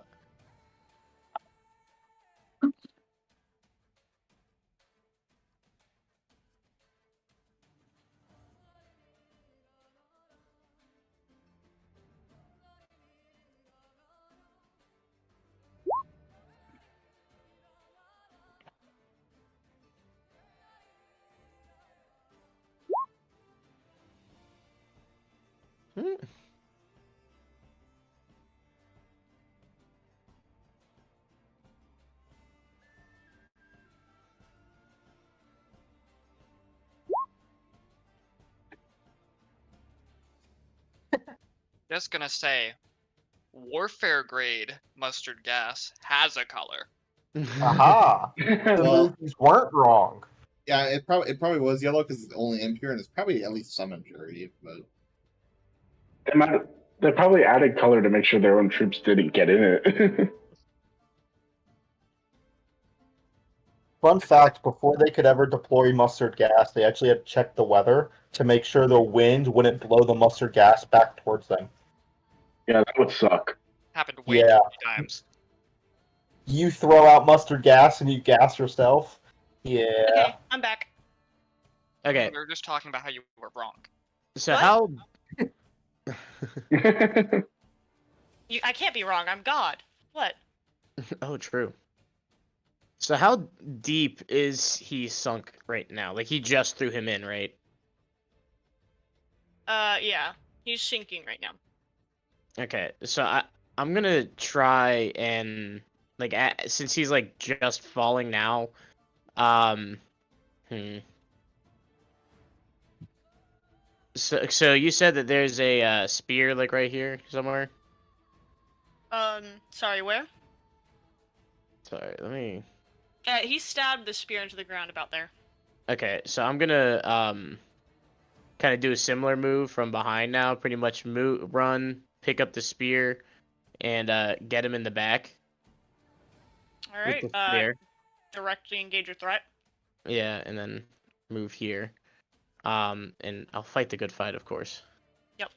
Just gonna say, warfare grade mustard gas has a color. Aha! The movies weren't wrong. Yeah, it probably was yellow because it's only impure, and it's probably at least some impurity. But they probably added color to make sure their own troops didn't get in it. Fun fact, before they could ever deploy mustard gas, they actually had to check the weather to make sure the wind wouldn't blow the mustard gas back towards them. Yeah, that would suck. Happened way too many times. You throw out mustard gas and you gas yourself? Yeah. Okay, I'm back. Okay. We were just talking about how you were wrong. So What? how? I can't be wrong. I'm God. What? Oh, true. So how deep is he sunk right now? Like he just threw him in, right? Yeah. He's sinking right now. Okay, so I'm gonna try and like since he's like just falling now, So you said that there's a spear like right here somewhere. Sorry, where? Sorry, let me. He stabbed the spear into the ground about there. Okay, so I'm gonna kind of do a similar move from behind now. Pretty much run, pick up the spear, and get him in the back All with right. the spear. Directly engage your threat. Yeah, and then move here. And I'll fight the good fight, of course. Yep.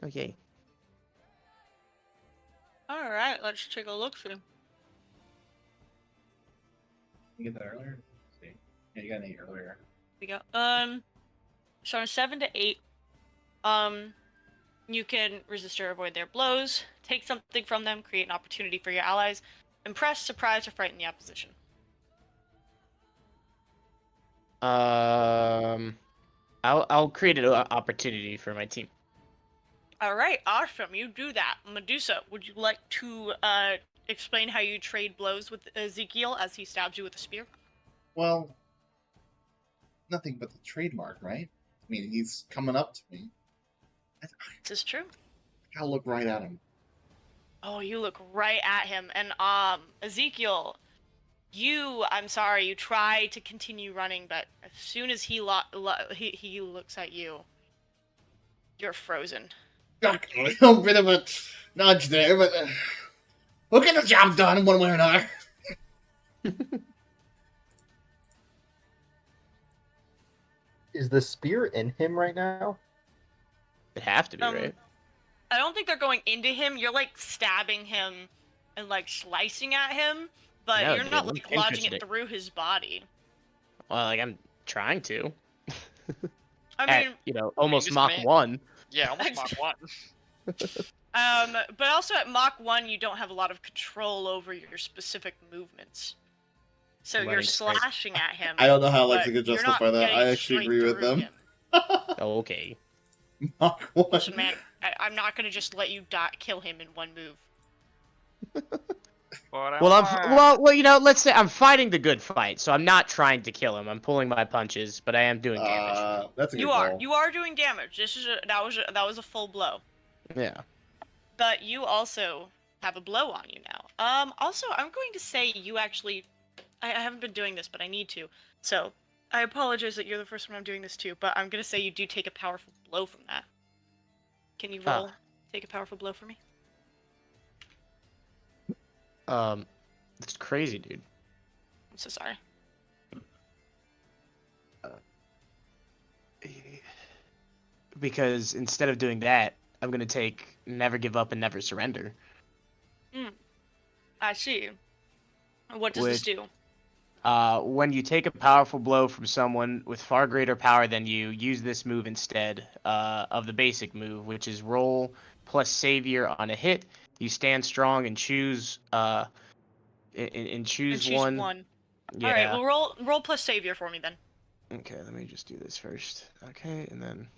Okay. All right. Let's take a look through. You get that earlier? See. Yeah, you got an 8 earlier. We go. So on a 7 to 8, you can resist or avoid their blows, take something from them, create an opportunity for your allies, impress, surprise, or frighten the opposition. I'll create an opportunity for my team. All right, awesome. You do that. Medusa, would you like to explain how you trade blows with Ezekiel as he stabs you with a spear? Well, nothing but the trademark, right? I mean, he's coming up to me. This is true. I gotta look right at him. Oh, you look right at him. And Ezekiel, I'm sorry, you try to continue running, but as soon as he looks at you, you're frozen. A little bit of a nudge there, but we'll get the job done one way or another. Is the spear in him right now? It'd have to be, right? I don't think they're going into him. You're like stabbing him and like slicing at him, but No, you're dude, not I'm like lodging pinching it it. through his body. Well, like I'm trying to. I mean, almost just Mach made- 1. Yeah, almost Mach 1. but also at Mach 1, you don't have a lot of control over your specific movements. So Running you're straight. slashing at him. I don't know how Alexa but could you're not justify that. I getting actually straight agree with through them. him. Oh, okay. Mach 1. Listen, man, I'm not gonna just let you kill him in one move. Well, let's say I'm fighting the good fight, so I'm not trying to kill him. I'm pulling my punches, but I am doing damage. That's a good You goal. are doing damage. That was a full blow. Yeah. But you also have a blow on you now. Also, I'm going to say you actually... I haven't been doing this, but I need to. So, I apologize that you're the first one I'm doing this to, but I'm going to say you do take a powerful blow from that. Can you roll? Take a powerful blow for me? It's crazy, dude. I'm so sorry. Because instead of doing that, I'm gonna take Never Give Up and Never Surrender. I see. What does this do? When you take a powerful blow from someone with far greater power than you, use this move instead of the basic move, which is roll plus savior on a hit. You stand strong and choose choose one. Yeah. All right. Well, roll plus savior for me then. Okay, let me just do this first. Okay, and then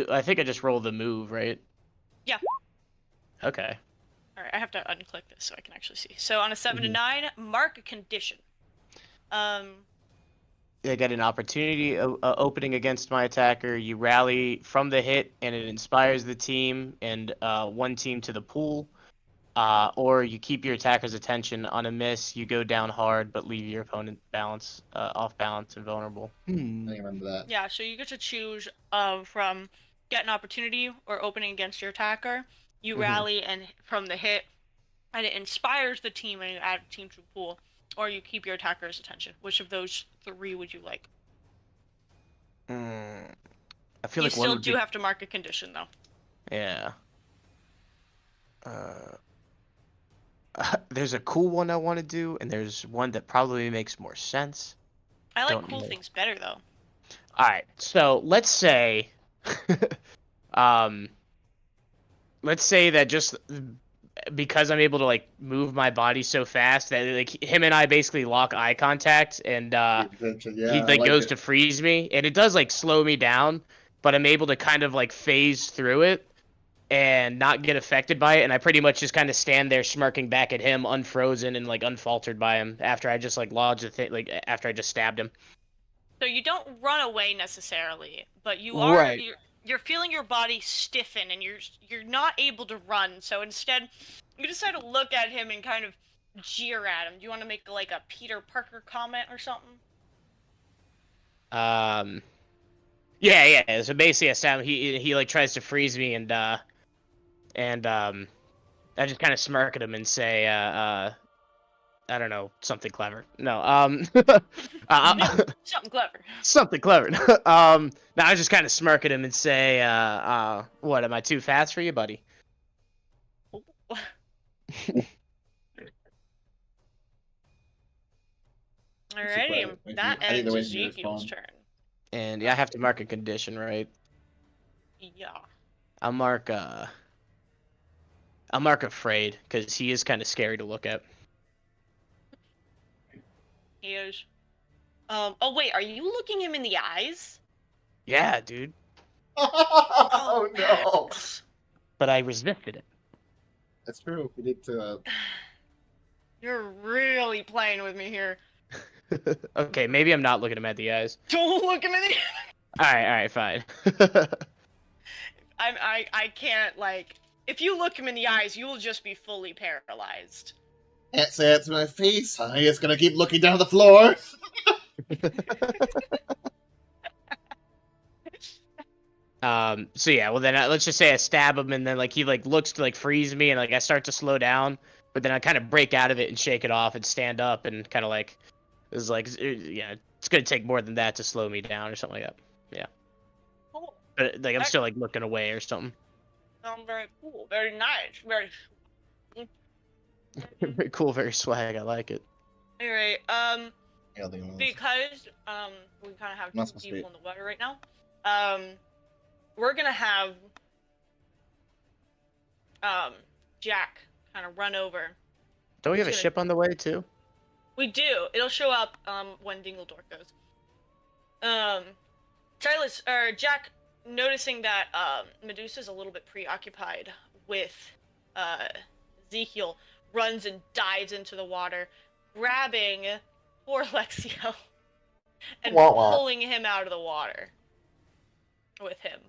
I think I just roll the move, right? Yeah. Okay. All right. I have to unclick this so I can actually see. So on a 7 to 9, mark a condition. I get an opportunity opening against my attacker. You rally from the hit, and it inspires the team and one team to the pool. Or you keep your attacker's attention. On a miss, you go down hard, but leave your opponent off balance and vulnerable. I remember that. Yeah, so you get to choose from get an opportunity or opening against your attacker. You rally and from the hit, and it inspires the team, and you add a team to the pool. Or you keep your attacker's attention. Which of those 3 would you like? I feel you like one still would do be... have to mark a condition, though. Yeah. There's a cool one I want to do, and there's one that probably makes more sense. I like Don't cool know. things better, though. All right, so let's say, let's say that just because I'm able to like move my body so fast that like him and I basically lock eye contact, and he like goes to freeze me, and it does like slow me down, but I'm able to kind of like phase through it and not get affected by it, and I pretty much just kind of stand there smirking back at him, unfrozen and like unfaltered by him after I just like lodged the thing, like after I just stabbed him. So you don't run away necessarily, but you are Right. you're feeling your body stiffen, and you're not able to run. So instead, you decide to look at him and kind of jeer at him. Do you want to make like a Peter Parker comment or something? Yeah. So basically, he like tries to freeze me, and I just kind of smirk at him and say, I don't know, something clever. No, Something clever. something clever. Now I just kind of smirk at him and say, what? Am I too fast for you, buddy? Alrighty, that I think the way ends you Ezekiel's respond. turn. And yeah, I have to mark a condition, right? Yeah. I'll mark afraid, because he is kind of scary to look at. He is. Oh wait, are you looking him in the eyes? Yeah, dude. Oh no! But I resisted it. That's true. We need to. You're really playing with me here. Okay, maybe I'm not looking him at the eyes. Don't look him in the Alright, fine. I can't, like, if you look him in the eyes, you will just be fully paralyzed. Can't say it to my face. I'm just gonna keep looking down at the floor. So yeah, well then let's just say I stab him, and then like he like looks to like freeze me, and like I start to slow down, but then I kind of break out of it and shake it off and stand up, and kind of like it's like yeah, it's gonna take more than that to slow me down or something like that. Yeah. Cool. But like I'm still like looking away or something. Very cool. Very nice. Very. Very cool, very swag. I like it. Alright, Yeah, they almost- because we kind of have Not two supposed to people be. in the water right now. We're gonna have Jack kind of run over. Don't we have a He's gonna- ship on the way too? We do. It'll show up when Dingledorf goes. Silas or Jack, noticing that Medusa's a little bit preoccupied with Ezekiel, runs and dives into the water, grabbing poor Lexio and pulling him out of the water with him.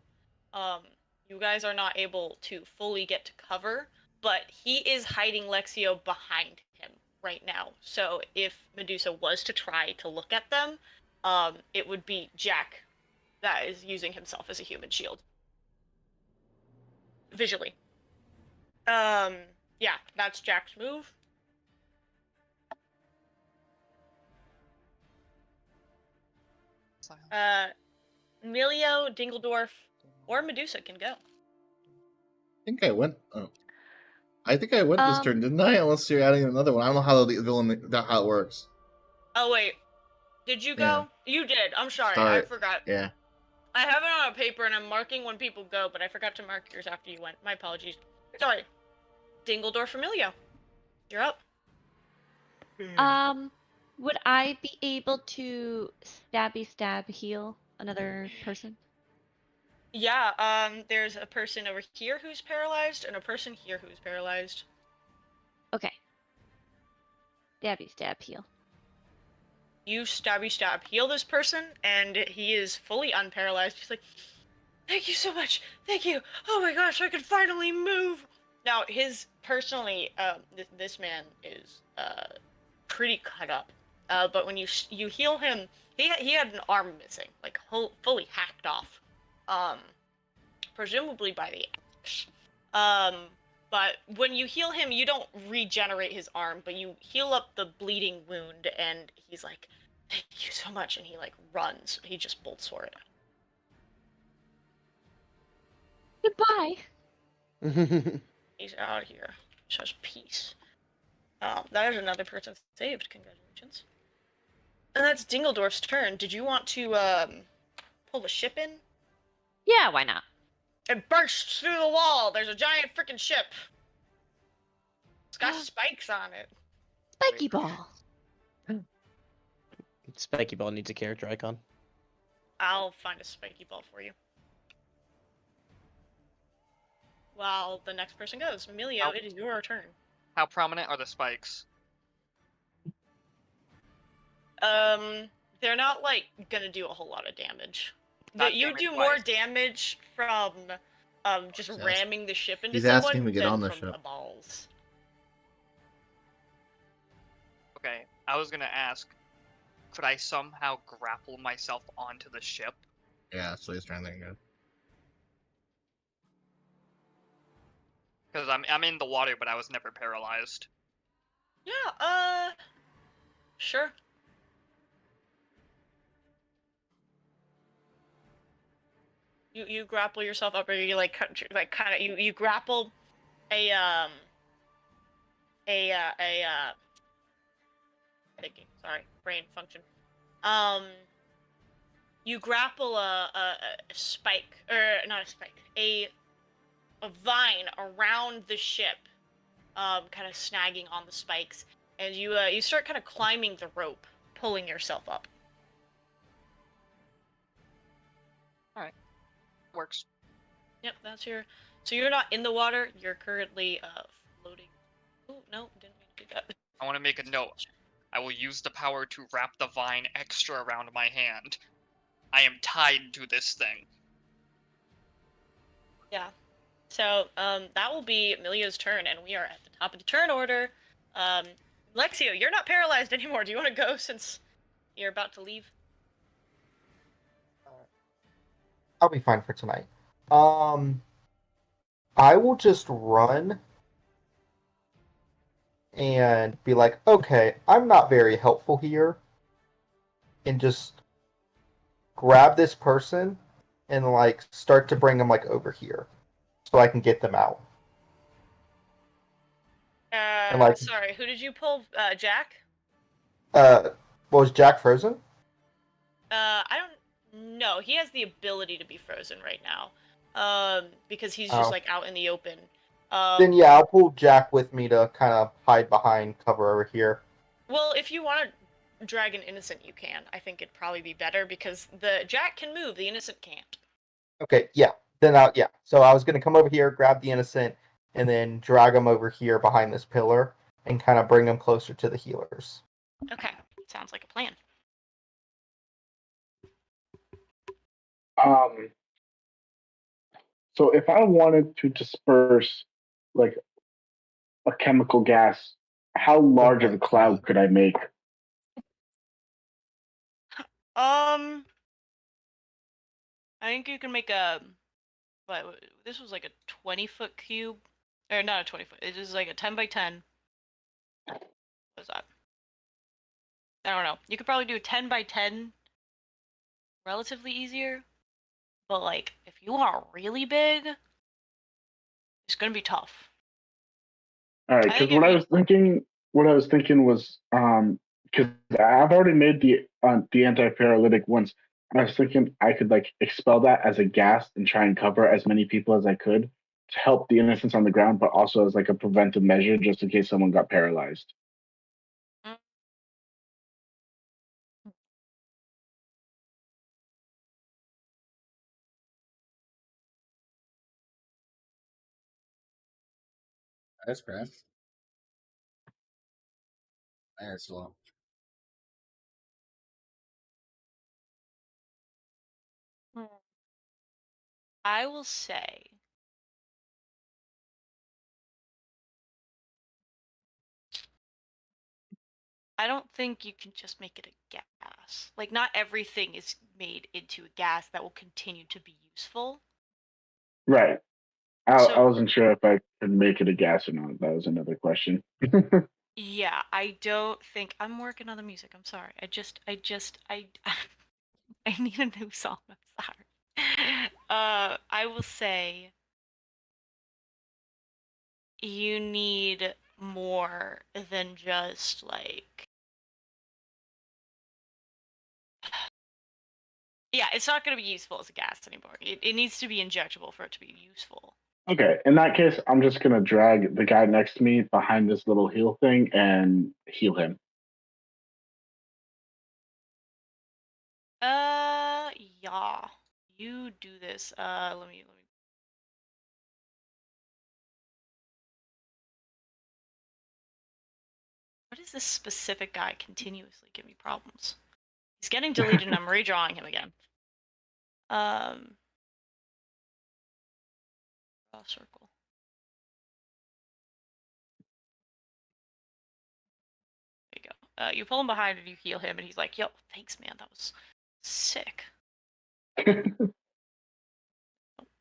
You guys are not able to fully get to cover, but he is hiding Lexio behind him right now. So if Medusa was to try to look at them, it would be Jack that is using himself as a human shield. Visually. Yeah, that's Jack's move. Emilio, Dingledorf, or Medusa can go. I think I went. Oh, I think I went this turn, didn't I? Unless you're adding another one. I don't know how the villain how it works. Oh wait, did you go? Yeah. You did. I'm sorry, Start. I forgot. Yeah. I have it on a paper and I'm marking when people go, but I forgot to mark yours after you went. My apologies. Sorry. Dingledorf, Emilio, you're up. Would I be able to stab heal another person? Yeah, there's a person over here who's paralyzed and a person here who's paralyzed. Okay. Stab heal. You stab heal this person, and he is fully unparalyzed. He's like, thank you so much, thank you. Oh my gosh, I can finally move. Now, this man is pretty cut up. But when you heal him, he had an arm missing, like fully hacked off. Presumably by the axe. But when you heal him, you don't regenerate his arm, but you heal up the bleeding wound, and he's like, thank you so much, and he like runs. He just bolts for it. Goodbye. He's out of here. Says peace. That is another person saved. Congratulations. And that's Dingledorf's turn. Did you want to pull the ship in? Yeah, why not? It bursts through the wall. There's a giant freaking ship. It's got spikes on it. Spiky ball. Spiky Ball needs a character icon. I'll find a spiky ball for you. While the next person goes. Emilio, it is your turn. How prominent are the spikes? They're not, like, gonna do a whole lot of damage. You do more damage from just ramming the ship into He's someone asking to get than on the from ship. the balls. Okay, I was gonna ask, could I somehow grapple myself onto the ship? Yeah, that's what he's trying to think of. Because I'm in the water, but I was never paralyzed. Yeah, sure. You grapple yourself up, or you kind of you grapple a thinking, sorry, brain function. You grapple a spike, or not a spike, a vine around the ship, kind of snagging on the spikes, and you start kind of climbing the rope, pulling yourself up. All right, works. Yep, that's your. So you're not in the water. You're currently floating. Oh no, didn't mean to do that. I want to make a note. I will use the power to wrap the vine extra around my hand. I am tied to this thing. Yeah. So that will be Amelia's turn, and we are at the top of the turn order. Lexio, you're not paralyzed anymore. Do you want to go since you're about to leave? I'll be fine for tonight. I will just run and be like, okay, I'm not very helpful here, and just grab this person and like start to bring them like over here so I can get them out. And like, Sorry, who did you pull? Jack? was Jack frozen? I don't know. He has the ability to be frozen right now. Because he's just like out in the open. Then yeah, I'll pull Jack with me to kind of hide behind cover over here. Well, if you want to drag an innocent, you can. I think it'd probably be better because the Jack can move, the innocent can't. Okay, yeah. Then yeah. So I was gonna come over here, grab the innocent, and then drag him over here behind this pillar and kind of bring them closer to the healers. Okay, sounds like a plan. So if I wanted to disperse like a chemical gas, how large of a cloud could I make? I think you can make a. What? This was like a 20-foot cube, or not a 20-foot. It is like a 10 by 10. What's that? I don't know. You could probably do a 10 by 10 relatively easier, but like if you are really big, it's gonna be tough. All right, because what I was thinking was because I've already made the anti-paralytic once. And I was thinking I could like expel that as a gas and try and cover as many people as I could to help the innocents on the ground, but also as like a preventive measure just in case someone got paralyzed. That's crap. There, slow. I will say I don't think you can just make it a gas. Like, not everything is made into a gas that will continue to be useful. Right. I wasn't sure if I could make it a gas or not. That was another question. Yeah, I don't think I'm working on the music. I'm sorry. I I need a new song. I'm sorry. I will say you need more than just like. Yeah, it's not going to be useful as a gas anymore. It needs to be injectable for it to be useful. Okay, in that case, I'm just gonna drag the guy next to me behind this little heal thing and heal him. Yeah. You do this. Let me. What is this specific guy continuously give me problems? He's getting deleted and I'm redrawing him again. Draw a circle. There you go. You pull him behind and you heal him, and he's like, "Yo, thanks, man. That was sick." Oh,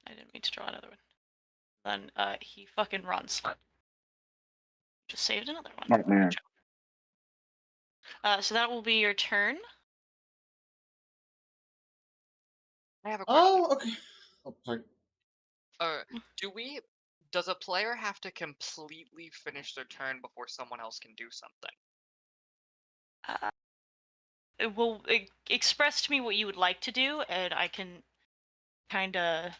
I didn't mean to draw another one. Then he fucking runs. Just saved another one. Nightmare. So that will be your turn. I have a question. Oh, okay. Oh, sorry. Does a player have to completely finish their turn before someone else can do something? It will express to me what you would like to do, and I can kind of.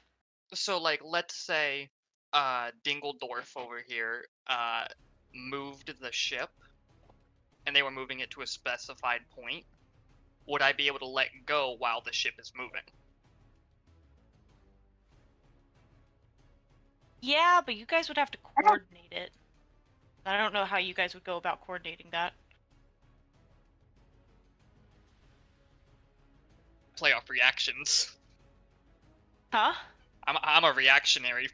So, like, let's say, Dingledorf over here, moved the ship, and they were moving it to a specified point. Would I be able to let go while the ship is moving? Yeah, but you guys would have to coordinate it. I don't know how you guys would go about coordinating that. Play off reactions. Huh? I'm a reactionary.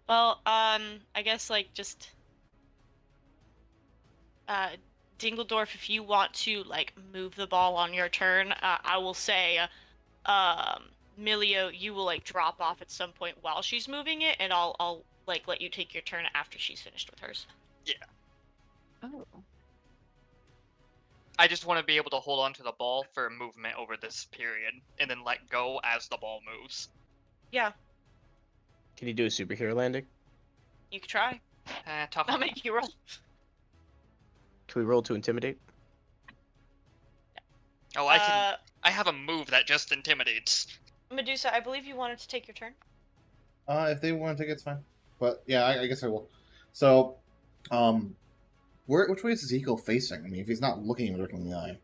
Well, I guess like just Dingledorf, if you want to like move the ball on your turn, I will say, Milio, you will like drop off at some point while she's moving it, and I'll like let you take your turn after she's finished with hers. Yeah. Oh. I just want to be able to hold on to the ball for movement over this period, and then let go as the ball moves. Yeah, Can you do a superhero landing? you could try. Tough. I'll make you roll. Can we roll to intimidate? Oh, I can. I have a move that just intimidates. Medusa, I believe you wanted to take your turn. If they want to take it, it's fine. But yeah, I guess I will. So, which way is Ezekiel facing? I mean, if he's not looking him directly in the eye.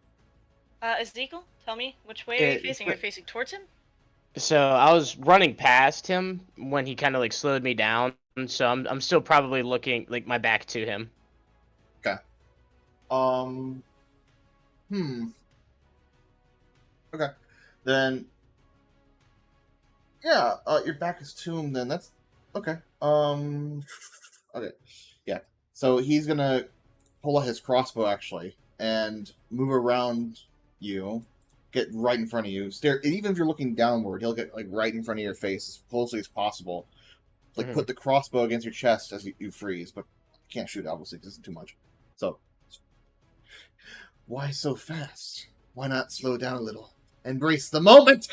Ezekiel, tell me, which way are you facing? Are you facing towards him? So I was running past him when he kind of like slowed me down. So I'm still probably looking like my back to him. Okay. Okay. Then. Yeah. Your back is to him. Then that's okay. Okay. Yeah. So he's gonna pull out his crossbow actually and move around you, get right in front of you. Stare. Even if you're looking downward, he'll get like right in front of your face as closely as possible. Like put the crossbow against your chest as you freeze, but you can't shoot obviously because it's too much. So why so fast? Why not slow down a little? Embrace the moment.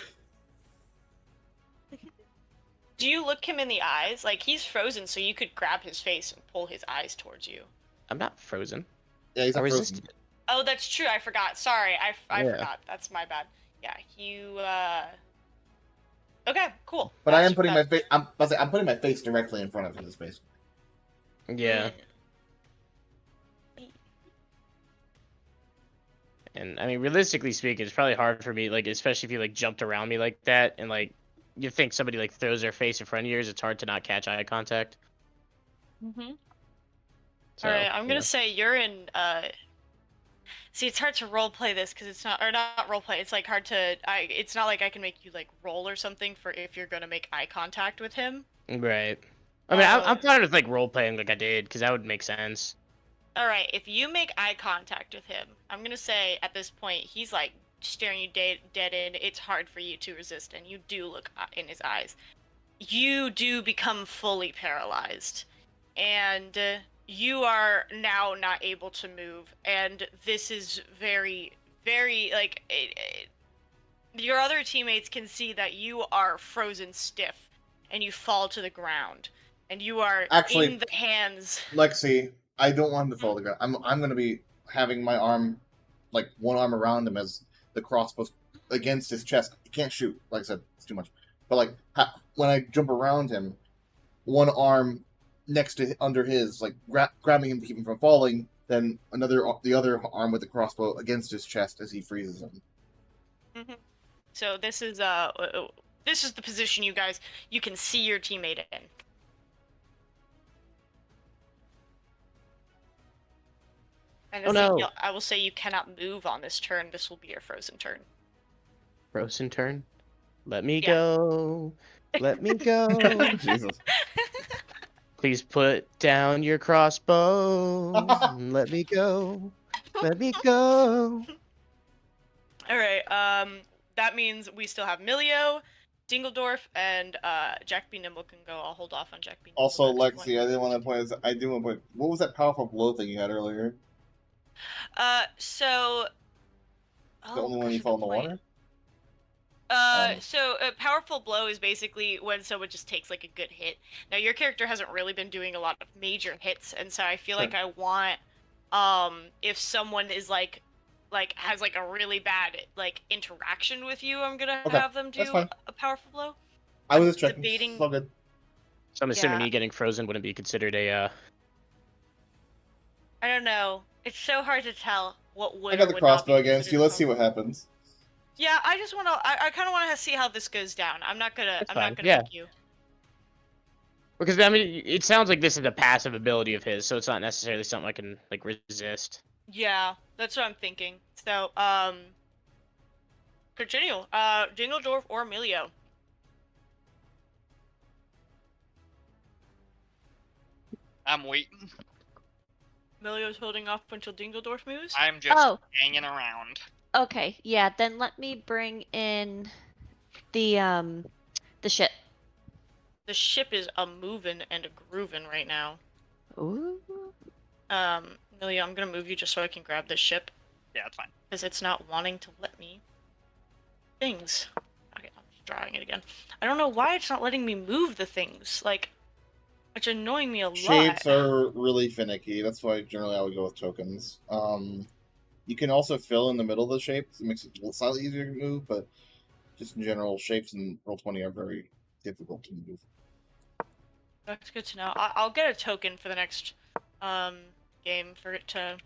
Do you look him in the eyes? Like, he's frozen, so you could grab his face and pull his eyes towards you. I'm not frozen. Yeah, he's not frozen. resisted. Oh, that's true. I forgot. Sorry, I Yeah. forgot. That's my bad. Yeah, you. Okay, cool. But I am putting my face. I'm putting my face directly in front of his face. Yeah. And I mean, realistically speaking, it's probably hard for me, like, especially if you like jumped around me like that, and like you think somebody like throws their face in front of yours, it's hard to not catch eye contact. Mhm. So, All right, I'm gonna yeah. say you're in. See, it's hard to role play this because it's not, or not role play. It's like hard to. It's not like I can make you like roll or something for if you're gonna make eye contact with him. Right. I mean, I'm fine with like role playing like I did because that would make sense. All right, if you make eye contact with him, I'm gonna say at this point he's like staring you dead in. It's hard for you to resist, and you do look in his eyes. You do become fully paralyzed, and you are now not able to move. And this is very, very like your other teammates can see that you are frozen stiff, and you fall to the ground, and you are Actually, in the hands. Lexi, I don't want him to fall to the ground. I'm going to be having my arm, like one arm around him as the crossbow's against his chest. He can't shoot. Like I said, it's too much. But like when I jump around him, one arm next to under his, like grabbing him to keep him from falling. Then the other arm with the crossbow against his chest as he freezes him. Mm-hmm. So this is the position you can see your teammate in. And I will say you cannot move on this turn. This will be your frozen turn. Frozen turn? Let me Yeah. go. Let me go. Jesus. Please put down your crossbow. And let me go. Let me go. All right. That means we still have Milio, Dingledorf, and Jack B. Nimble can go. I'll hold off on Jack B. Nimble. Also, next Lexi, I didn't want to point. I do want to point. What was that powerful blow thing you had earlier? So. The only one you fall in the water. So a powerful blow is basically when someone just takes like a good hit. Now your character hasn't really been doing a lot of major hits, and so I feel like I want, if someone is like has like a really bad like interaction with you, I'm gonna have them do a powerful blow. I was just checking. Debating. It's all good. So I'm assuming me getting frozen wouldn't be considered a. I don't know. It's so hard to tell what would. I got the crossbow against you. Let's see what happens. Yeah, I just want to. I kind of want to see how this goes down. I'm not gonna. That's I'm fine. not gonna Yeah. pick you. Because I mean, it sounds like this is a passive ability of his, so it's not necessarily something I can like resist. Yeah, that's what I'm thinking. So, continue. Dingledorf or Milio? I'm waiting. Milio's holding off until Dingledorf moves? I'm just hanging around. Okay, yeah, then let me bring in the ship. The ship is a moving and a grooving right now. Ooh. Milio, I'm gonna move you just so I can grab this ship. Yeah, it's fine. Because it's not wanting to let me. Things. Okay, I'm just drawing it again. I don't know why it's not letting me move the things. Like, it's annoying me a lot. Shapes are really finicky. That's why generally I would go with tokens. You can also fill in the middle of the shapes. It makes it slightly easier to move, but just in general, shapes in Roll20 are very difficult to move. That's good to know. I'll get a token for the next game for it to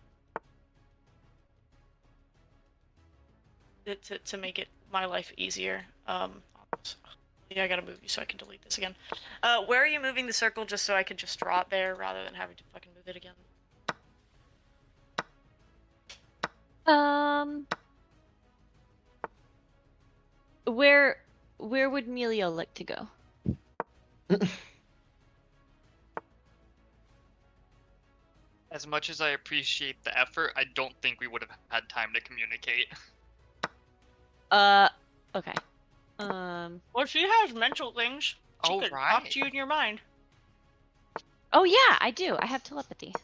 make it my life easier. Yeah, I gotta move you so I can delete this again. Where are you moving the circle just so I can just draw it there rather than having to fucking move it again? Where would Melio like to go? As much as I appreciate the effort, I don't think we would have had time to communicate. Okay. Well, she has mental things. She could talk to you in your mind. Oh yeah, I do. I have telepathy.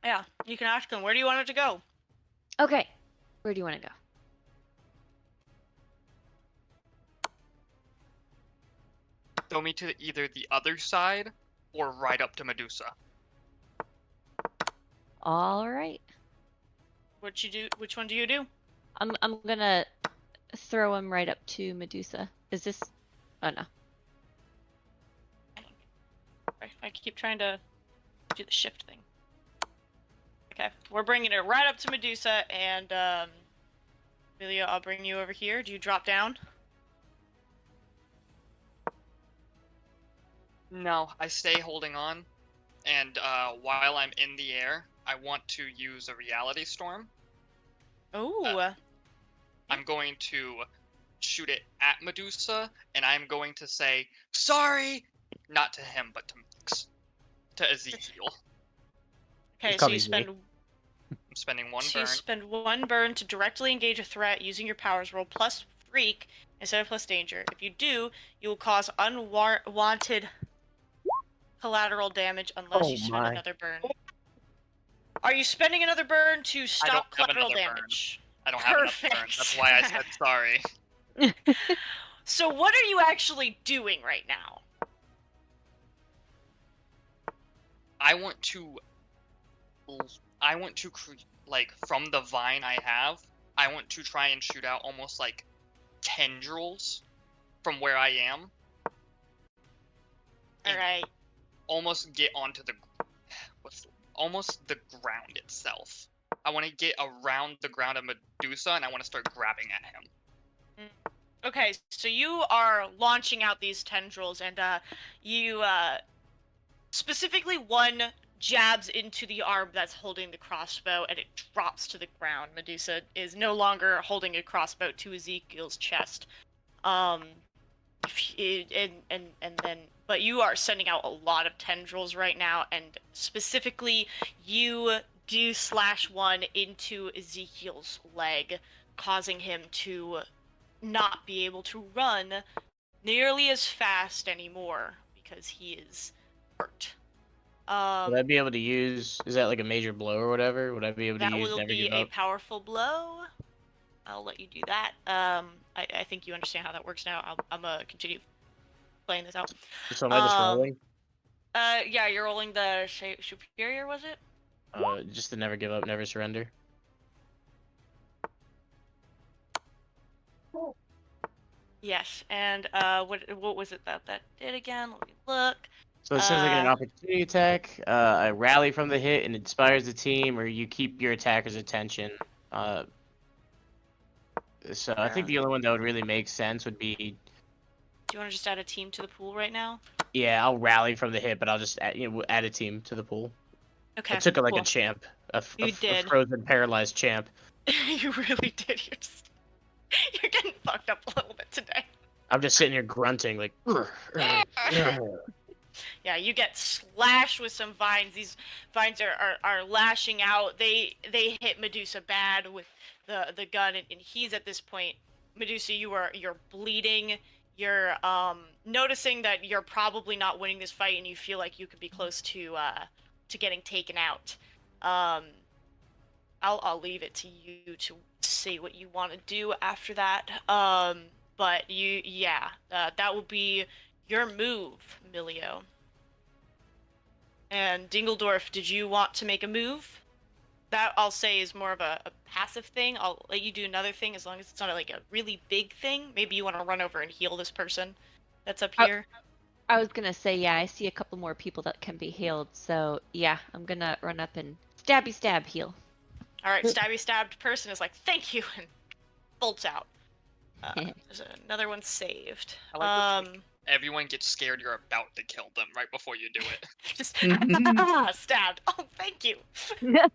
Yeah, you can ask him, where do you want it to go? Okay. Where do you want to go? Throw me to either the other side or right up to Medusa. All right. What you do? Which one do you do? I'm gonna throw him right up to Medusa. Is this? Oh no. I keep trying to do the shift thing. Okay, we're bringing it right up to Medusa, and Milio, I'll bring you over here. Do you drop down? No, I stay holding on, and while I'm in the air, I want to use a reality storm. Oh. I'm going to shoot it at Medusa, and I'm going to say, sorry! Not to him, but to Ezekiel. Okay, so you spend... I'm spending one so burn. you spend one burn to directly engage a threat using your powers roll plus freak instead of plus danger. If you do, you will cause unwanted collateral damage unless you spend another burn. Are you spending another burn to stop collateral damage? I don't have another burn. That's why I said sorry. So what are you actually doing right now? I want to like, from the vine I have, I want to try and shoot out almost like tendrils from where I am. Alright. Almost get onto the ground itself. I want to get around the ground of Medusa, and I want to start grabbing at him. Okay, so you are launching out these tendrils, and you specifically one jabs into the arm that's holding the crossbow, and it drops to the ground. Medusa is no longer holding a crossbow to Ezekiel's chest. But you are sending out a lot of tendrils right now, and specifically, you do slash one into Ezekiel's leg, causing him to not be able to run nearly as fast anymore because he is hurt. Would I be able to use? Is that like a major blow or whatever? Would I be able to That use will Never be Give a Up? powerful blow. I'll let you do that. I think you understand how that works now. I'm gonna continue playing this out. So am I just rolling? Yeah, you're rolling the superior, was it? Just to Never Give Up, Never Surrender. Yes, and what was it that did again? Let me look. So it says like an opportunity attack. A rally from the hit and inspires the team, or you keep your attacker's attention. So I think the only one that would really make sense would be. Do you want to just add a team to the pool right now? Yeah, I'll rally from the hit, but I'll just add a team to the pool. Okay. I took it like cool. a champ, a did. frozen paralyzed champ. You really did. You're getting fucked up a little bit today. I'm just sitting here grunting like. Yeah, you get slashed with some vines. These vines are lashing out. They hit Medusa bad with the gun, and he's at this point. Medusa, you're bleeding. You're noticing that you're probably not winning this fight, and you feel like you could be close to getting taken out. I'll leave it to you to say what you want to do after that. But that will be your move, Milio. And Dingledorf, did you want to make a move? That, I'll say, is more of a passive thing. I'll let you do another thing as long as it's not like a really big thing. Maybe you want to run over and heal this person that's up here. I was gonna say, yeah, I see a couple more people that can be healed. So, yeah, I'm gonna run up and stab heal. Alright, stabbed person is like, thank you, and bolts out. There's another one saved. Everyone gets scared you're about to kill them right before you do it. Just stabbed. Oh, thank you. Then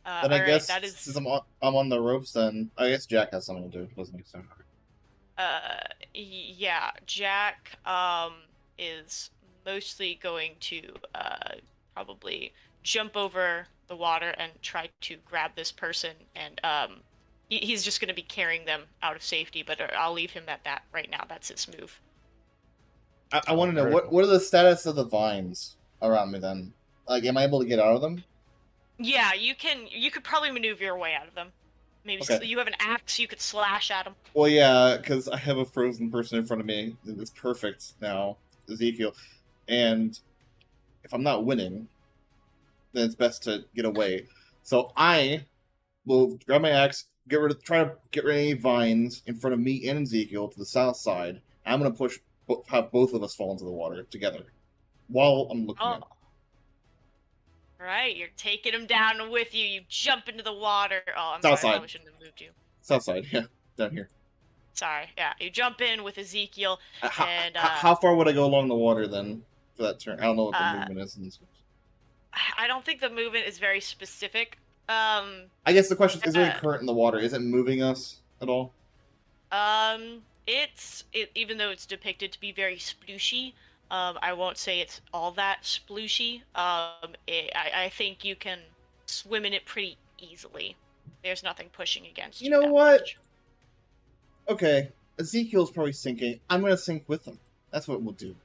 I guess that is... since I'm on the ropes, then I guess Jack has something to do. Doesn't he? So. Yeah, Jack is mostly going to probably jump over the water and try to grab this person, and he's just going to be carrying them out of safety, but I'll leave him at that right now. That's his move. I want to know, what are the status of the vines around me then? Like, am I able to get out of them? Yeah, you could probably maneuver your way out of them. Maybe you have an axe, you could slash at them. Well, yeah, because I have a frozen person in front of me. It's perfect now, Ezekiel. And if I'm not winning, then it's best to get away. So I will grab my axe, try to get rid of any vines in front of me and Ezekiel to the south side. I'm going to have both of us fall into the water together while I'm looking at it. Right, you're taking him down with you. You jump into the water. Oh, I'm South sorry, I side. probably shouldn't have moved you. South side, yeah, down here. Sorry, yeah. You jump in with Ezekiel, and... how far would I go along the water, then, for that turn? I don't know what the movement is in this. I don't think the movement is very specific. I guess the question is there a current in the water? Is it moving us at all? Even though it's depicted to be very splooshy, I won't say it's all that splooshy. I think you can swim in it pretty easily. There's nothing pushing against you. You know what? Much. Okay, Ezekiel's probably sinking. I'm gonna sink with him. That's what we'll do.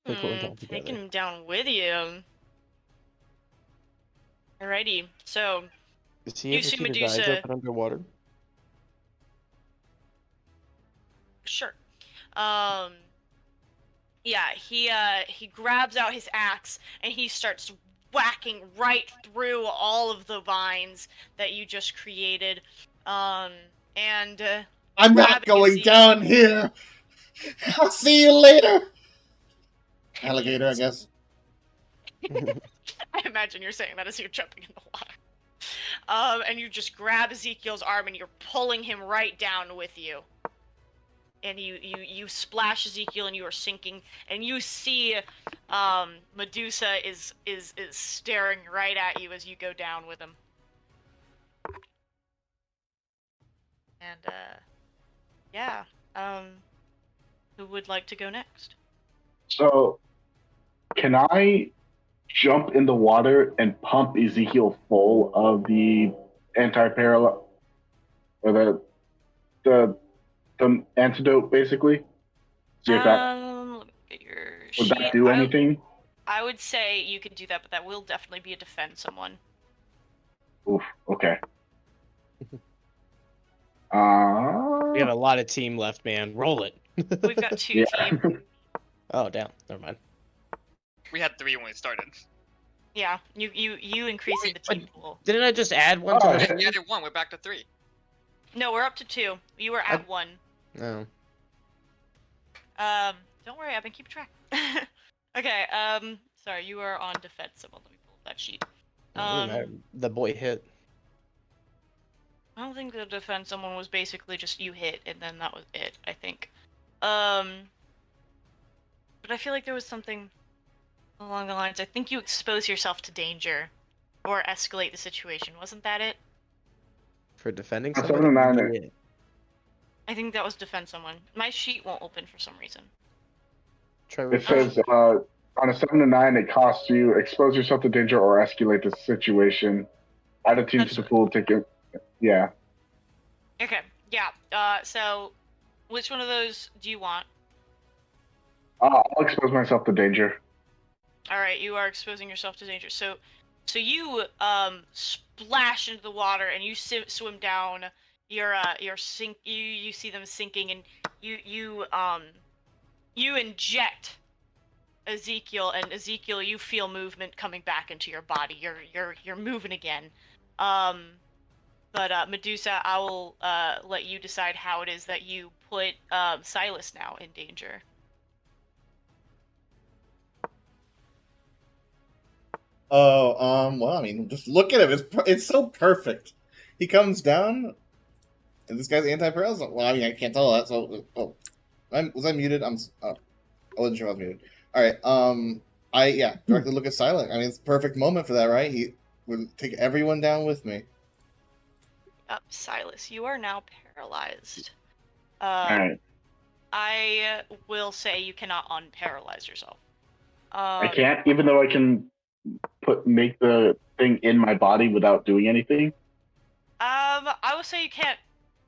Taking him down with you. Alrighty, so is he able to keep his eyes open underwater? Sure. Yeah, he grabs out his axe and he starts whacking right through all of the vines that you just created. I'm not going down here. I'll see you later. Alligator, I guess. I imagine you're saying that as you're jumping in the water. And you just grab Ezekiel's arm and you're pulling him right down with you. And you splash Ezekiel and you are sinking, and you see Medusa is staring right at you as you go down with him. And yeah. Who would like to go next? So, can I jump in the water and pump Ezekiel full of the anti-parallel, or the antidote, basically? See if that Let me get your would sheet. that do anything? I would say you could do that, but that will definitely be a defend someone. Oof. Okay. We have a lot of team left, man. Roll it. We've got 2 yeah. teams. Oh, damn. Never mind. We had 3 when we started. Yeah, you increasing the team pool. Didn't I just add one Oh, to We the added 1. We're back to 3. No, we're up to 2. You were at 1. No. Don't worry, I've been keeping track. Okay, sorry, you are on defensive. Let me pull up that sheet. The boy hit. I don't think the defend someone was basically just you hit and then that was it, I think. But I feel like there was something along the lines, I think you expose yourself to danger or escalate the situation. Wasn't that it? For defending On somebody? 7 to 9, Yeah. I think that was defend someone. My sheet won't open for some reason. it says on a 7 to 9, it costs you expose yourself to danger or escalate the situation. Add a team to the pool ticket. Yeah. Okay, yeah. So which one of those do you want? I'll expose myself to danger. All right, you are exposing yourself to danger. So you splash into the water and you swim down. You're sink. You see them sinking and you inject Ezekiel, and Ezekiel, you feel movement coming back into your body. You're moving again. But Medusa, I will let you decide how it is that you put Silas now in danger. Oh, well, I mean, just look at him. It's so perfect. He comes down, and this guy's anti-parallel. Well, I mean, I can't tell that. So, was I muted? I wasn't sure I was muted. All right. Directly look at Silent. I mean, it's a perfect moment for that, right? He would take everyone down with me. Silas, you are now paralyzed. Alright. I will say you cannot unparalyze yourself. I can't, even though I can make the thing in my body without doing anything. I will say you can't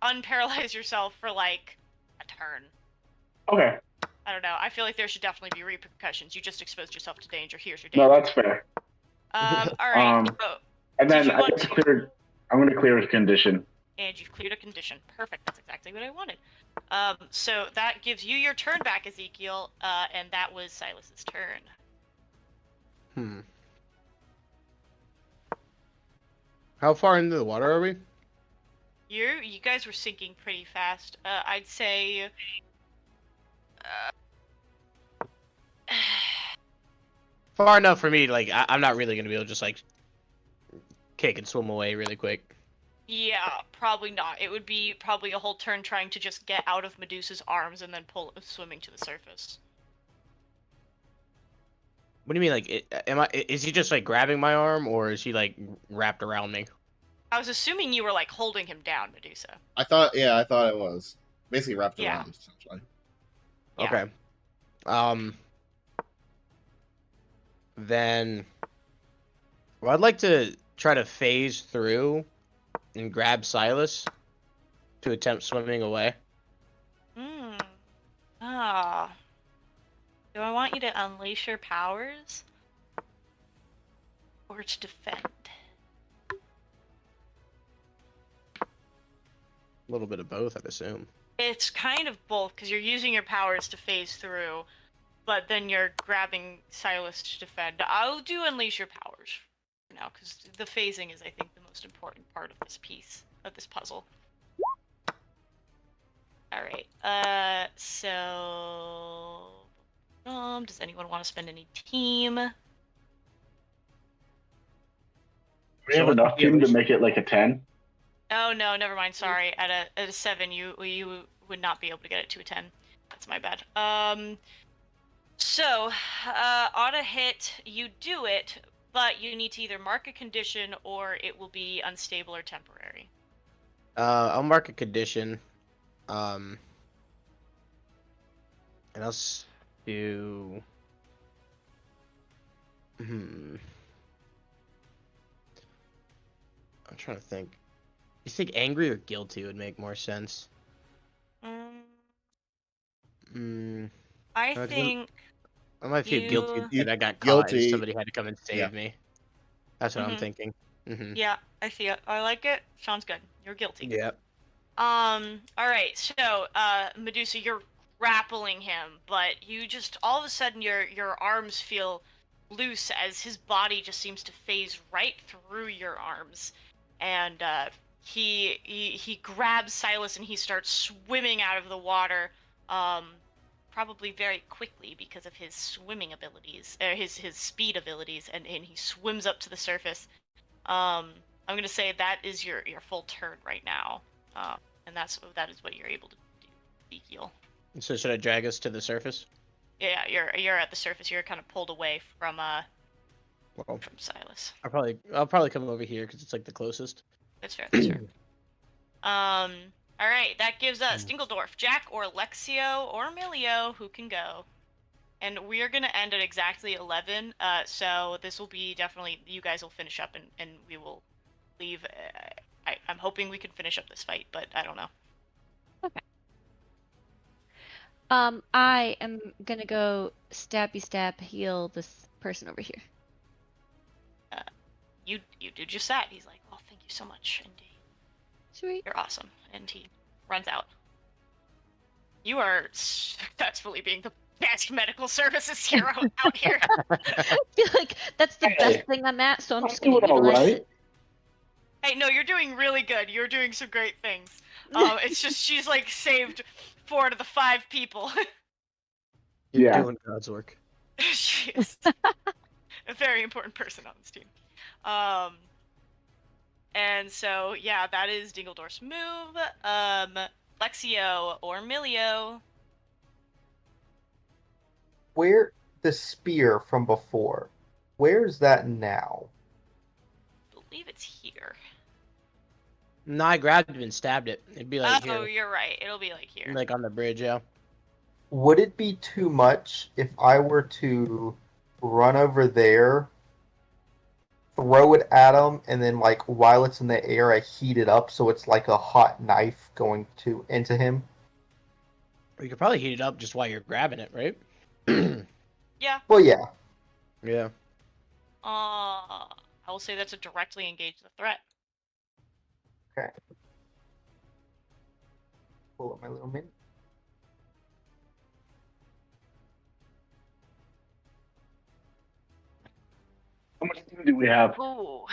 unparalyze yourself for like a turn. Okay. I don't know. I feel like there should definitely be repercussions. You just exposed yourself to danger. Here's your danger. No, that's fair. All right. And did then you I want get to to- clear. I'm going to clear a condition. And you've cleared a condition. Perfect. That's exactly what I wanted. So that gives you your turn back, Ezekiel, and that was Silas's turn. How far into the water are we? You guys were sinking pretty fast. I'd say. Far enough for me, like, I'm not really gonna be able to just, like, kick and swim away really quick. Yeah, probably not. It would be probably a whole turn trying to just get out of Medusa's arms and then swimming to the surface. What do you mean, like, is he just, like, grabbing my arm, or is he, like, wrapped around me? I was assuming you were, like, holding him down, Medusa. I thought it was. Basically wrapped Yeah. around, essentially. Yeah. Okay. Then... Well, I'd like to try to phase through and grab Silas to attempt swimming away. Do I want you to unleash your powers? Or to defend? A little bit of both, I'd assume. It's kind of both, because you're using your powers to phase through, but then you're grabbing Silas to defend. I'll do unleash your powers for now, because the phasing is, I think, the most important part of this piece, of this puzzle. Alright, so... does anyone want to spend any team? We have enough team to make it like a 10. Oh no, never mind. Sorry. At a 7, you would not be able to get it to a 10. That's my bad. So on a hit, you do it, but you need to either mark a condition or it will be unstable or temporary. I'll mark a condition. And I'll do. I'm trying to think. You think angry or guilty would make more sense? I think I might feel guilty you. that I got caught and Guilty. somebody had to come and save Yeah. me. That's what I'm Mhm. thinking. Yeah, I see it. I like it. Sounds good. You're guilty. Yeah. All right. So, Medusa, you're grappling him, but you just all of a sudden your arms feel loose as his body just seems to phase right through your arms, and he grabs Silas and he starts swimming out of the water, probably very quickly because of his swimming abilities, or his speed abilities, and he swims up to the surface. I'm gonna say that is your full turn right now, and that is what you're able to do, Ezekiel. So should I drag us to the surface? Yeah, you're at the surface. You're kind of pulled away from Silas. I'll probably come over here because it's like the closest. That's fair. That's fair. All right. That gives us Dingledorf, Jack, or Lexio, or Emilio, who can go. And we are gonna end at exactly 11. So this will be definitely you guys will finish up, and we will leave. I'm hoping we can finish up this fight, but I don't know. Okay. I am gonna go stab, heal this person over here. You did just that. He's like, oh, thank you so much, indeed. Sweet. You're awesome, and he runs out. You are successfully being the best medical services hero out here. I feel like that's the best thing I'm at, so I'm just gonna doing all utilize right. it. Hey, no, you're doing really good. You're doing some great things. It's just she's like saved 4 out of the 5 people. You're Yeah. doing God's work. She is a very important person on this team. And so yeah, that is Dingledorf's move. Lexio or Emilio. Where the spear from before? Where's that now? I believe it's here. No, I grabbed it and stabbed it. It'd be like Oh, here, you're right. It'll be like here. like on the bridge, yeah. Would it be too much if I were to run over there, throw it at him, and then like while it's in the air, I heat it up so it's like a hot knife going into him? You could probably heat it up just while you're grabbing it, right? Yeah. Well, yeah. Yeah. I will say that's a directly engage the threat. Okay. Pull up my little mini. How much team do we have? Ooh,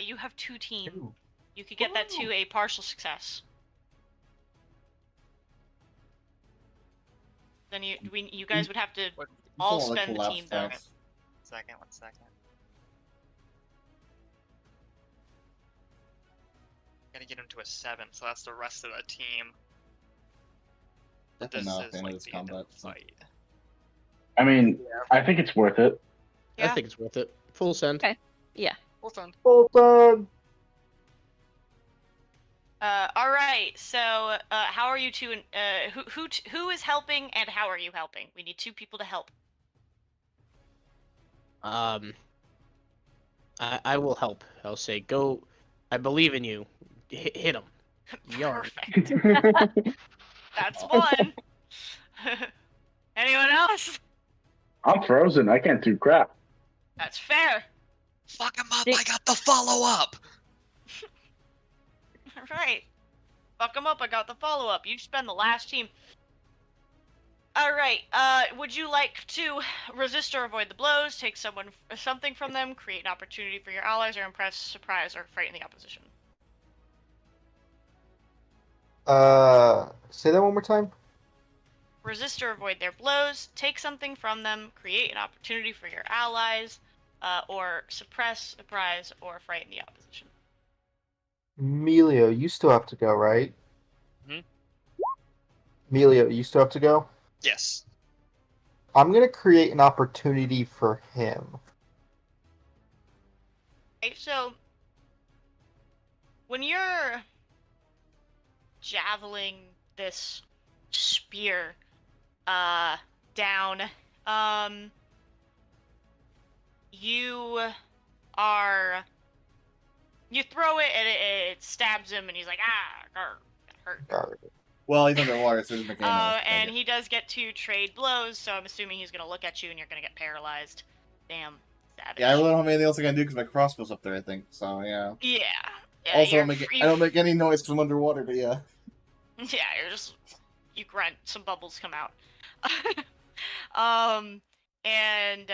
you have 2 teams. Ooh. You could get that to a partial success. Then you guys would have to all Full, like, spend the collapse team though. attacks. One second. Gotta get him to a 7, so that's the rest of the team. But this Definitely not a is fan of like this the end of combat, the so- fight. I mean, I think it's worth it. Yeah. I think it's worth it. Full send. Okay. Yeah. Well done. Full turn. All right. So, how are you two? Who is helping, and how are you helping? We need 2 people to help. I will help. I'll say, go. I believe in you. Hit him. Yarn. Perfect. That's one. Anyone else? I'm frozen. I can't do crap. That's fair. Fuck him up! I got the follow-up! All right. Fuck them up. I got the follow-up. You spend the last team. All right. Would you like to resist or avoid the blows, take something from them, create an opportunity for your allies, or impress, surprise, or frighten the opposition? Say that one more time. Resist or avoid their blows, take something from them, create an opportunity for your allies, or suppress, surprise, or frighten the opposition. Emilio, you still have to go, right? Hmm? Emilio, you still have to go? Yes. I'm gonna create an opportunity for him. Okay, so when you're javelin this spear down. You throw it and it stabs him, and he's like, that hurt. Well, he's underwater, so it doesn't make any noise. And he does get to trade blows, so I'm assuming he's gonna look at you and you're gonna get paralyzed. Damn, savage. Yeah, I really don't have anything else I can do because my crossbow's up there, I think. So, yeah. Yeah. Also, I don't make any noise because I'm underwater, but yeah. Yeah, you grunt, some bubbles come out. And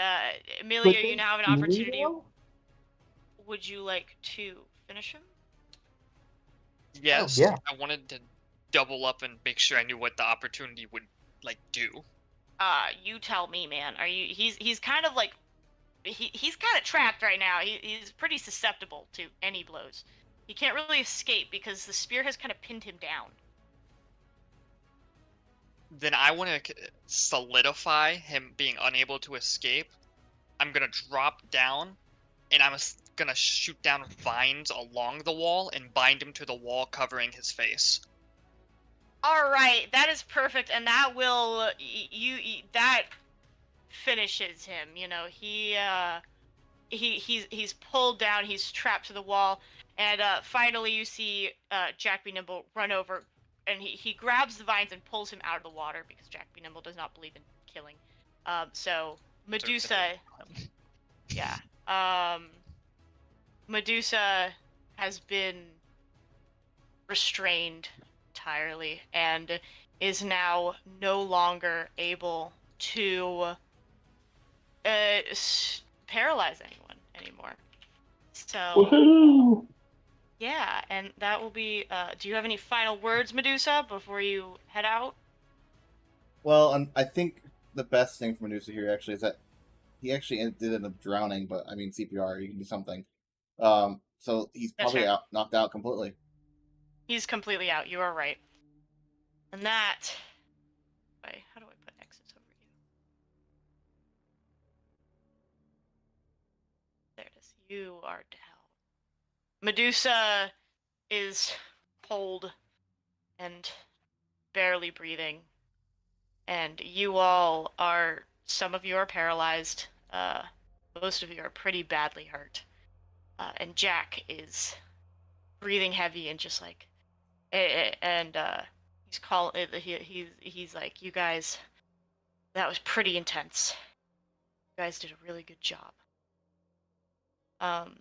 Amelia, you now have an opportunity. Would you like to finish him? Yes, yeah. I wanted to double up and make sure I knew what the opportunity would do. You tell me, man. He's kind of like he's kind of trapped right now. He's pretty susceptible to any blows. He can't really escape because the spear has kind of pinned him down. Then I want to solidify him being unable to escape. I'm gonna drop down, and I'm gonna shoot down vines along the wall and bind him to the wall, covering his face. All right, that is perfect, and that will that finishes him. You know, he's pulled down, he's trapped to the wall, and finally you see Jack Be Nimble run over, and he grabs the vines and pulls him out of the water because Jack Be Nimble does not believe in killing. So Medusa, yeah, Medusa has been restrained entirely and is now no longer able to paralyze anyone anymore. So Woohoo! yeah, and that will be do you have any final words, Medusa, before you head out? Well, I think the best thing for Medusa here actually is that he actually did end up drowning, but I mean CPR, you can do something. So he's That's probably fair. knocked out completely. He's completely out. You are right. And that. Wait, how do I put X's over you? There it is. You are down. Medusa is cold and barely breathing. And you all are. Some of you are paralyzed. Most of you are pretty badly hurt. And Jack is breathing heavy and just like. And he's like, you guys, that was pretty intense. You guys did a really good job. I'm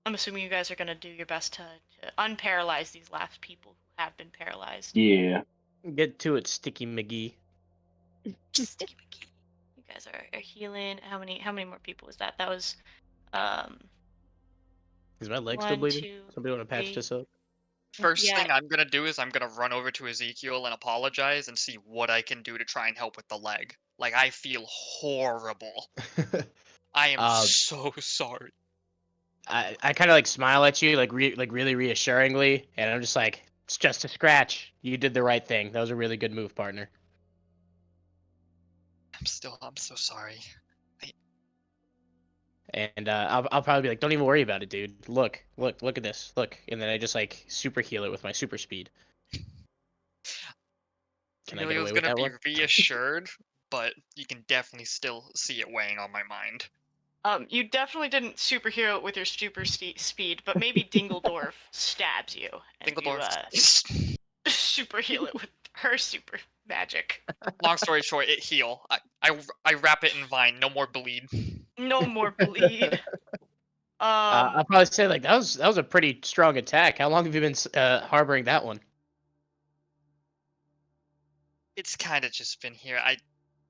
assuming you guys are gonna do your best to unparalyze these last people who have been paralyzed. Yeah. Get to it, Sticky McGee. Sticky McGee. You guys are healing. How many more people was that? That was Is my leg still 1, bleeding? 2, Somebody want to patch 3. this up? First thing I'm gonna do is I'm gonna run over to Ezekiel and apologize and see what I can do to try and help with the leg. Like, I feel horrible. I am so sorry. I kind of like smile at you, like really reassuringly, and I'm just like, it's just a scratch. You did the right thing. That was a really good move, partner. I'm so sorry. And I'll probably be like, don't even worry about it, dude. Look at this. Look. And then I just like super heal it with my super speed. Can I get away with that one? Gonna be reassured, but you can definitely still see it weighing on my mind. You definitely didn't superhero it with your super speed, but maybe Dingledorf stabs you. And Dingledorf. You super heal it with her super magic. Long story short, it heal. I wrap it in vine. No more bleed. No more bleed. I'll probably say like that was a pretty strong attack. How long have you been harboring that one? It's kind of just been here.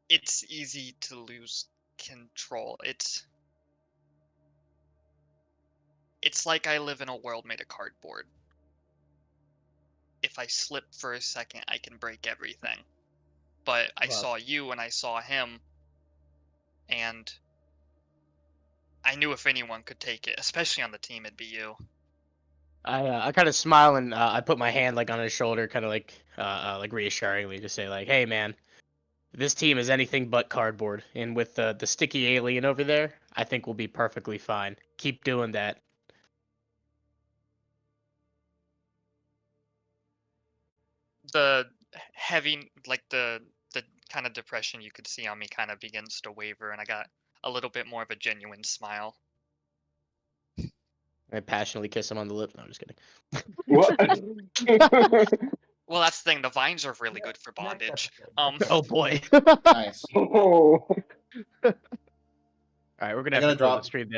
It's easy to lose control. It's like I live in a world made of cardboard. If I slip for a second, I can break everything. But I saw you and I saw him, and I knew if anyone could take it, especially on the team, it'd be you. I kind of smile and I put my hand like on his shoulder, kind of like reassuringly, to say like, hey man, this team is anything but cardboard, and with the sticky alien over there, I think we'll be perfectly fine. Keep doing that. the heavy, like the kind of depression you could see on me kind of begins to waver, and I got a little bit more of a genuine smile. I passionately kiss him on the lips. No, I'm just kidding. What? Well, that's the thing. The vines are really good for bondage. Oh boy. Nice. Oh. All right, we're gonna I have gotta to close drop. the stream